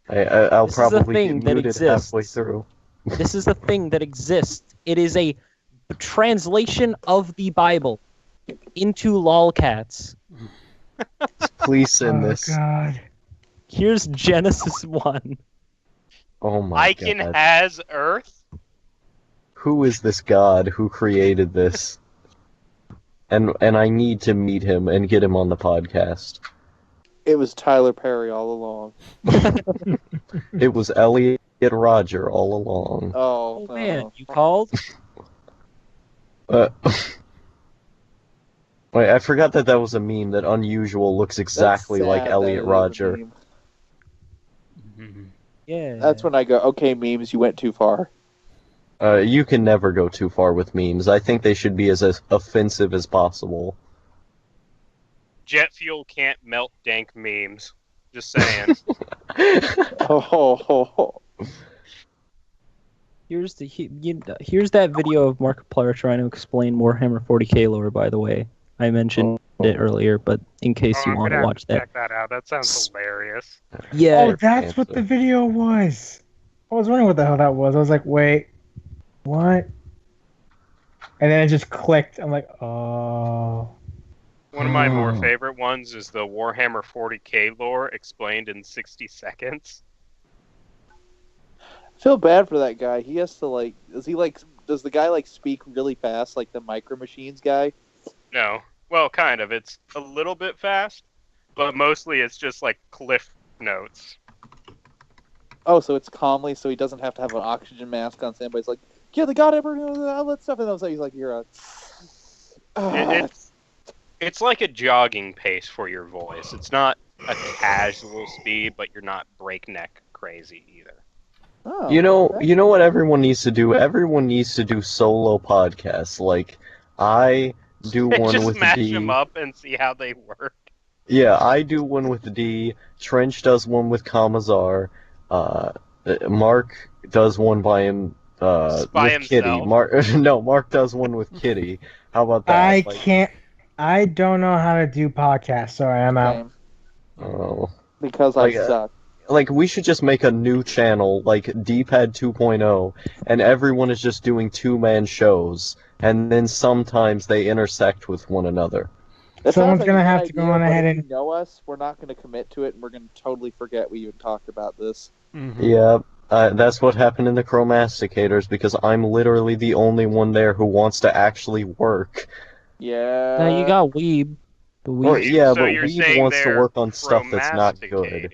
I'll This is a probably thing get that muted halfway exists. through. This is a thing that exists. It is a translation of the Bible into lolcats. Please send Oh this. God. Here's Genesis 1. Oh my god. Icon has Earth. Who is this god who created this? And I need to meet him and get him on the podcast. It was Tyler Perry all along. It was Elliot Roger all along. Oh, Man, you called? Wait, I forgot that was a meme. That Unusual looks exactly That's like sad that Elliot it is a Roger. meme. Yeah. That's when I go, okay, memes, you went too far. You can never go too far with memes. I think they should be as offensive as possible. Jet fuel can't melt dank memes. Just saying. Oh. Here's that video of Markiplier trying to explain Warhammer 40k lore, by the way. I mentioned it earlier, but in case you I'm want gonna to have watch to that. check that out. That sounds hilarious. Yeah. Oh, that's what the video was. I was wondering what the hell that was. I was like, wait, what? And then it just clicked. I'm like, oh. One of my more favorite ones is the Warhammer 40k lore explained in 60 seconds. I feel bad for that guy. He has to, does the guy, speak really fast, like the Micro Machines guy? No. Well, kind of. It's a little bit fast, but mostly it's just like cliff notes. Oh, so it's calmly, so he doesn't have to have an oxygen mask on standby. He's like, yeah, the god Emperor, all that stuff. And then he's like, you're a... It's like a jogging pace for your voice. It's not a casual speed, but you're not breakneck crazy either. Oh, You know what everyone needs to do? Everyone needs to do solo podcasts. Like, I do one Just with match D. them up and see how they work. Yeah, I do one with D. Trench does one with Kamazar. Mark does one by him By with Kitty. himself. Mark does one with Kitty. How about that? I can't. I don't know how to do podcasts. Sorry, I'm out. Oh. Because I suck. Like, we should just make a new channel, like D-Pad 2.0, and everyone is just doing two-man shows, and then sometimes they intersect with one another. That Someone's sounds like gonna a have good to go idea, on but ahead if and- you know us, we're not going to commit to it, and we're going to totally forget we even talked about this. Yeah, that's what happened in the Chromasticators, because I'm literally the only one there who wants to actually work. Yeah. Now you got Weeb. The Weeb. Well, yeah, So but you're Weeb saying wants to they're work on stuff that's not good.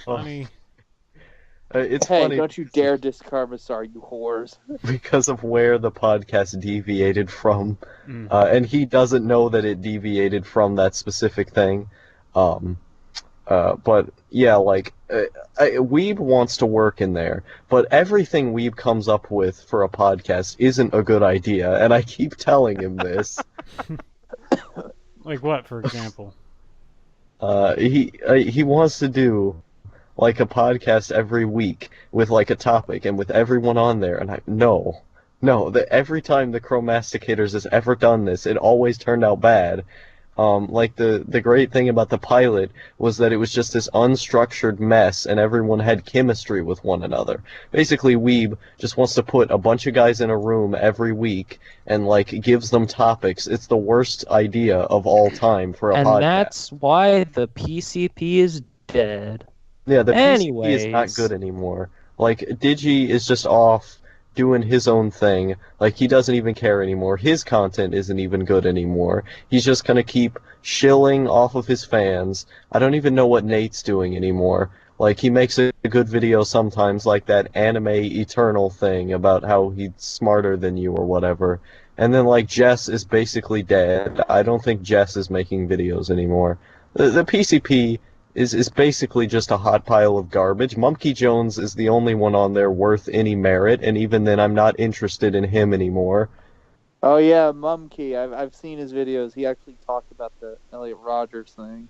Funny. It's hey, funny don't you dare diss Karmasar, you whores. because of where the podcast deviated from, and he doesn't know that it deviated from that specific thing. But yeah, Weeb wants to work in there, but everything Weeb comes up with for a podcast isn't a good idea, and I keep telling him this. Like what, for example? He wants to do like a podcast every week with like a topic and with everyone on there, and no. Every time the Chromasticators has ever done this, it always turned out bad. Like the great thing about the pilot was that it was just this unstructured mess, and everyone had chemistry with one another. Basically, Weeb just wants to put a bunch of guys in a room every week and gives them topics. It's the worst idea of all time for a And podcast. that's why the PCP is dead. Yeah, the PCP is not Anyways. good anymore. Digi is just off doing his own thing. He doesn't even care anymore. His content isn't even good anymore. He's just gonna keep shilling off of his fans. I don't even know what Nate's doing anymore. Like, he makes a good video sometimes, like that anime Eternal thing about how he's smarter than you or whatever. And then, like, Jess is basically dead. I don't think Jess is making videos anymore. The PCP is basically just a hot pile of garbage. Monkey Jones is the only one on there worth any merit, and even then I'm not interested in him anymore. Oh yeah, Mumkey. I've seen his videos. He actually talked about the Elliot Rogers thing.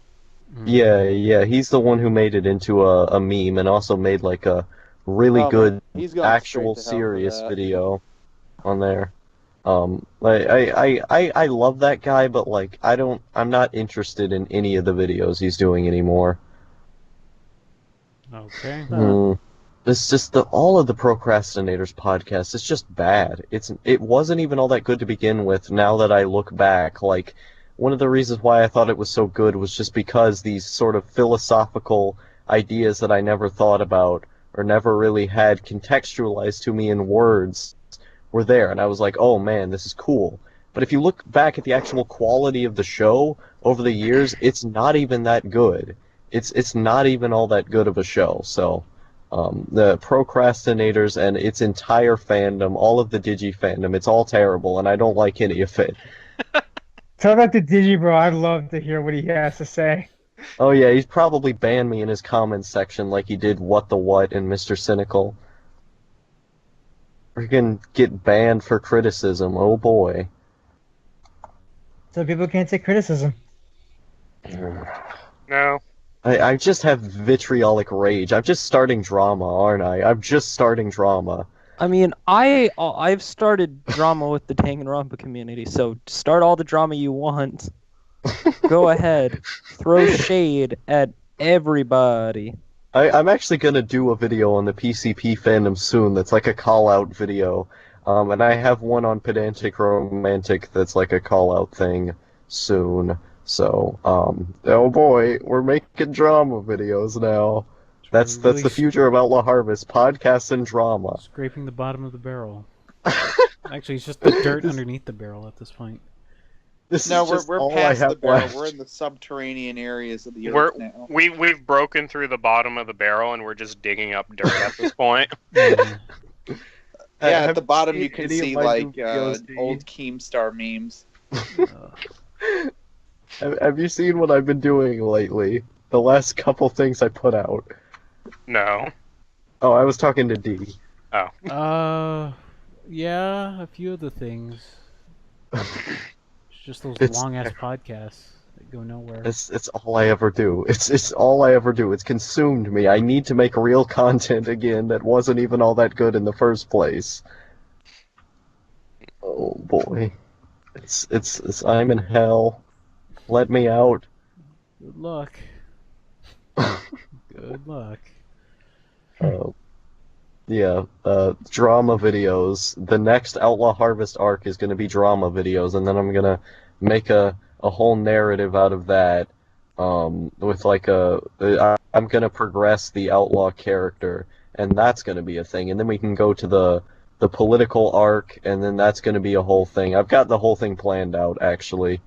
Yeah, he's the one who made it into a meme and also made like a really Oh, good man, he's gone actual straight to hell for serious that. video on there. I love that guy, but like I'm not interested in any of the videos he's doing anymore. Okay. It's just all of the Procrastinators podcasts. It's just bad. It wasn't even all that good to begin with. Now that I look back, like one of the reasons why I thought it was so good was just because these sort of philosophical ideas that I never thought about or never really had contextualized to me in words were there, and I was like, oh man, this is cool. But if you look back at the actual quality of the show over the years, it's not even that good. It's not even all that good of a show. So the Procrastinators and its entire fandom, all of the Digi fandom, it's all terrible, and I don't like any of it. Tell that to Digibro. I'd love to hear what he has to say. Oh yeah, he's probably banned me in his comments section like he did What the What and Mr. Cynical. We're gonna get banned for criticism, oh boy. So people can't take criticism. No. I just have vitriolic rage. I'm just starting drama, aren't I? I'm just starting drama. I mean, I've started drama with the Danganronpa community, so start all the drama you want. Go ahead. Throw shade at everybody. I'm actually gonna do a video on the PCP fandom soon that's like a call-out video. And I have one on Pedantic Romantic that's like a call-out thing soon. So, oh boy, we're making drama videos now. That's the future of Outlaw Harvest, podcasts and drama. Scraping the bottom of the barrel. Actually, it's just the dirt underneath the barrel at this point. No, we're past the barrel. We're in the subterranean areas of the earth now. We've broken through the bottom of the barrel and we're just digging up dirt at this point. Yeah, at the bottom you can see like old Keemstar memes. Have you seen what I've been doing lately? The last couple things I put out. No. Oh, I was talking to D. Oh. Yeah, a few of the things. It's just those long-ass podcasts that go nowhere. It's all I ever do. It's all I ever do. It's consumed me. I need to make real content again that wasn't even all that good in the first place. Oh boy. It's I'm in hell. Let me out. Good luck. Good luck. Yeah, drama videos. The next Outlaw Harvest arc is going to be drama videos, and then I'm going to make a whole narrative out of that, with like I'm going to progress the Outlaw character, and that's going to be a thing, and then we can go to the political arc, and then that's going to be a whole thing. I've got the whole thing planned out, actually.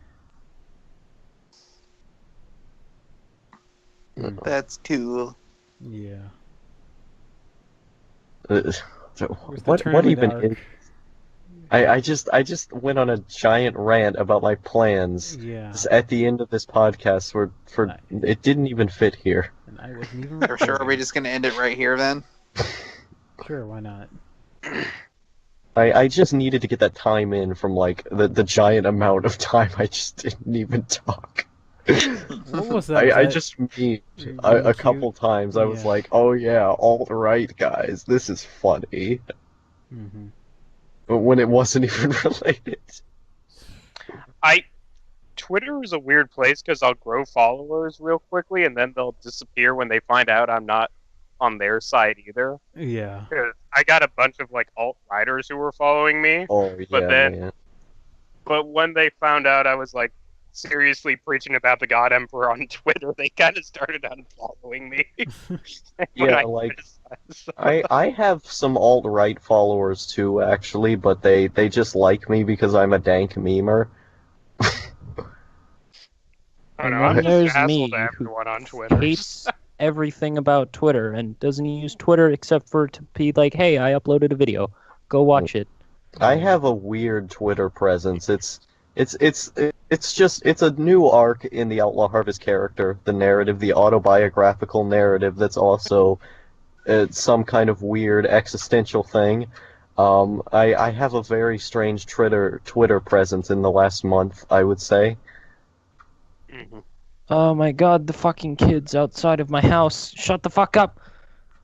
That's cool. Yeah. What even is... I just went on a giant rant about my plans at the end of this podcast it didn't even fit here. And I wasn't even For sure, are we just gonna end it right here then? Sure, why not? I just needed to get that time in from like the giant amount of time I just didn't even talk. What was that? I just memed a couple times. I was like, oh yeah, alt-right guys, this is funny. Mm-hmm. But when it wasn't even related. Twitter is a weird place because I'll grow followers real quickly and then they'll disappear when they find out I'm not on their side either. Yeah. I got a bunch of like alt-righters who were following me. Oh yeah, but when they found out I was like seriously preaching about the God Emperor on Twitter, they kind of started unfollowing me. Yeah, like I have some alt-right followers too, actually, but they just like me because I'm a dank memer. I don't know, I'm just an asshole to everyone on Twitter. everything about Twitter and doesn't use Twitter except for to be like, hey, I uploaded a video. Go watch it. I have a weird Twitter presence. It's a new arc in the Outlaw Harvest character, the narrative, the autobiographical narrative that's also some kind of weird existential thing. I have a very strange Twitter presence in the last month, I would say. Mhm. Oh my god, the fucking kids outside of my house. Shut the fuck up.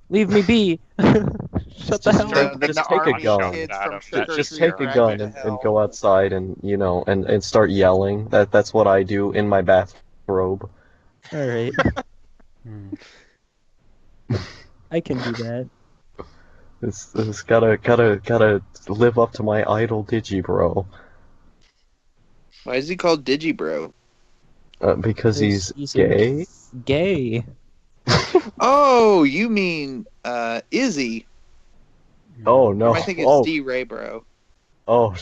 Leave me be. Shut the hell up. Just take a gun. Just take a gun and go outside and and start yelling. That's what I do in my bathrobe. All right. I can do that. It's gotta live up to my idol Digibro. Why is he called Digibro? Because he's gay. Gay. Oh, you mean Izzy? Oh no! I think it's D Ray, bro. Oh,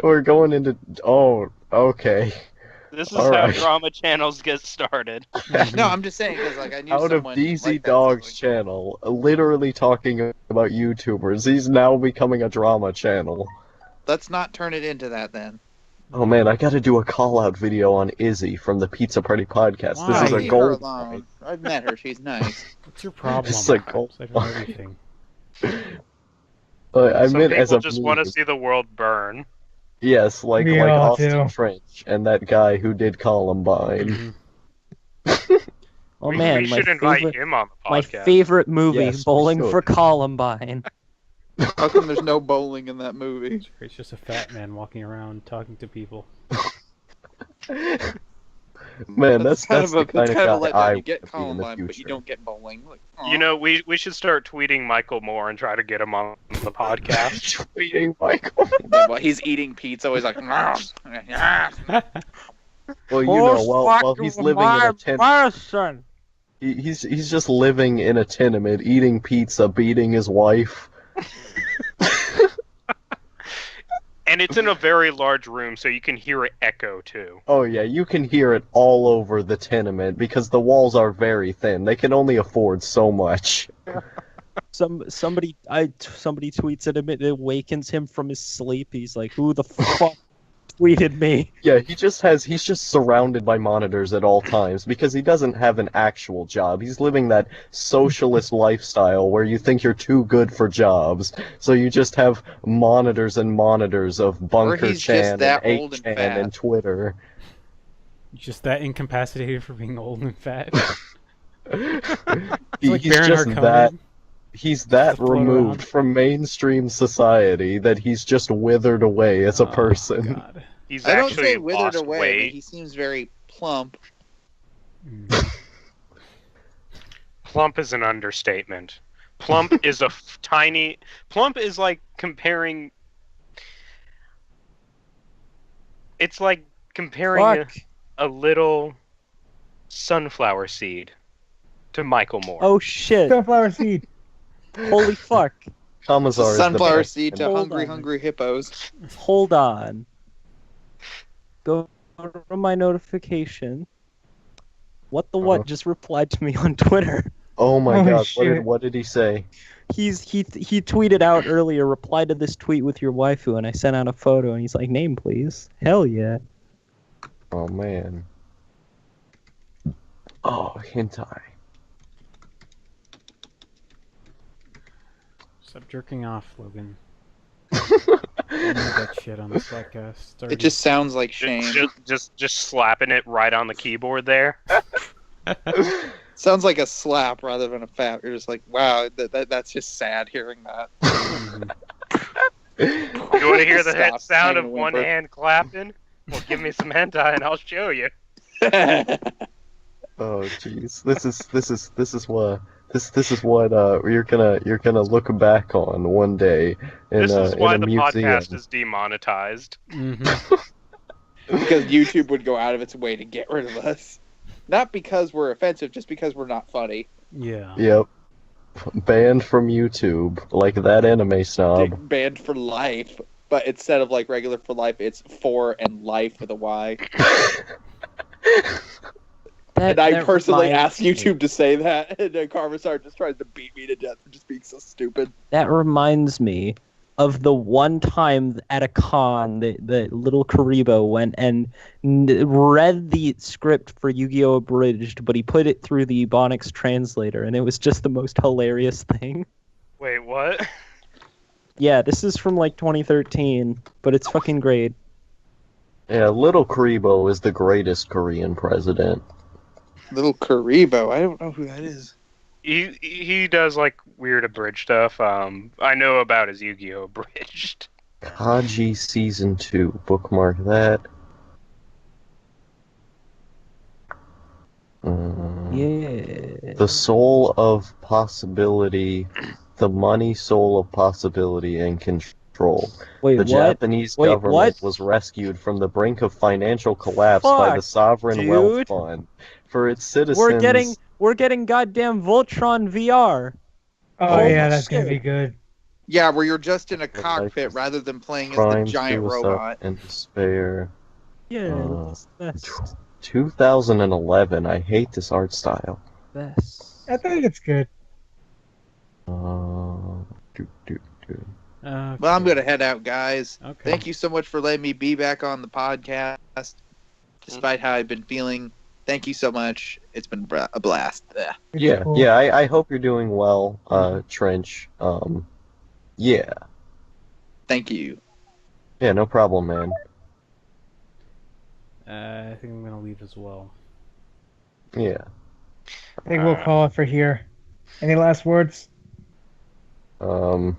we're going into. Oh, okay. This is All how right. drama channels get started. No, I'm just saying because I knew Out of someone DZ like that. Dog's channel, literally talking about YouTubers, he's now becoming a drama channel. Let's not turn it into that then. Oh man, I gotta do a call-out video on Izzy from the Pizza Party podcast. This is a Leave her gold. alone. I've met her. She's nice. What's your problem? It's a gold. I know everything. I Some meant people as a just meme. want to see the world burn. Yes, like We like all Austin do. French and that guy who did Columbine. Oh we man, my should invite favorite, him on the my podcast. favorite movie, Yes, we Bowling should. for Columbine. How come there's no bowling in that movie? It's just a fat man walking around talking to people. Man, that's kind the of a kind kind of of a guy I letdown. You get want to be in the Columbine, but you future. don't get bowling. Like, aw. You know, we should start tweeting Michael Moore and try to get him on the podcast. Tweeting Michael. Yeah, while he's eating pizza, he's like, Well, you know, while he's living in a tenement, he's just living in a tenement, eating pizza, beating his wife. And it's in a very large room, so you can hear it echo too. Oh yeah, you can hear it all over the tenement because the walls are very thin. They can only afford so much. Somebody tweets at him, it awakens him from his sleep. He's like, "Who the fuck tweeted me?" Yeah, he's just surrounded by monitors at all times because he doesn't have an actual job. He's living that socialist lifestyle where you think you're too good for jobs, so you just have monitors and monitors of Bunker he's just Chan that and old and 8chan fat. and Twitter. Just that incapacitated for being old and fat. He- like he's Baron just Harkonnen. that. He's that float removed around. from mainstream society that he's just withered away as a Oh, person. God. He's I don't actually say withered lost away. weight. But he seems very plump. Plump is an understatement. Plump is a tiny. Plump is like comparing. It's like comparing Fuck. a little sunflower seed to Michael Moore. Oh shit! Sunflower seed. Holy fuck! Commissar is the Sunflower best. seed to Hold hungry, on. hungry hippos. Hold on. Go to my notification. What the what just replied to me on Twitter. Oh my Oh, god, shit. what did he say? He tweeted out earlier, reply to this tweet with your waifu, and I sent out a photo, and he's like, name please. Hell yeah. Oh man. Oh, hentai. Stop jerking off, Logan. I need that shit on this podcast. It's It already- just sounds like shame. Just slapping it right on the keyboard there. Sounds like a slap rather than a fat. You're just like, wow, that's just sad hearing that. Mhm. You want to hear the Stop sound of saying one whimper. hand clapping? Well, give me some hentai and I'll show you. Oh jeez. This is what you're gonna look back on one day in This is why in a the museum. podcast is demonetized. Mhm. Because YouTube would go out of its way to get rid of us. Not because we're offensive, just because we're not funny. Yeah. Yep. Banned from YouTube, like that anime snob. Banned for life. But instead of like regular for life, it's for and life with a Y. And I that personally reminds asked YouTube to say that, and then Carvasar just tries to beat me to death for just being so stupid. That reminds me of the one time at a con that little Karibo went and read the script for Yu-Gi-Oh! Abridged, but he put it through the Ebonics translator, and it was just the most hilarious thing. Wait, what? Yeah, this is from like 2013, but it's fucking great. Yeah, Little Karibo is the greatest Korean president. Little Karibo, I don't know who that is. He does like weird abridged stuff. I know about his Yu-Gi-Oh! Abridged. Kaji Season 2. Bookmark that. Yeah. The Soul of Possibility. The Money Soul of Possibility and Control. Wait, the what? Japanese Wait, government what? was rescued from the brink of financial collapse by the Fuck, Sovereign Wealth dude. Fund. For its citizens... We're getting goddamn Voltron VR. Oh Holy yeah, that's gonna shit. be good. Yeah, where you're just in a cockpit like rather than playing as the crime, giant suicide, robot. and despair. Yeah, that's 2011. I hate this art style. best. I think it's good. Do. Well, I'm gonna head out, guys. Okay. Thank you so much for letting me be back on the podcast, despite how I've been feeling. Thank you so much. It's been a blast. Ugh. Yeah, cool. yeah. I hope you're doing well, Trench. Yeah, Thank you. yeah. No problem, man. I think I'm gonna leave as well. Yeah. I think we'll call it for here. Any last words? Vote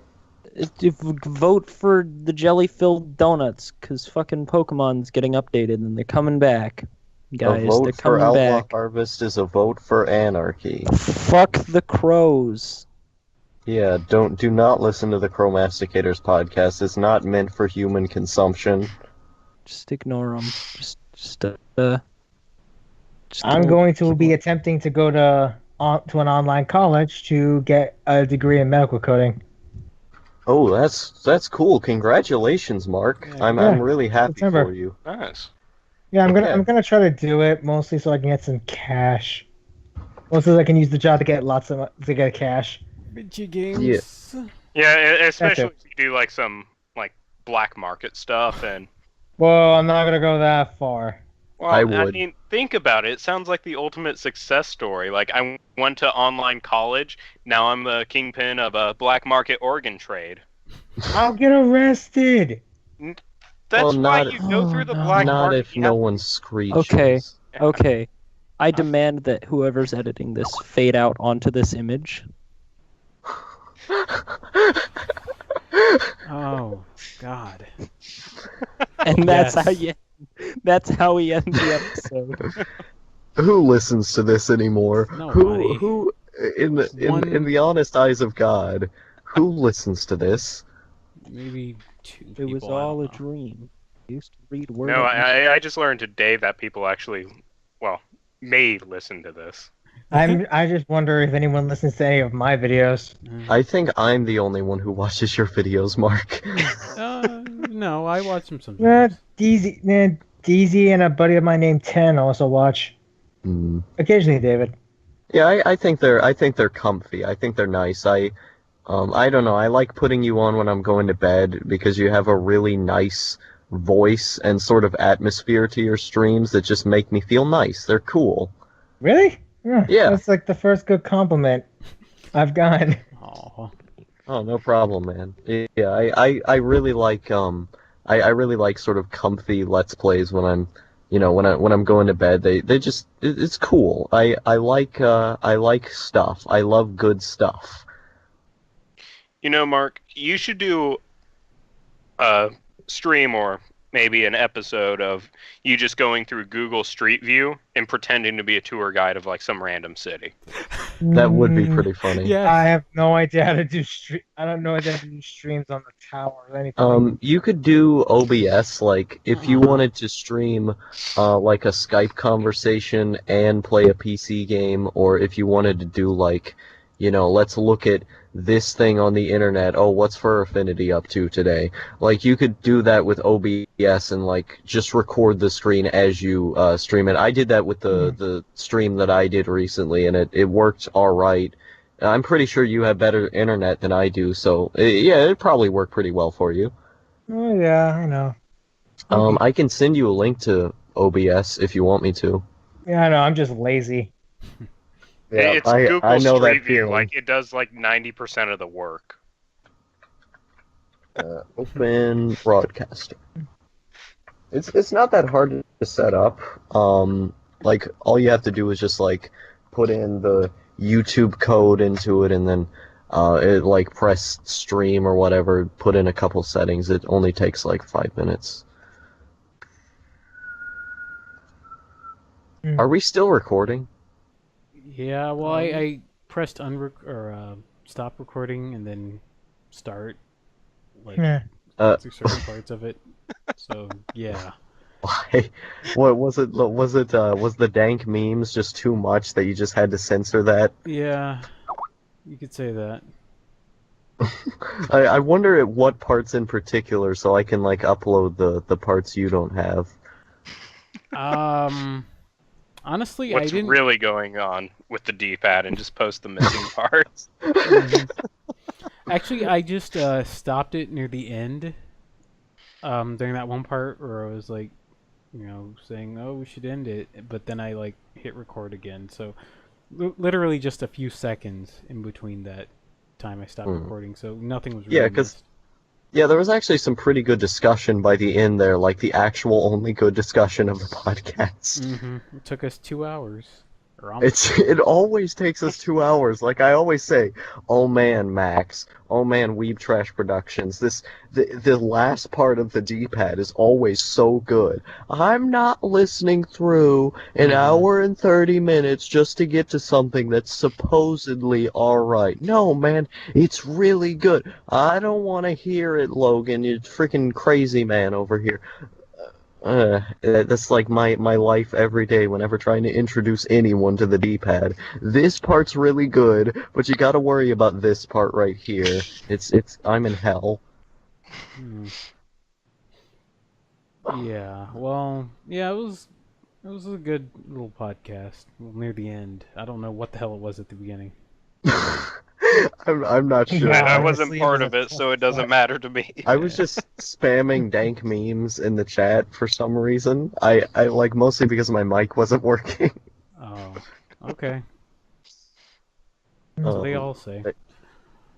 for the jelly-filled donuts, because fucking Pokemon's getting updated and they're coming back. Guys, a they're vote for coming back. Outlawharvest is a vote for anarchy. Fuck the crows. Yeah, do not listen to the Chromasticators podcast. It's not meant for human consumption. Just ignore them. I'm going to be attempting to go to an online college to get a degree in medical coding. Oh, that's cool. Congratulations, Mark. I'm really happy September. for you. Nice. Yeah, I'm gonna try to do it mostly so I can get some cash. Mostly so I can use the job to get cash. Video games. Yeah, especially it. if you do like some like black market stuff and. Well, I'm not gonna go that far. Well, I I would. mean, think about it. It sounds like the ultimate success story. Like, I went to online college. Now I'm the kingpin of a black market organ trade. I'll get arrested. That's Well, why not- you go through the black Not market. if no one screeches. Okay, okay. I demand that whoever's editing this fade out onto this image. Oh God. And that's Yes. that's how we end the episode. Who listens to this anymore? Nobody. Who in the honest eyes of God, who listens to this? Maybe two It was people, I all a don't know. dream. I used to read words. No, I just learned today that people actually, well, may listen to this. I just wonder if anyone listens to any of my videos. I think I'm the only one who watches your videos, Mark. No, I watch them sometimes. DZ and a buddy of mine named 10 also watch. Occasionally, David. Yeah, I think they're comfy. I think they're nice. I don't know. I like putting you on when I'm going to bed because you have a really nice voice and sort of atmosphere to your streams that just make me feel nice. They're cool. Really? Yeah. That's like the first good compliment I've gotten. Oh, no problem, man. Yeah, I really like I really like sort of comfy Let's Plays when I'm when I'm going to bed. They just it's cool. I like stuff. I love good stuff. You know, Mark, you should do a stream or maybe an episode of you just going through Google Street View and pretending to be a tour guide of like some random city. That would be pretty funny. Yeah. I have no idea how to do I don't know how to do streams on the tower or anything. You could do OBS, like, if you wanted to stream, like, a Skype conversation and play a PC game, or if you wanted to do, like, let's look at this thing on the internet. Oh, what's Fur Affinity up to today? Like, you could do that with OBS and, like, just record the screen as you stream it. I did that with the stream that I did recently, and it worked alright. I'm pretty sure you have better internet than I do, so, yeah, it probably worked pretty well for you. Oh, yeah, I know. I can send you a link to OBS if you want me to. Yeah, I know, I'm just lazy. Yeah, It's I Google know that Street View. feeling. Like, it does like 90% of the work. Open broadcaster. It's not that hard to set up. Like, all you have to do is just, like, put in the YouTube code into it, and then it, like, press stream or whatever, put in a couple settings. It only takes like 5 minutes. Are we still recording? Yeah, well, I pressed stop recording and then start, like, certain parts of it. So, yeah. Why? What was it? Was the dank memes just too much that you just had to censor that? Yeah, you could say that. I wonder at what parts in particular, so I can, like, upload the parts you don't have. Honestly, What's I didn't really going on with the D-pad and just post the missing parts. Actually, I just stopped it near the end. During that one part where I was like, saying, "Oh, we should end it," but then I like hit record again. So, literally just a few seconds in between that time I stopped recording. So nothing was really missed. Yeah, there was actually some pretty good discussion by the end there, like the actual only good discussion of the podcast. It took us 2 hours. Or almost. It always takes us 2 hours. Like I always say, oh man, Max, oh man, Weeb Trash Productions. The last part of the D-pad is always so good. I'm not listening through an hour and 30 minutes just to get to something that's supposedly alright. No, man, it's really good. I don't want to hear it, Logan. You freaking crazy man over here. That's like my life every day whenever trying to introduce anyone to the D-pad. This part's really good, but you gotta worry about this part right here. I'm in hell. Yeah, well, yeah, it was a good little podcast. Well, near the end. I don't know what the hell it was at the beginning. I'm not sure. Yeah, I wasn't part of it, so it doesn't matter to me. I was just spamming dank memes in the chat for some reason. I like mostly because my mic wasn't working. Oh, okay. That's what they all say.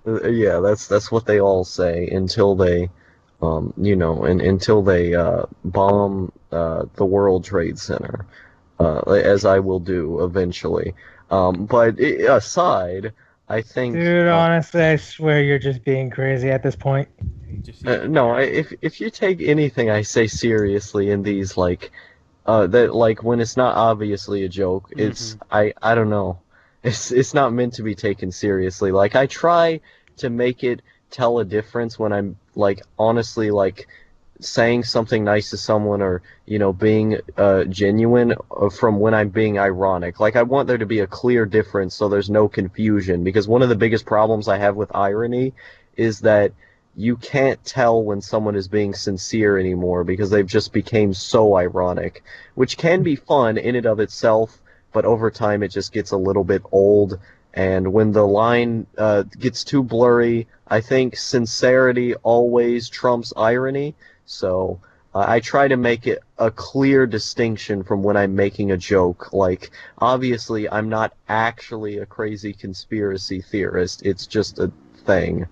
Yeah, that's what they all say until they, until they bomb the World Trade Center, as I will do eventually. But aside. I think. Dude, honestly, I swear you're just being crazy at this point. No, if you take anything I say seriously in these, like, that, like, when it's not obviously a joke, it's I don't know, it's not meant to be taken seriously. Like, I try to make it tell a difference when I'm, like, honestly, like, saying something nice to someone or, being genuine from when I'm being ironic. Like, I want there to be a clear difference so there's no confusion, because one of the biggest problems I have with irony is that you can't tell when someone is being sincere anymore because they've just became so ironic, which can be fun in and of itself, but over time it just gets a little bit old, and when the line gets too blurry, I think sincerity always trumps irony. So I try to make it a clear distinction from when I'm making a joke. Like, obviously, I'm not actually a crazy conspiracy theorist. It's just a thing.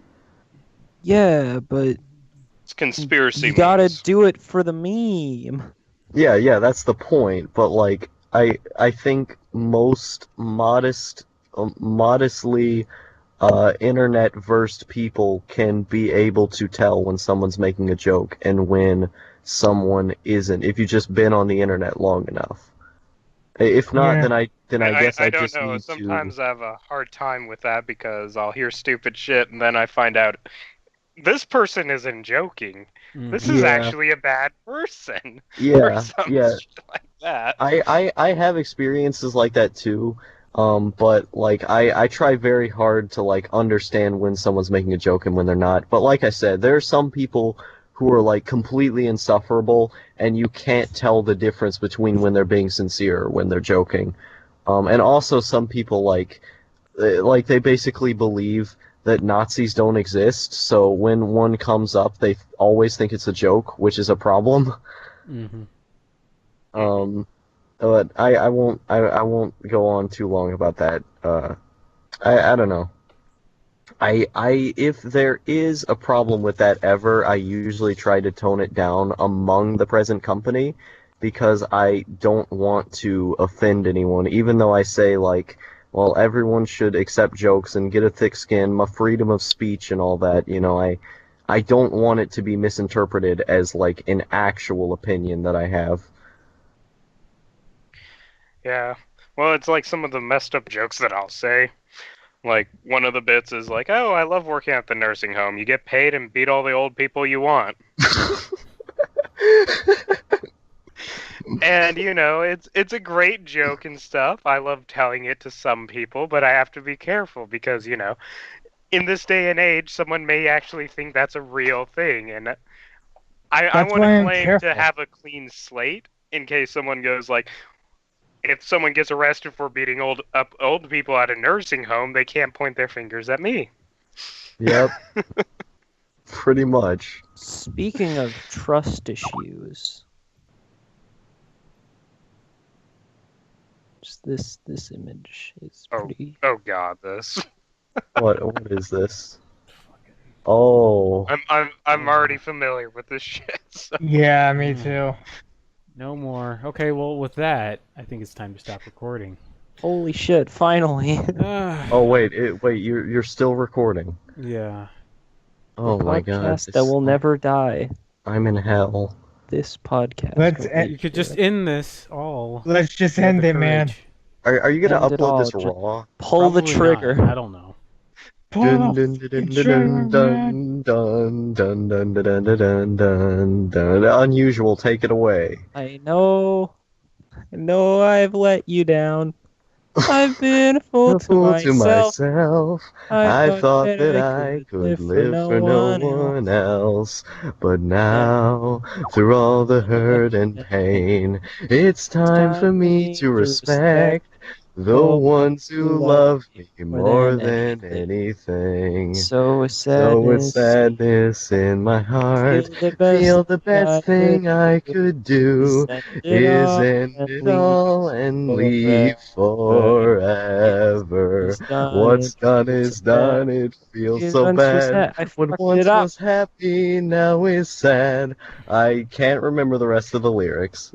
Yeah, but it's conspiracy. You gotta do it for the meme. Yeah, that's the point. But like, I think most modestly internet versed people can be able to tell when someone's making a joke and when someone isn't, if you've just been on the internet long enough. If not, then I guess I don't just know. need Sometimes I have a hard time with that because I'll hear stupid shit and then I find out this person isn't joking. This is actually a bad person. Yeah, or some shit like that. I have experiences like that too. But like I try very hard to like understand when someone's making a joke and when they're not. But like I said, there are some people who are like completely insufferable, and you can't tell the difference between when they're being sincere or when they're joking. And also some people like they basically believe that Nazis don't exist, so when one comes up, they always think it's a joke, which is a problem. Mm-hmm. But I won't go on too long about that. I don't know. If there is a problem with that ever, I usually try to tone it down among the present company, because I don't want to offend anyone, even though I say, like, well, everyone should accept jokes and get a thick skin, my freedom of speech and all that, you know, I don't want it to be misinterpreted as, like, an actual opinion that I have. Yeah. Well, it's like some of the messed up jokes that I'll say. Like, one of the bits is like, oh, I love working at the nursing home. You get paid and beat all the old people you want. And, you know, it's a great joke and stuff. I love telling it to some people, but I have to be careful because, you know, in this day and age, someone may actually think that's a real thing. And I want to claim to have a clean slate in case someone goes like, if someone gets arrested for beating old people at a nursing home, they can't point their fingers at me. Yep. Pretty much. Speaking of trust issues, just this image is pretty. Oh God, this. What is this? Oh. I'm already familiar with this shit. So. Yeah, me too. No more. Okay, well, with that, I think it's time to stop recording. Holy shit! Finally. Oh wait, you're still recording. Yeah. Oh my God. Podcast that will never die. I'm in hell. This podcast. You could just end this all. Let's just end it, man. Are you gonna End it all. upload this Just raw? Pull the Probably trigger. not. I don't know. Dun dun dun dun dun dun dun dun dun dun dun dun. Unusual, take it away. I know I've let you down. I've been a fool to myself. I thought that I could live for no one else. But now, through all the hurt and pain, it's time for me to respect the ones who love me more than anything. So with sadness in my heart, feel the best thing I could do is end it all and leave forever. What's done is done, it feels so bad. When once was happy, now is sad. I can't remember the rest of the lyrics.